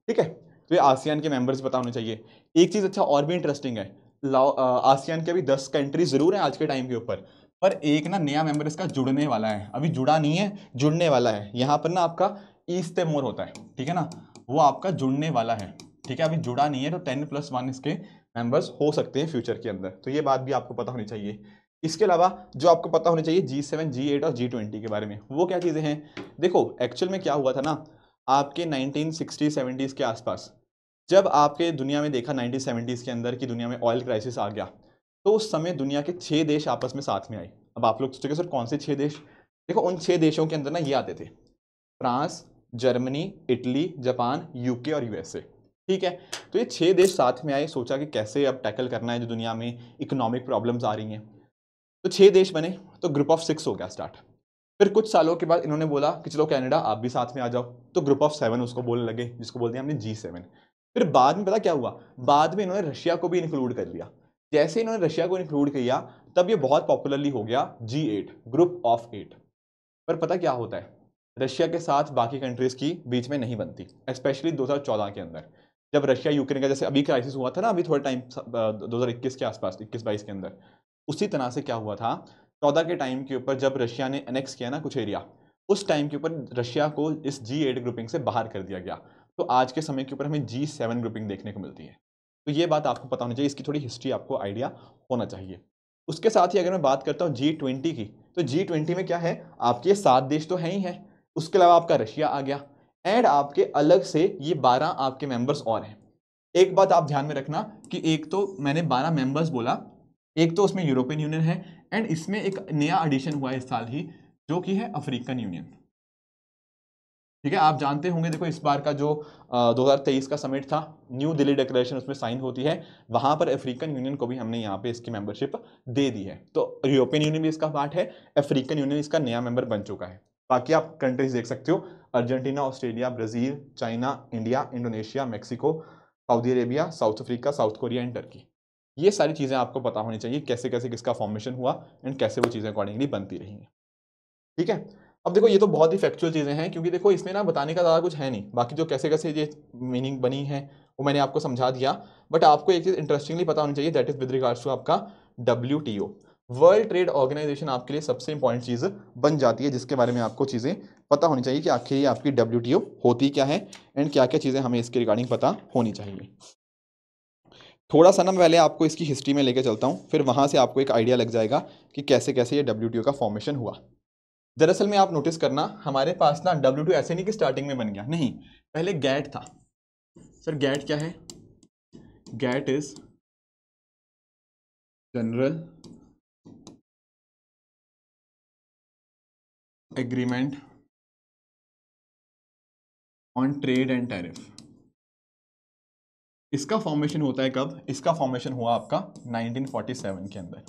ठीक है। तो ये आसियान के मेंबर्स पता होने चाहिए। एक चीज अच्छा और भी इंटरेस्टिंग है, आसियान के अभी 10 कंट्री जरूर हैं आज के टाइम के ऊपर, पर एक ना नया मेंबर इसका जुड़ने वाला है, अभी जुड़ा नहीं है, जुड़ने वाला है। यहाँ पर ना आपका ईस्ट तिमोर होता है, ठीक है ना, वो आपका जुड़ने वाला है, ठीक है, अभी जुड़ा नहीं है। तो 10+1 इसके मेंबर्स हो सकते हैं फ्यूचर के अंदर, तो ये बात भी आपको पता होनी चाहिए। इसके अलावा जो आपको पता होनी चाहिए G7, G8 और G20 के बारे में, वो क्या चीज़ें हैं? देखो एक्चुअल में क्या हुआ था ना, आपके 1960-70s के आसपास, जब आपके दुनिया में देखा 1970s के अंदर कि दुनिया में ऑयल क्राइसिस आ गया, तो उस समय दुनिया के 6 देश आपस में साथ में आए। अब आप लोग सोचोगे सर कौन से 6 देश? देखो उन 6 देशों के अंदर ना ये आते थे, France, Germany, Italy, Japan, UK और USA, ठीक है। तो ये 6 देश साथ में आए, सोचा कि कैसे अब टैकल करना है जो दुनिया में इकोनॉमिक प्रॉब्लम्स आ रही हैं। तो 6 देश बने, तो ग्रुप ऑफ 6 हो गया स्टार्ट। फिर कुछ सालों के बाद इन्होंने बोला कि चलो कनाडा आप भी साथ में आ जाओ, तो ग्रुप ऑफ 7 उसको बोलने लगे, जिसको बोलते हैं हमने G7। फिर बाद में पता क्या हुआ, बाद में इन्होंने रशिया को भी इंक्लूड कर लिया। जैसे इन्होंने रशिया को इंक्लूड किया, तब ये बहुत पॉपुलरली हो गया G8, ग्रुप ऑफ 8। पर पता क्या होता है, रशिया के साथ बाकी कंट्रीज की बीच में नहीं बनती, स्पेशली 2014 के अंदर, जब रशिया यूक्रेन का जैसे अभी क्राइसिस हुआ था ना, अभी थोड़ा टाइम 2021 के आसपास, 21-22 के अंदर, उसी तरह से क्या हुआ था 14 के टाइम के ऊपर, जब रशिया ने एनेक्स किया ना कुछ एरिया, उस टाइम के ऊपर रशिया को इस G8 ग्रुपिंग से बाहर कर दिया गया। तो आज के समय के ऊपर हमें G7 ग्रुपिंग देखने को मिलती है। तो ये बात आपको पता होनी चाहिए, इसकी थोड़ी हिस्ट्री आपको आइडिया होना चाहिए। उसके साथ ही अगर मैं बात करता हूँ G20 की, तो G20 में क्या है, आपके 7 देश तो हैं ही हैं, उसके अलावा आपका रशिया आ गया, एंड आपके अलग से ये 12 आपके मेंबर्स और हैं। एक बात आप ध्यान में रखना कि एक तो मैंने 12 मेंबर्स बोला, एक तो उसमें यूरोपियन यूनियन है, एंड इसमें एक नया एडिशन हुआ है इस साल ही, जो कि है अफ्रीकन यूनियन, ठीक है। आप जानते होंगे, देखो इस बार का जो 2023 का समिट था, न्यू दिल्ली डिक्लेरेशन उसमें साइन होती है, वहां पर अफ्रीकन यूनियन को भी हमने यहाँ पे इसकी मेंबरशिप दे दी है। तो यूरोपियन यूनियन भी इसका पार्ट है, अफ्रीकन यूनियन इसका नया मेंबर बन चुका है। बाकी आप कंट्रीज देख सकते हो, Argentina, Australia, Brazil, China, India, Indonesia, Mexico, Saudi Arabia, south Africa, south Korea and Turkey. ये सारी चीज़ें आपको पता होनी चाहिए, कैसे कैसे किसका फॉर्मेशन हुआ एंड कैसे वो चीज़ें अकॉर्डिंगली बनती रही हैं, ठीक है। अब देखो ये तो बहुत ही फैक्चुअल चीज़ें हैं, क्योंकि देखो इसमें ना बताने का ज़्यादा कुछ है नहीं, बाकी जो कैसे कैसे ये मीनिंग बनी है वो मैंने आपको समझा दिया। बट आपको एक चीज़ इंटरेस्टिंगली पता होनी चाहिए, that is with regards to आपका WTO, वर्ल्ड ट्रेड ऑर्गेनाइजेशन आपके लिए सबसे इंपॉर्टेंट चीज़ बन जाती है, जिसके बारे में आपको चीज़ें पता होनी चाहिए कि आखिर ये आपकी WTO होती क्या है एंड क्या क्या चीज़ें हमें इसके रिगार्डिंग पता होनी चाहिए। थोड़ा सा ना पहले आपको इसकी हिस्ट्री में लेके चलता हूँ, फिर वहाँ से आपको एक आइडिया लग जाएगा कि कैसे कैसे ये WTO का फॉर्मेशन हुआ। दरअसल में आप नोटिस करना, हमारे पास ना WTO ऐसे नहीं कि स्टार्टिंग में बन गया, नहीं, पहले गैट था। सर गैट क्या है? GATT is General Agreement on Trade and Tariff. इसका फॉर्मेशन होता है कब? इसका फॉर्मेशन हुआ आपका 1947 के अंदर।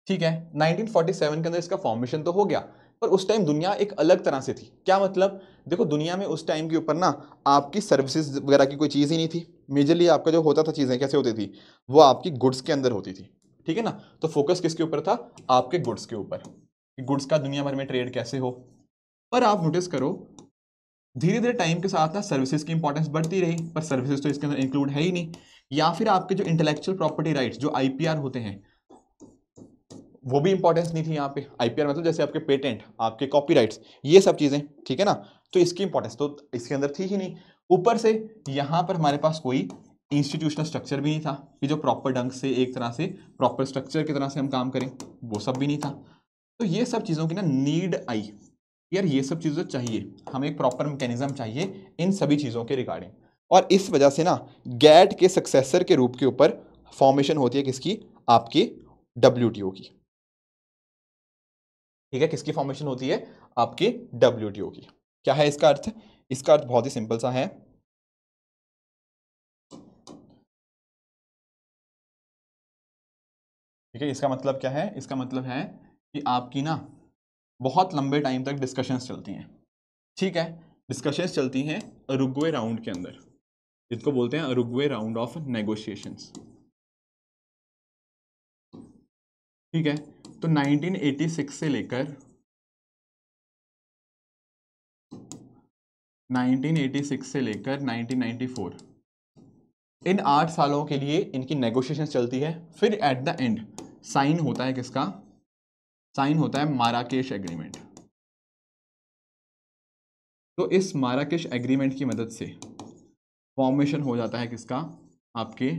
ठीक है, 1947 के अंदर इसका फॉर्मेशन तो हो गया, पर उस टाइम दुनिया एक अलग तरह से थी। क्या मतलब? देखो दुनिया में उस टाइम के ऊपर ना आपकी सर्विसेज वगैरह की कोई चीज़ ही नहीं थी। मेजरली आपका जो होता था चीज़ें कैसे होती थी, वो आपकी गुड्स के अंदर होती थी। ठीक है ना, तो फोकस किसके ऊपर था? आपके गुड्स के ऊपर, कि गुड्स का दुनिया भर में ट्रेड कैसे हो। पर आप नोटिस करो धीरे धीरे टाइम के साथ ना सर्विसेज की इंपॉर्टेंस बढ़ती रही, पर सर्विसेज तो इसके अंदर इंक्लूड है ही नहीं। या फिर आपके जो इंटेलेक्चुअल प्रॉपर्टी राइट्स, जो IPR होते हैं, वो भी इंपॉर्टेंस नहीं थी यहाँ पे। IPR मतलब जैसे आपके पेटेंट, आपके कॉपीराइट्स, ये सब चीजें, ठीक है ना, तो इसकी इंपॉर्टेंस तो इसके अंदर थी ही नहीं। ऊपर से यहाँ पर हमारे पास कोई इंस्टीट्यूशनल स्ट्रक्चर भी नहीं था कि जो प्रॉपर ढंग से एक तरह से प्रॉपर स्ट्रक्चर की तरह से हम काम करें, वो सब भी नहीं था। तो ये सब चीज़ों की ना नीड आई, यार ये सब चीज़ें चाहिए, हमें एक प्रॉपर मैकेनिज्म चाहिए इन सभी चीज़ों के रिगार्डिंग। और इस वजह से ना गैट के सक्सेसर के रूप के ऊपर फॉर्मेशन होती है किसकी? आपकी WTO की। ठीक है, किसकी फॉर्मेशन होती है? आपके WTO की। क्या है इसका अर्थ? इसका अर्थ बहुत ही सिंपल सा है। ठीक है, इसका मतलब क्या है? इसका मतलब है कि आपकी ना बहुत लंबे टाइम तक डिस्कशंस चलती हैं। ठीक है, डिस्कशंस चलती हैं उरुग्वे राउंड के अंदर, जिसको बोलते हैं उरुग्वे राउंड ऑफ नेगोशिएशंस। ठीक है, तो 1986 से लेकर 1994 इन 8 सालों के लिए इनकी नेगोशिएशन चलती है। फिर एट द एंड साइन होता है किसका? साइन होता है माराकेश एग्रीमेंट। तो इस माराकेश एग्रीमेंट की मदद से फॉर्मेशन हो जाता है किसका? आपके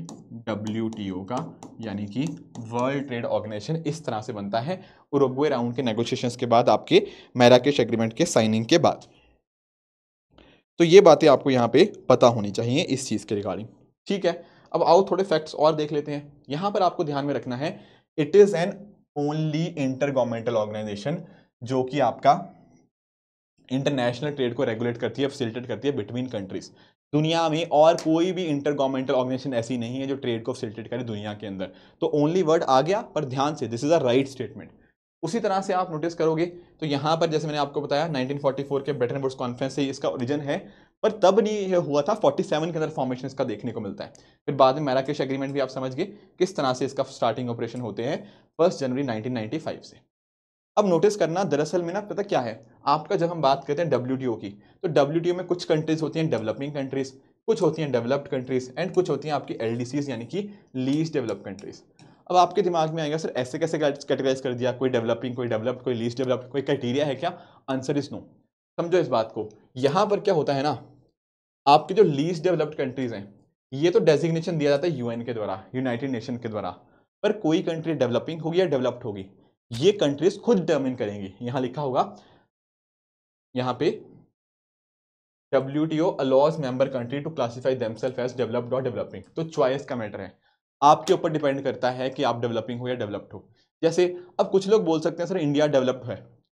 WTO का, यानी कि वर्ल्ड ट्रेड ऑर्गेनाइजेशन इस तरह से बनता है उरुग्वे राउंड के नेगोशिएशंस के बाद, आपके माराकेश एग्रीमेंट के साइनिंग के बाद। तो ये बातें आपको यहाँ पे पता होनी चाहिए इस चीज़ के रिगार्डिंग। ठीक है, अब आओ थोड़े फैक्ट्स और देख लेते हैं। यहाँ पर आपको ध्यान में रखना है, it is an only inter governmental organisation जो कि आपका इंटरनेशनल ट्रेड को रेगुलेट करती है, फैसिलिटेट करती है बिटवीन कंट्रीज। दुनिया में और कोई भी इंटर गवर्नमेंटल ऑर्गेनाइजेशन ऐसी नहीं है जो ट्रेड को फैसिलिटेट करे दुनिया के अंदर। तो ओनली वर्ड आ गया, पर ध्यान से, this is a right statement. उसी तरह से आप नोटिस करोगे तो यहाँ पर जैसे मैंने आपको बताया 1944 के ब्रेटन वुड्स कॉन्फ्रेंस से इसका ओरिजिन है, पर तब नहीं ये हुआ था, 47 के अंदर फॉर्मेशन इसका देखने को मिलता है। फिर बाद में मैराकेश एग्रीमेंट भी आप समझ गए किस तरह से इसका स्टार्टिंग ऑपरेशन होते हैं 1 जनवरी 1995 से। अब नोटिस करना, दरअसल में ना पता क्या है आपका, जब हम बात करते हैं WTO की, तो WTO में कुछ कंट्रीज होती हैं डेवलपिंग कंट्रीज, कुछ होती हैं डेवलप्ड कंट्रीज, एंड कुछ होती हैं आपकी LDCs यानी कि लीस्ट डेवलप्ड कंट्रीज। अब आपके दिमाग में आएगा सर ऐसे कैसे कैटेगराइज कर दिया, कोई डेवलपिंग, कोई डेवलप्ड, कोई लीस्ट डेवलप्ड, कोई क्राइटेरिया है क्या? Answer is no. समझो इस बात को, यहाँ पर क्या होता है ना, आपके जो लीस्ट डेवलप्ड कंट्रीज हैं, ये तो डेजिग्नेशन दिया जाता है UN के द्वारा, यूनाइटेड नेशन के द्वारा, पर कोई कंट्री डेवलपिंग होगी या डेवलप्ड होगी ये कंट्रीज खुद डिटरमिन करेंगी। यहां लिखा होगा, यहां पे WTO allows member country to classify themselves as developed or developing। तो चॉइस का मैटर है, आपके ऊपर डिपेंड करता है कि आप डेवलपिंग हो या डेवलप्ड हो। जैसे अब कुछ लोग बोल सकते हैं सर इंडिया डेवलप्ड है,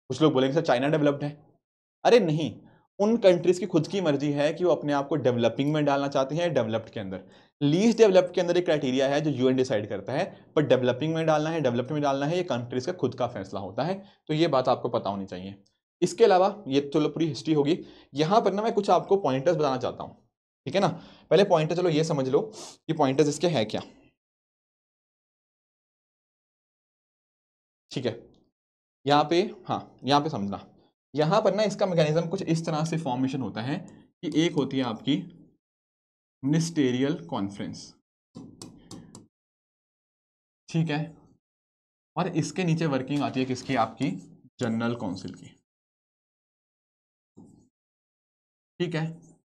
कुछ लोग बोलेंगे सर चाइना डेवलप्ड है। अरे नहीं, उन कंट्रीज की खुद की मर्जी है कि वो अपने आप को डेवलपिंग में डालना चाहते हैं या डेवलप्ड के अंदर। लीस्ट डेवलप्ड के अंदर एक क्राइटेरिया है जो UN डिसाइड करता है, पर डेवलपिंग में डालना है, डेवलप्ड में डालना है, ये कंट्रीज का खुद का फैसला होता है। तो ये बात आपको पता होनी चाहिए। इसके अलावा ये तो पूरी हिस्ट्री होगी, यहां पर ना मैं कुछ आपको पॉइंटर्स बताना चाहता हूं। ठीक है ना, पहले पॉइंटर चलो ये समझ लो कि पॉइंटर्स इसके है क्या। ठीक है, यहाँ पे, हाँ यहाँ पे समझना, यहाँ पर ना इसका मैकेनिज्म कुछ इस तरह से फॉर्मेशन होता है कि एक होती है आपकी मिनिस्टेरियल कॉन्फ्रेंस। ठीक है, और इसके नीचे वर्किंग आती है किसकी? आपकी जनरल काउंसिल की। ठीक है,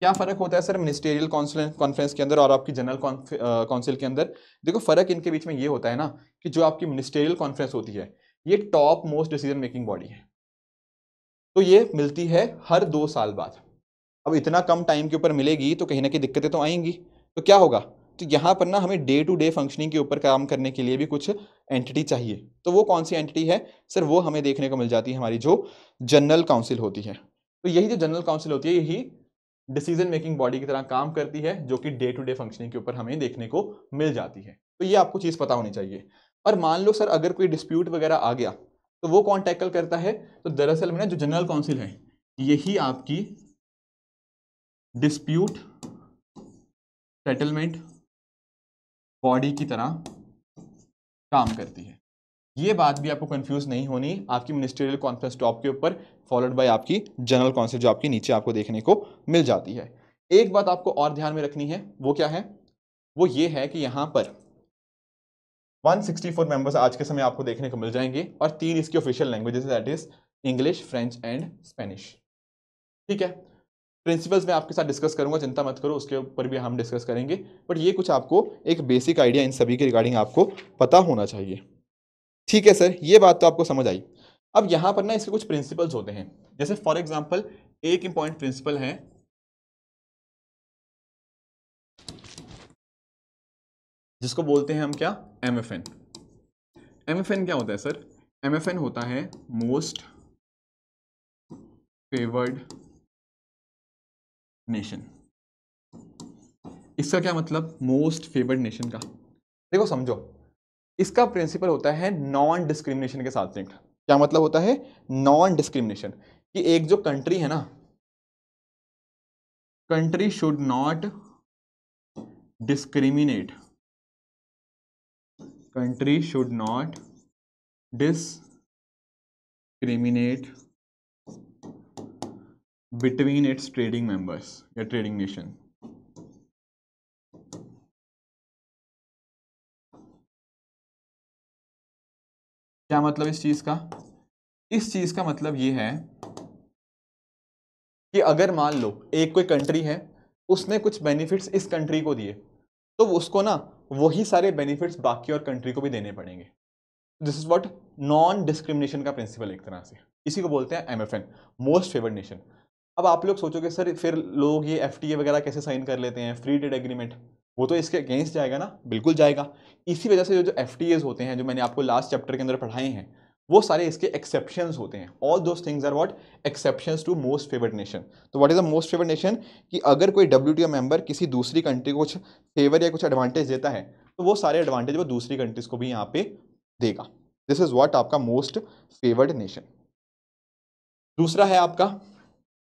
क्या फ़र्क होता है सर मिनिस्टेरियल कॉन्फ्रेंस के अंदर और आपकी जनरल काउंसिल के अंदर? देखो फ़र्क इनके बीच में ये होता है ना कि जो आपकी मिनिस्टेरियल कॉन्फ्रेंस होती है ये top most decision making body है, तो ये मिलती है हर 2 साल बाद। अब इतना कम टाइम के ऊपर मिलेगी तो कहीं ना कहीं दिक्कतें तो आएंगी, तो क्या होगा, तो यहाँ पर ना हमें डे टू डे फंक्शनिंग के ऊपर काम करने के लिए भी कुछ एंटिटी चाहिए। तो वो कौन सी एंटिटी है सर? वो हमें देखने को मिल जाती है हमारी जो जनरल काउंसिल होती है। तो यही जो जनरल काउंसिल होती है यही डिसीजन मेकिंग बॉडी की तरह काम करती है, जो कि डे टू डे फंक्शनिंग के ऊपर हमें देखने को मिल जाती है। तो ये आपको चीज़ पता होनी चाहिए। और मान लो सर अगर कोई डिस्प्यूट वगैरह आ गया तो वो कौन टैकल करता है? तो दरअसल में ना जो जनरल काउंसिल है यही आपकी डिस्प्यूट सेटलमेंट बॉडी की तरह काम करती है। ये बात भी आपको कंफ्यूज नहीं होनी, आपकी मिनिस्ट्रियल कॉन्फ्रेंस टॉप के ऊपर फॉलोड बाय आपकी जनरल काउंसिल जो आपकी नीचे आपको देखने को मिल जाती है। एक बात आपको और ध्यान में रखनी है, वो क्या है? वो ये है कि यहाँ पर 164 मेंबर्स आज के समय आपको देखने को मिल जाएंगे और 3 इसकी official languages that is English, French and Spanish. ठीक है, प्रिंसिपल्स मैं आपके साथ डिस्कस करूंगा, चिंता मत करो, उसके ऊपर भी हम डिस्कस करेंगे, बट ये कुछ आपको एक बेसिक आइडिया इन सभी के रिगार्डिंग आपको पता होना चाहिए। ठीक है सर, ये बात तो आपको समझ आई। अब यहां पर ना इसके कुछ प्रिंसिपल्स होते हैं, जैसे फॉर एग्जांपल एक इंपॉर्टेंट प्रिंसिपल है जिसको बोलते हैं हम क्या? एमएफएन। एमएफएन क्या होता है सर? एमएफएन होता है मोस्ट फेवर्ड नेशन। इसका क्या मतलब? मोस्ट फेवर्ड नेशन का देखो समझो, इसका प्रिंसिपल होता है नॉन डिस्क्रिमिनेशन के साथ लिंक्ड। क्या मतलब होता है नॉन डिस्क्रिमिनेशन? कि एक जो कंट्री है ना, country should not discriminate, country should not discriminate between its trading members या ट्रेडिंग नेशन। क्या मतलब इस चीज का? इस चीज का मतलब ये है कि अगर मान लो एक कोई कंट्री है, उसने कुछ बेनिफिट्स इस कंट्री को दिए, तो उसको ना वही सारे बेनिफिट्स बाकी और कंट्री को भी देने पड़ेंगे। This is what non discrimination का प्रिंसिपल एक तरह से, इसी को बोलते हैं एमएफएन, मोस्ट फेवर्ड नेशन। अब आप लोग सोचोगे सर फिर लोग ये एफटीए वगैरह कैसे साइन कर लेते हैं, फ्री ट्रेड एग्रीमेंट, वो तो इसके अगेंस्ट जाएगा ना? बिल्कुल जाएगा। इसी वजह से जो एफटीएज होते हैं, जो मैंने आपको लास्ट चैप्टर के अंदर पढ़ाए हैं, वो सारे इसके एक्सेप्शंस होते हैं। All those things are what? Exceptions to most favoured nation. तो what is the most favoured nation? कि अगर कोई डब्ल्यूटीओ मेंबर किसी दूसरी कंट्री को कुछ फेवर या कुछ एडवांटेज देता है, तो वो सारे एडवांटेज वो दूसरी कंट्रीज को भी यहाँ पे देगा। दिस इज व्हाट आपका मोस्ट फेवर्ड नेशन। दूसरा है आपका,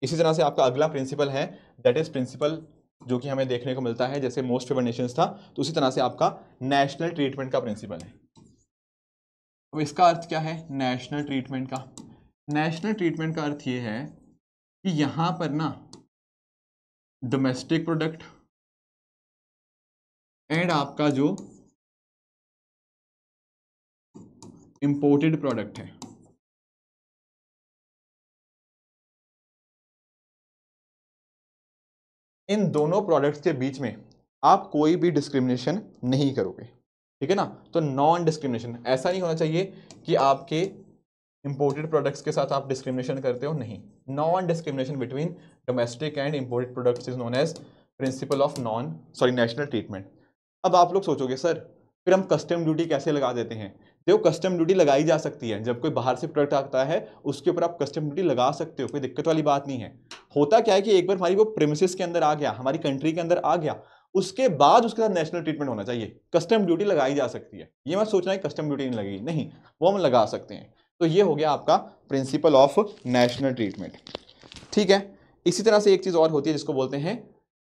इसी तरह से आपका अगला प्रिंसिपल है, दैट इज प्रिंसिपल जो कि हमें देखने को मिलता है जैसे मोस्ट फेवर्ड नेशंस था, तो उसी तरह से आपका नेशनल ट्रीटमेंट का प्रिंसिपल है। अब इसका अर्थ क्या है नेशनल ट्रीटमेंट का? नेशनल ट्रीटमेंट का अर्थ ये है कि यहां पर ना डोमेस्टिक प्रोडक्ट एंड आपका जो इंपोर्टेड प्रोडक्ट है, इन दोनों प्रोडक्ट्स के बीच में आप कोई भी डिस्क्रिमिनेशन नहीं करोगे। ठीक है ना? तो नॉन डिस्क्रिमिनेशन, ऐसा नहीं होना चाहिए कि आपके इंपोर्टेड प्रोडक्ट्स के साथ आप डिस्क्रिमिनेशन करते हो, नहीं। Non discrimination between domestic and imported products is known as principle of national treatment. अब आप लोग सोचोगे सर फिर हम कस्टम ड्यूटी कैसे लगा देते हैं? देखो कस्टम ड्यूटी लगाई जा सकती है, जब कोई बाहर से प्रोडक्ट आता है उसके ऊपर आप कस्टम ड्यूटी लगा सकते हो, कोई दिक्कत वाली बात नहीं है। होता क्या है कि एक बार हमारी वो प्रेमिसेस के अंदर आ गया, हमारी कंट्री के अंदर आ गया, उसके बाद उसके साथ नेशनल ट्रीटमेंट होना चाहिए। कस्टम ड्यूटी लगाई जा सकती है, ये मत सोचना है कस्टम ड्यूटी नहीं लगेगी, नहीं, वो हम लगा सकते हैं। तो ये हो गया आपका प्रिंसिपल ऑफ नेशनल ट्रीटमेंट। ठीक है, इसी तरह से एक चीज और होती है जिसको बोलते हैं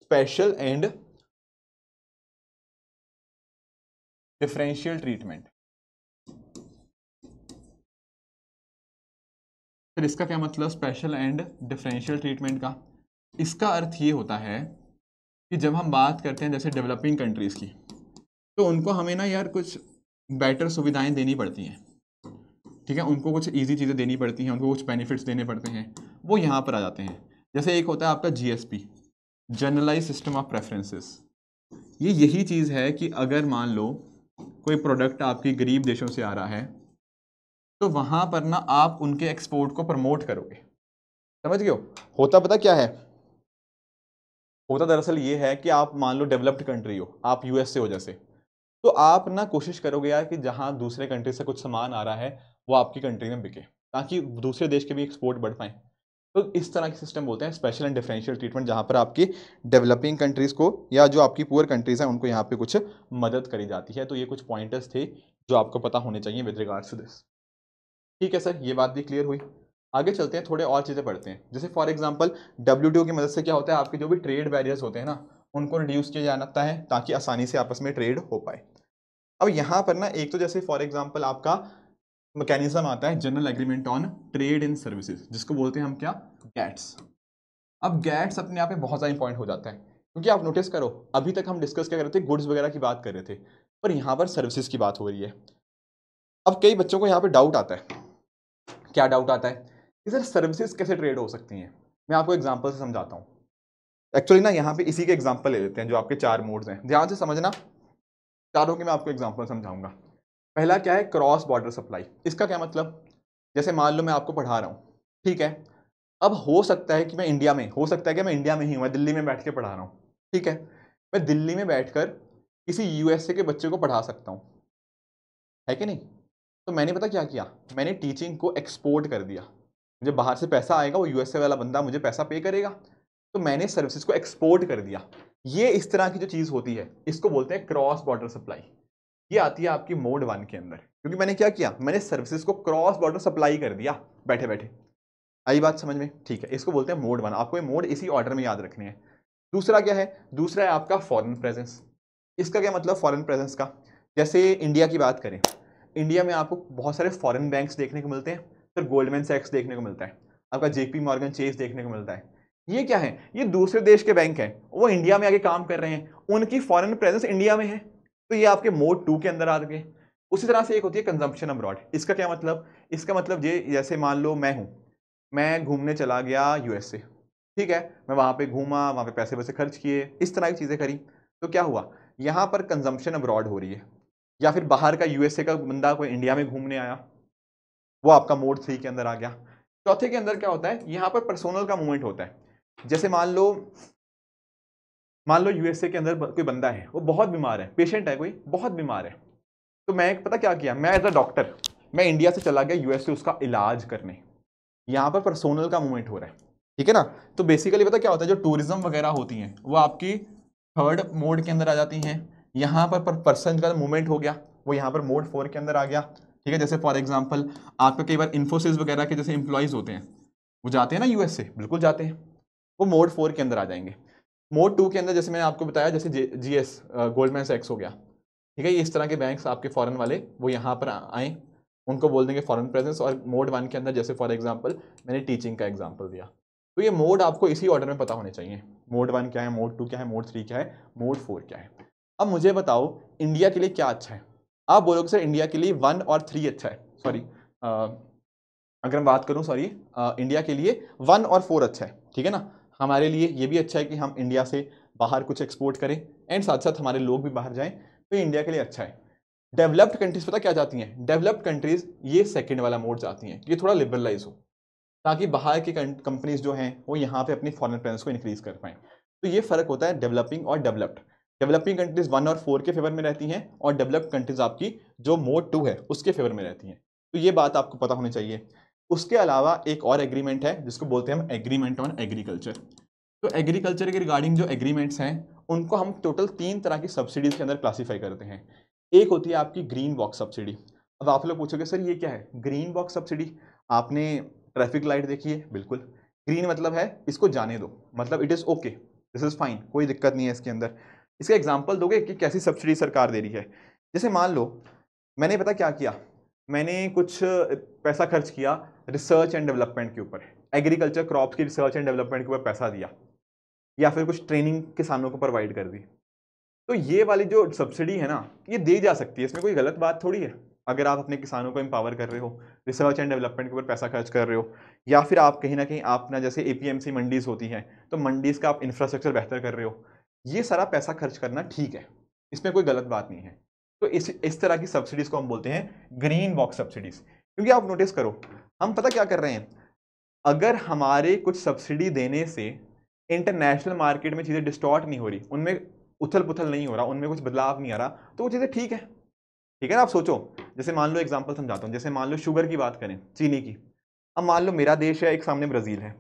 स्पेशल एंड डिफरेंशियल ट्रीटमेंट। फिर इसका क्या मतलब स्पेशल एंड डिफरेंशियल ट्रीटमेंट का? इसका अर्थ ये होता है कि जब हम बात करते हैं जैसे डेवलपिंग कंट्रीज की, तो उनको हमें ना यार कुछ बेटर सुविधाएं देनी पड़ती हैं। ठीक है, उनको कुछ इजी चीज़ें देनी पड़ती हैं, उनको कुछ बेनिफिट्स देने पड़ते हैं, वो यहाँ पर आ जाते हैं। जैसे एक होता है आपका GSP, generalise system of preferences. ये यही चीज़ है कि अगर मान लो कोई प्रोडक्ट आपकी गरीब देशों से आ रहा है तो वहां पर ना आप उनके एक्सपोर्ट को प्रमोट करोगे। समझ गए हो? होता पता क्या है? होता दरअसल ये है कि आप मान लो डेवलप्ड कंट्री हो, आप यूएस से हो जैसे, तो आप ना कोशिश करोगे यार कि जहां दूसरे कंट्री से कुछ सामान आ रहा है वो आपकी कंट्री में बिके, ताकि दूसरे देश के भी एक्सपोर्ट बढ़ पाए। तो इस तरह के सिस्टम बोलते हैं स्पेशल एंड डिफरेंशियल ट्रीटमेंट, जहां पर आपकी डेवलपिंग कंट्रीज को या जो आपकी पुअर कंट्रीज हैं उनको यहाँ पे कुछ मदद करी जाती है। तो ये कुछ पॉइंटर्स थे जो आपको पता होने चाहिए विद रिगार्ड्स टू दिस। ठीक है सर, ये बात भी क्लियर हुई। आगे चलते हैं, थोड़े और चीज़ें पढ़ते हैं। जैसे फॉर एग्जांपल WTO की मदद से क्या होता है, आपके जो भी ट्रेड बैरियर्स होते हैं ना उनको रिड्यूस किया जाता है ताकि आसानी से आपस में ट्रेड हो पाए। अब यहाँ पर ना एक तो जैसे फॉर एग्जांपल आपका मैकेनिज्म आता है general Agreement on trade in services, जिसको बोलते हैं हम क्या, गैट्स। अब गैट्स अपने आप में बहुत ज़्यादा इंपॉर्टेंट हो जाता है, क्योंकि आप नोटिस करो अभी तक हम डिस्कस क्या कर रहे थे, गुड्स वगैरह की बात कर रहे थे, पर यहाँ पर सर्विसेज की बात हो रही है। अब कई बच्चों को यहाँ पे डाउट आता है, क्या डाउट आता है कि सर सर्विसेज कैसे ट्रेड हो सकती हैं। मैं आपको एग्जांपल से समझाता हूँ। एक्चुअली ना यहाँ पे इसी के एग्जांपल ले लेते हैं, जो आपके 4 मोड्स हैं, ध्यान से समझना, चारों के मैं आपको एग्जांपल समझाऊंगा। पहला क्या है, क्रॉस बॉर्डर सप्लाई। इसका क्या मतलब, जैसे मान लो मैं आपको पढ़ा रहा हूँ, ठीक है, अब हो सकता है कि मैं इंडिया में, हो सकता है कि मैं इंडिया में ही हूँ, मैं दिल्ली में बैठ के पढ़ा रहा हूँ, ठीक है, मैं दिल्ली में बैठकर किसी यूएसए के बच्चे को पढ़ा सकता हूँ, है कि नहीं। तो मैंने पता क्या किया, मैंने टीचिंग को एक्सपोर्ट कर दिया। मुझे बाहर से पैसा आएगा, वो यूएसए वाला बंदा मुझे पैसा पे करेगा, तो मैंने सर्विसेज को एक्सपोर्ट कर दिया। ये इस तरह की जो चीज़ होती है इसको बोलते हैं क्रॉस बॉर्डर सप्लाई। ये आती है आपकी मोड 1 के अंदर, क्योंकि मैंने क्या किया, मैंने सर्विसेज को क्रॉस बॉर्डर सप्लाई कर दिया बैठे बैठे। आई बात समझ में? ठीक है, इसको बोलते हैं मोड 1। आपको ये मोड इसी ऑर्डर में याद रखनी है। दूसरा क्या है, दूसरा है आपका फॉरेन प्रेजेंस। इसका क्या मतलब फॉरेन प्रेजेंस का, जैसे इंडिया की बात करें, इंडिया में आपको बहुत सारे फॉरेन बैंक्स देखने को मिलते हैं, फिर गोल्डमैन सैक्स देखने को मिलता है, आपका JP मॉर्गन चेस देखने को मिलता है। ये क्या है, ये दूसरे देश के बैंक हैं, वो इंडिया में आके काम कर रहे हैं, उनकी फॉरेन प्रेजेंस इंडिया में है, तो ये आपके मोड 2 के अंदर आ गए। उसी तरह से एक होती है कंजम्पशन अब्रॉड। इसका क्या मतलब, इसका मतलब ये जैसे मान लो मैं घूमने चला गया यूएसए, ठीक है, मैं वहां पे घूमा, वहां पे पैसे वैसे खर्च किए, इस तरह की चीजें करी, तो क्या हुआ, यहाँ पर कंजम्पशन अब्रॉड हो रही है। या फिर बाहर का यूएसए का बंदा कोई इंडिया में घूमने आया, वो आपका मोड 3 के अंदर आ गया। चौथे के अंदर क्या होता है, यहाँ पर पर्सनल का मूवमेंट होता है। जैसे मान लो यूएसए के अंदर कोई बंदा है, वो बहुत बीमार है, पेशेंट है कोई बहुत बीमार है, तो मैं पता क्या किया, मैं एज अ डॉक्टर मैं इंडिया से चला गया यूएसए उसका इलाज करने। यहाँ पर पर्सनल का मूवमेंट हो रहा है, ठीक है ना। तो बेसिकली पता क्या होता है, जो टूरिज्म वगैरह होती हैं वो आपकी थर्ड मोड के अंदर आ जाती हैं। यहाँ पर पर्सन का मूवमेंट हो गया, वो यहाँ पर मोड 4 के अंदर आ गया, ठीक है। जैसे फॉर एग्जांपल आपका कई बार इन्फोसिस वगैरह के जैसे एम्प्लॉयज़ होते हैं, वो जाते हैं ना यूएस से, बिल्कुल जाते हैं, वो मोड 4 के अंदर आ जाएंगे। मोड 2 के अंदर जैसे मैंने आपको बताया, जैसे GS गोल्डमैन सैक्स हो गया, ठीक है, ये इस तरह के बैंक्स आपके फॉरेन वाले वो यहाँ पर आए, उनको बोल देंगे फॉरेन प्रेजेंस। और मोड 1 के अंदर जैसे फॉर एग्जांपल मैंने टीचिंग का एग्जांपल दिया, तो ये मोड आपको इसी ऑर्डर में पता होने चाहिए। मोड 1 क्या है, मोड 2 क्या है, मोड 3 क्या है, मोड 4 क्या है। अब मुझे बताओ इंडिया के लिए क्या अच्छा है। आप बोलोगे सर इंडिया के लिए 1 और 3 अच्छा है, सॉरी अगर मैं बात करूं, सॉरी इंडिया के लिए 1 और 4 अच्छा है, ठीक है ना। हमारे लिए ये भी अच्छा है कि हम इंडिया से बाहर कुछ एक्सपोर्ट करें एंड साथ साथ हमारे लोग भी बाहर जाएं, तो ये इंडिया के लिए अच्छा है। डेवलप्ड कंट्रीज पता क्या जाती हैं, डेवलप्ड कंट्रीज ये सेकंड वाला मोड जाती हैं, ये थोड़ा लिबरलाइज हो, ताकि बाहर की कंपनीज जो हैं वो यहाँ पे अपनी फॉरेन प्रेजेंस को इंक्रीज कर पाएं। तो ये फर्क होता है डेवलपिंग और डेवलप्ड। डेवलपिंग कंट्रीज 1 और 4 के फेवर में रहती हैं, और डेवलप्ड कंट्रीज आपकी जो मोड 2 है उसके फेवर में रहती हैं। तो ये बात आपको पता होनी चाहिए। उसके अलावा एक और एग्रीमेंट है जिसको बोलते हैं हम एग्रीमेंट ऑन एग्रीकल्चर। तो एग्रीकल्चर के रिगार्डिंग जो एग्रीमेंट्स हैं उनको हम टोटल 3 तरह की सब्सिडीज के अंदर क्लासीफाई करते हैं। एक होती है आपकी ग्रीन बॉक्स सब्सिडी। अब आप लोग पूछोगे सर ये क्या है ग्रीन बॉक्स सब्सिडी, आपने ट्रैफिक लाइट देखी है, बिल्कुल, ग्रीन मतलब है इसको जाने दो, मतलब it is okay, this is fine, कोई दिक्कत नहीं है इसके अंदर। इसका एग्जाम्पल दोगे कि कैसी सब्सिडी सरकार दे रही है। जैसे मान लो मैंने पता क्या किया, मैंने कुछ पैसा खर्च किया रिसर्च एंड डेवलपमेंट के ऊपर, एग्रीकल्चर क्रॉप्स की रिसर्च एंड डेवलपमेंट के ऊपर पैसा दिया, या फिर कुछ ट्रेनिंग किसानों को प्रोवाइड कर दी, तो ये वाली जो सब्सिडी है ना ये दी जा सकती है, इसमें कोई गलत बात थोड़ी है। अगर आप अपने किसानों को एम्पावर कर रहे हो, रिसर्च एंड डेवलपमेंट के ऊपर पैसा खर्च कर रहे हो, या फिर आप कहीं ना कहीं आप ना जैसे APMC मंडीज होती हैं तो मंडीज का आप इंफ्रास्ट्रक्चर बेहतर कर रहे हो, ये सारा पैसा खर्च करना ठीक है, इसमें कोई गलत बात नहीं है। तो इस तरह की सब्सिडीज को हम बोलते हैं ग्रीन बॉक्स सब्सिडीज। क्योंकि आप नोटिस करो, हम पता क्या कर रहे हैं, अगर हमारे कुछ सब्सिडी देने से इंटरनेशनल मार्केट में चीज़ें डिस्टॉर्ट नहीं हो रही, उनमें उथल पुथल नहीं हो रहा, उनमें कुछ बदलाव नहीं आ रहा, तो वो चीज़ें ठीक है। ठीक है ना। आप सोचो, जैसे मान लो एग्जांपल समझाता हूँ, जैसे मान लो शुगर की बात करें, चीनी की। अब मान लो मेरा देश है, एक सामने ब्राज़ील है।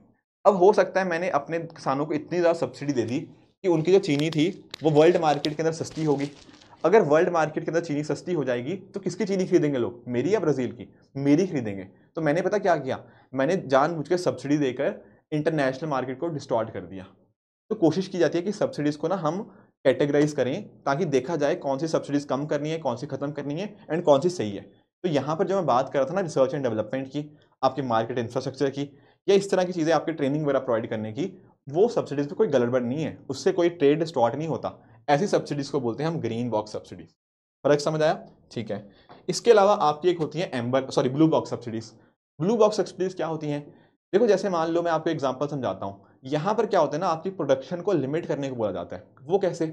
अब हो सकता है मैंने अपने किसानों को इतनी ज़्यादा सब्सिडी दे दी कि उनकी जो चीनी थी वो वर्ल्ड मार्केट के अंदर सस्ती होगी। अगर वर्ल्ड मार्केट के अंदर चीनी सस्ती हो जाएगी तो किसकी चीनी खरीदेंगे लोग, मेरी या ब्राज़ील की? मेरी खरीदेंगे। तो मैंने पता क्या किया, मैंने जानबूझ के सब्सिडी देकर इंटरनेशनल मार्केट को डिस्टॉर्ट कर दिया। तो कोशिश की जाती है कि सब्सिडीज को ना हम कैटेगराइज करें, ताकि देखा जाए कौन सी सब्सिडीज कम करनी है, कौन सी खत्म करनी है एंड कौन सी सही है। तो यहाँ पर जो मैं बात कर रहा था ना रिसर्च एंड डेवलपमेंट की, आपके मार्केट इंफ्रास्ट्रक्चर की, या इस तरह की चीज़ें आपके ट्रेनिंग वगैरह प्रोवाइड करने की, वो सब्सिडीज में कोई गड़बड़ नहीं है, उससे कोई ट्रेड डिस्टॉर्ट नहीं होता। ऐसी सब्सिडीज को बोलते हैं हम ग्रीन बॉक्स सब्सिडीज। फर्क समझ आया? ठीक है। इसके अलावा आपकी एक होती है blue box subsidies. Blue box subsidies क्या होती हैं? देखो, जैसे मान लो मैं आपको एग्जांपल समझाता हूँ। यहाँ पर क्या होता है ना, आपकी प्रोडक्शन को लिमिट करने को बोला जाता है। वो कैसे?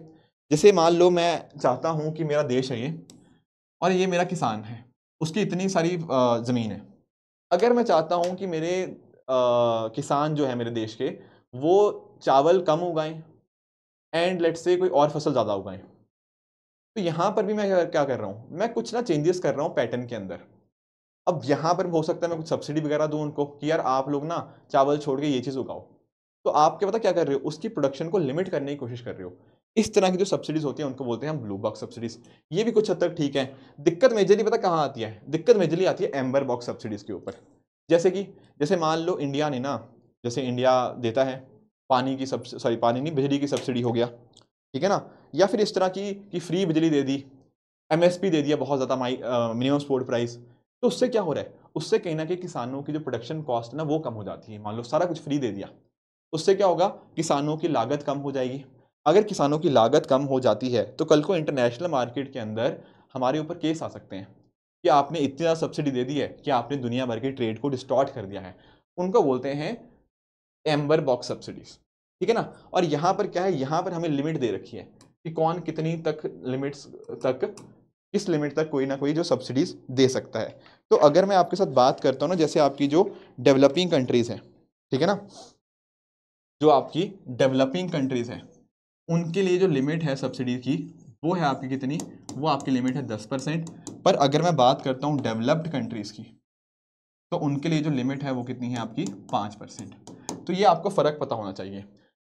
जैसे मान लो मैं चाहता हूँ कि मेरा देश है ये, और ये मेरा किसान है, उसकी इतनी सारी ज़मीन है। अगर मैं चाहता हूँ कि मेरे किसान जो है मेरे देश के, वो चावल कम उगाएं एंड लेट्स से कोई और फसल ज़्यादा उगाएं, तो यहाँ पर भी मैं क्या कर रहा हूँ, मैं कुछ ना चेंजेस कर रहा हूँ पैटर्न के अंदर। अब यहाँ पर हो सकता है मैं कुछ सब्सिडी वगैरह दूं उनको कि यार आप लोग ना चावल छोड़ के ये चीज़ उगाओ। तो आप क्या पता क्या कर रहे हो, उसकी प्रोडक्शन को लिमिट करने की कोशिश कर रहे हो। इस तरह की जो सब्सिडीज होती है उनको बोलते हैं हम ब्लू बॉक्स सब्सिडीज। ये भी कुछ हद तक ठीक है। दिक्कत मेजरली पता कहाँ आती है? दिक्कत मेजरली आती है एम्बर बॉक्स सब्सिडीज के ऊपर। जैसे मान लो इंडिया ने ना, जैसे इंडिया देता है पानी की पानी नहीं, बिजली की सब्सिडी हो गया, ठीक है ना, या फिर इस तरह की कि फ्री बिजली दे दी, MSP दे दिया बहुत ज़्यादा, मिनिमम सपोर्ट प्राइस। तो उससे क्या हो रहा है, उससे कहीं ना कहीं किसानों की जो प्रोडक्शन कॉस्ट है ना वो कम हो जाती है। मान लो सारा कुछ फ्री दे दिया, उससे क्या होगा, किसानों की लागत कम हो जाएगी। अगर किसानों की लागत कम हो जाती है तो कल को इंटरनेशनल मार्केट के अंदर हमारे ऊपर केस आ सकते हैं कि आपने इतनी ज़्यादा सब्सिडी दे दी है कि आपने दुनिया भर की ट्रेड को डिस्टॉर्ट कर दिया है। उनको बोलते हैं एम्बर बॉक्स सब्सिडीज। ठीक है ना। और यहाँ पर क्या है, यहाँ पर हमें लिमिट दे रखी है कि कौन कितनी तक लिमिट्स तक, किस लिमिट तक कोई ना कोई जो सब्सिडीज दे सकता है। तो अगर मैं आपके साथ बात करता हूँ ना, जैसे आपकी जो डेवलपिंग कंट्रीज हैं, ठीक है ना, जो आपकी डेवलपिंग कंट्रीज हैं, उनके लिए जो लिमिट है सब्सिडी की वो है आपकी कितनी, वो आपकी लिमिट है 10%। पर अगर मैं बात करता हूँ डेवलप्ड कंट्रीज की, तो उनके लिए जो लिमिट है वो कितनी है आपकी, 5%। तो ये आपको फ़र्क पता होना चाहिए।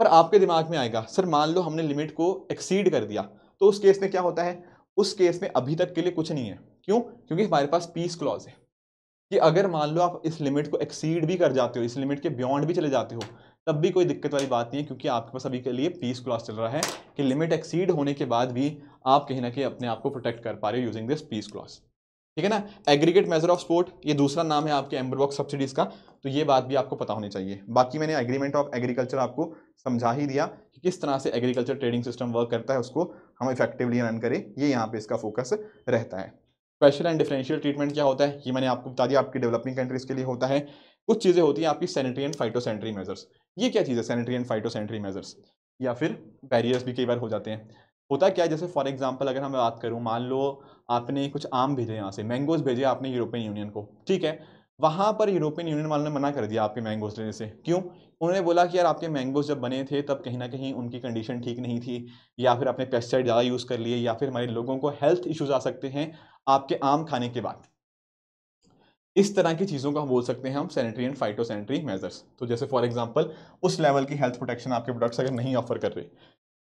पर आपके दिमाग में आएगा सर मान लो हमने लिमिट को एक्सीड कर दिया, तो उस केस में क्या होता है? उस केस में अभी तक के लिए कुछ नहीं है। क्यों? क्योंकि हमारे पास पीस क्लॉज है कि अगर मान लो आप इस लिमिट को एक्सीड भी कर जाते हो, इस लिमिट के बियॉन्ड भी चले जाते हो, तब भी कोई दिक्कत वाली बात नहीं है, क्योंकि आपके पास अभी के लिए पीस क्लॉज चल रहा है कि लिमिट एक्सीड होने के बाद भी आप कहीं ना कहीं अपने आप को प्रोटेक्ट कर पा रहे हो यूजिंग दिस पीस क्लॉज। ठीक है ना। एग्रीगेट मेजर ऑफ सपोर्ट, ये दूसरा नाम है आपके एम्बर बॉक्स सब्सिडीज का। तो ये बात भी आपको पता होनी चाहिए। बाकी मैंने एग्रीमेंट ऑफ एग्रीकल्चर आपको समझा ही दिया कि किस तरह से एग्रीकल्चर ट्रेडिंग सिस्टम वर्क करता है, उसको हम इफेक्टिवली रन करें, ये यहाँ पे इसका फोकस रहता है। स्पेशल एंड डिफरेंशियल ट्रीटमेंट क्या होता है ये मैंने आपको बता दिया, आपकी डेवलपिंग कंट्रीज के लिए होता है। कुछ चीज़ें होती हैं आपकी सैनिटरी एंड फाइटोसैनिटरी मेजर्स। ये क्या चीज़ है सैनिटरी एंड फाइटोसैनिटरी मेजर्स, या फिर बैरियर्स भी कई बार हो जाते हैं। होता क्या है, जैसे फॉर एग्जांपल अगर मैं बात करूं, मान लो आपने कुछ आम भेजे, यहाँ से मैंगोज भेजे आपने यूरोपियन यूनियन को, ठीक है। वहां पर यूरोपियन यूनियन वालों ने मना कर दिया आपके मैंगोज लेने से। क्यों? उन्होंने बोला कि यार आपके मैंगोज जब बने थे तब कहीं ना कहीं उनकी कंडीशन ठीक नहीं थी, या फिर आपने पेस्टिसाइड ज़्यादा यूज़ कर लिए, या फिर हमारे लोगों को हेल्थ इश्यूज आ सकते हैं आपके आम खाने के बाद। इस तरह की चीज़ों को हम बोल सकते हैं हम सैनिटरी एंड फाइटोसैनिटरी मेजर्स। तो जैसे फॉर एग्जांपल उस लेवल की हेल्थ प्रोटेक्शन आपके प्रोडक्ट्स अगर नहीं ऑफर कर रहे,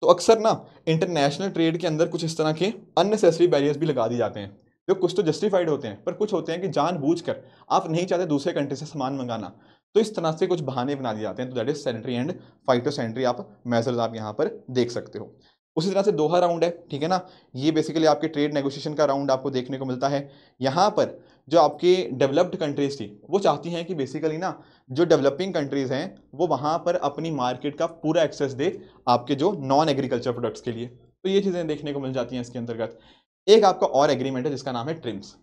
तो अक्सर ना इंटरनेशनल ट्रेड के अंदर कुछ इस तरह के अननेसेसरी बैरियर्स भी लगा दिए जाते हैं, जो कुछ तो जस्टिफाइड होते हैं, पर कुछ होते हैं कि जानबूझकर आप नहीं चाहते दूसरे कंट्री से सामान मंगाना, तो इस तरह से कुछ बहाने बना दिए जाते हैं। तो that is sanitary and phytosanitary आप मेजर्स आप यहाँ पर देख सकते हो। उसी तरह से दोहा राउंड है, ठीक है ना। ये बेसिकली आपके ट्रेड नेगोशिएशन का राउंड आपको देखने को मिलता है। यहाँ पर जो आपकी डेवलप्ड कंट्रीज थी वो चाहती हैं कि बेसिकली ना जो डेवलपिंग कंट्रीज हैं वो वहाँ पर अपनी मार्केट का पूरा एक्सेस दे आपके जो नॉन एग्रीकल्चर प्रोडक्ट्स के लिए। तो ये चीज़ें देखने को मिल जाती हैं इसके अंतर्गत। एक आपका और एग्रीमेंट है जिसका नाम है ट्रिम्स।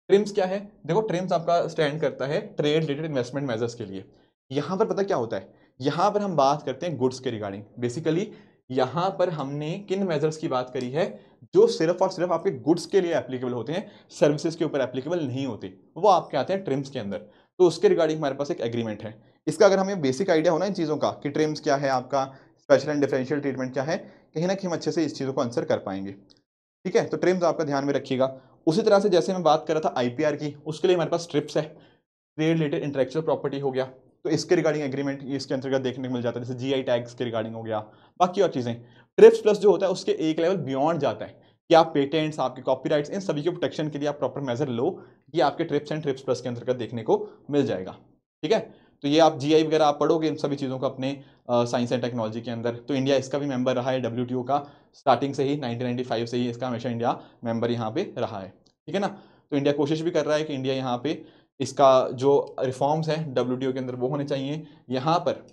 ट्रिम्स क्या है? देखो ट्रिम्स आपका स्टैंड करता है ट्रेड रिलेटेड इन्वेस्टमेंट मेजर्स के लिए। यहाँ पर पता क्या होता है, यहाँ पर हम बात करते हैं गुड्स के रिगार्डिंग। बेसिकली यहाँ पर हमने किन मेजर्स की बात करी है जो सिर्फ और सिर्फ आपके गुड्स के लिए एप्लीकेबल होते हैं, सर्विसेज के ऊपर एप्लीकेबल नहीं होते, वो आपके आते हैं ट्रिम्स के अंदर। तो उसके रिगार्डिंग हमारे पास एक एग्रीमेंट है। इसका अगर हमें बेसिक आइडिया होना इन चीज़ों का कि ट्रिम्स क्या है, आपका स्पेशल एंड डिफरेंशियल ट्रीटमेंट क्या है, कहीं ना कहीं हम अच्छे से इस चीज़ों को आंसर कर पाएंगे। ठीक है, तो ट्रिम्स आपका ध्यान में रखिएगा। उसी तरह से जैसे मैं बात कर रहा था आईपीआर की, उसके लिए हमारे पास ट्रिप्स है, ट्रेड रिलेटेड इंटेलेक्चुअल प्रॉपर्टी हो गया, तो इसके रिगार्डिंग एग्रीमेंट इसके अंतर्गत देखने को मिल जाता है, जैसे जीआई टैग्स के रिगार्डिंग हो गया, बाकी और चीज़ें। ट्रिप्स प्लस जो होता है उसके एक लेवल बियॉन्ड जाता है कि आप पेटेंट्स, आपके कॉपीराइट्स, इन सभी के प्रोटेक्शन के लिए आप प्रॉपर मेजर लो, ये आपके ट्रिप्स एंड ट्रिप्स प्लस के अंतर्गत देखने को मिल जाएगा। ठीक है, तो ये आप जीआई वगैरह आप पढ़ोगे इन सभी चीज़ों को अपने साइंस एंड टेक्नोलॉजी के अंदर। तो इंडिया इसका भी मेंबर रहा है डब्ल्यूटीओ का, स्टार्टिंग से ही 1995 से ही इसका हमेशा इंडिया मेंबर यहाँ पे रहा है। ठीक है ना, तो इंडिया कोशिश भी कर रहा है कि इंडिया यहाँ पे इसका जो रिफॉर्म्स है डब्ल्यूटीओ के अंदर वो होने चाहिए। यहाँ पर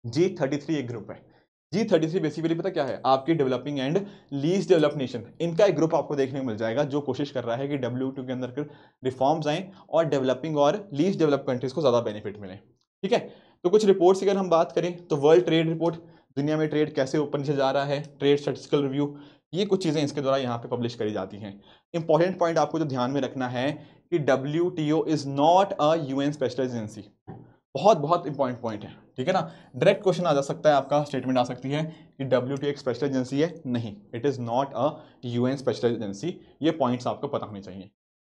G33 एक ग्रुप है। G33 बेसिकली पता क्या है, आपकी developing and least developed nation, इनका एक ग्रुप आपको देखने को मिल जाएगा जो कोशिश कर रहा है कि WTO के अंदर रिफॉर्म्स आए और डेवलपिंग और लीस्ट डेवलप्ड कंट्रीज को ज़्यादा बेनिफिट मिले। ठीक है, तो कुछ रिपोर्ट्स अगर हम बात करें तो वर्ल्ड ट्रेड रिपोर्ट, दुनिया में ट्रेड कैसे ऊपर नीचे जा रहा है, ट्रेड स्टैटिस्टिकल रिव्यू, ये कुछ चीज़ें इसके द्वारा यहाँ पे पब्लिश करी जाती हैं। इंपॉर्टेंट पॉइंट आपको जो ध्यान में रखना है कि WTO is not a UN specialised agency. बहुत बहुत इंपॉर्टेंट पॉइंट है। ठीक है ना, डायरेक्ट क्वेश्चन आ जा सकता है, आपका स्टेटमेंट आ सकती है कि WTO एक स्पेशल एजेंसी है, नहीं, it is not a UN special agency. ये पॉइंट्स आपको पता होने चाहिए।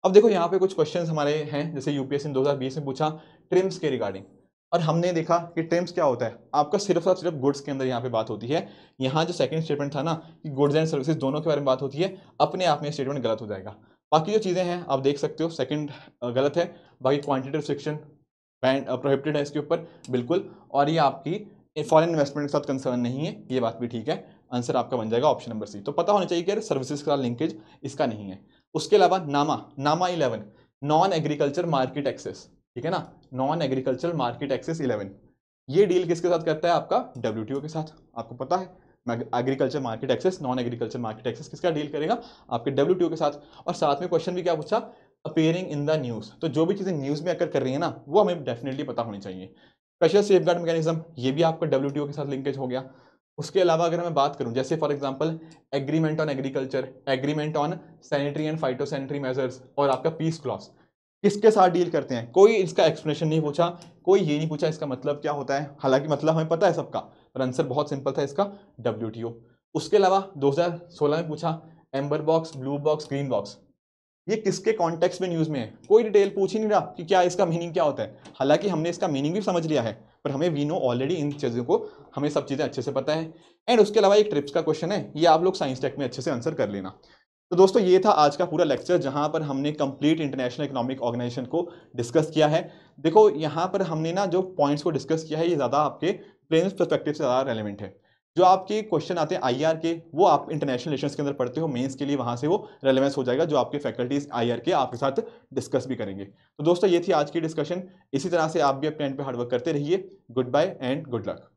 अब देखो यहाँ पे कुछ क्वेश्चंस हमारे हैं, जैसे यूपीएससी ने 2020 में पूछा ट्रिम्स के रिगार्डिंग, और हमने देखा कि ट्रिम्स क्या होता है, आपका सिर्फ और सिर्फ गुड्स के अंदर यहाँ पे बात होती है। यहाँ जो सेकंड स्टेटमेंट था ना कि गुड्स एंड सर्विसेज दोनों के बारे में बात होती है, अपने आप में स्टेटमेंट गलत हो जाएगा। बाकी जो चीज़ें हैं आप देख सकते हो, सेकंड गलत है, बाकी क्वांटिटेटिव रिस्ट्रिक्शन बैंड प्रोहिबिटेड है इसके ऊपर बिल्कुल, और ये आपकी फॉरेन इन्वेस्टमेंट के साथ कंसर्न नहीं है, ये बात भी ठीक है। आंसर आपका बन जाएगा ऑप्शन नंबर सी। तो पता होना चाहिए कि सर्विसेज का लिंकेज इसका नहीं है। उसके अलावा नामा 11 नॉन एग्रीकल्चर मार्केट एक्सेस, ठीक है ना, नॉन एग्रीकल्चर मार्केट एक्सेस 11, ये डील किसके साथ करता है, आपका WTO के साथ। आपको पता है agriculture market access, non agriculture market access किसका डील करेगा, आपके WTO के साथ। और साथ में क्वेश्चन भी क्या पूछा, अपीयरिंग इन द न्यूज़, तो जो भी चीज़ें न्यूज़ में अकर कर रही है ना वो हमें डेफिनेटली पता होनी चाहिए। स्पेशल सेफगार्ड मैकेनिज्म, ये भी आपका WTO के साथ लिंकेज हो गया। उसके अलावा अगर मैं बात करूं, जैसे for example agreement on agriculture, agreement on sanitary and phytosanitary measures, और आपका पीस क्लॉज, किसके साथ डील करते हैं, कोई इसका एक्सप्लेनेशन नहीं पूछा, कोई ये नहीं पूछा इसका मतलब क्या होता है, हालांकि मतलब हमें पता है सबका, पर आंसर बहुत सिंपल था इसका, WTO। उसके अलावा 2016 में पूछा amber box, blue box, green box, ये किसके कॉन्टेक्स्ट में न्यूज़ में है, कोई डिटेल पूछ ही नहीं रहा कि क्या इसका मीनिंग क्या होता है। हालांकि हमने इसका मीनिंग भी समझ लिया है, पर हमें वी नो ऑलरेडी इन चीज़ों को, हमें सब चीज़ें अच्छे से पता है। एंड उसके अलावा एक ट्रिप्स का क्वेश्चन है, ये आप लोग साइंस टेक में अच्छे से आंसर कर लेना। तो दोस्तों ये था आज का पूरा लेक्चर, जहां पर हमने कंप्लीट इंटरनेशनल इकोनॉमिक ऑर्गेनाइजेशन को डिस्कस किया है। देखो यहाँ पर हमने ना जो पॉइंट्स को डिस्कस किया है, ये ज़्यादा आपके प्लेन पर्सपेक्टिव से ज़्यादा रेलिवेंट है। जो आपके क्वेश्चन आते हैं IR के, वो आप इंटरनेशनल रिलेशंस के अंदर पढ़ते हो मेंस के लिए, वहां से वो रेलेवेंस हो जाएगा, जो आपके फैकल्टीज IR के आपके साथ डिस्कस भी करेंगे। तो दोस्तों ये थी आज की डिस्कशन, इसी तरह से आप भी अपने एंड पे हार्डवर्क करते रहिए। Goodbye and good luck.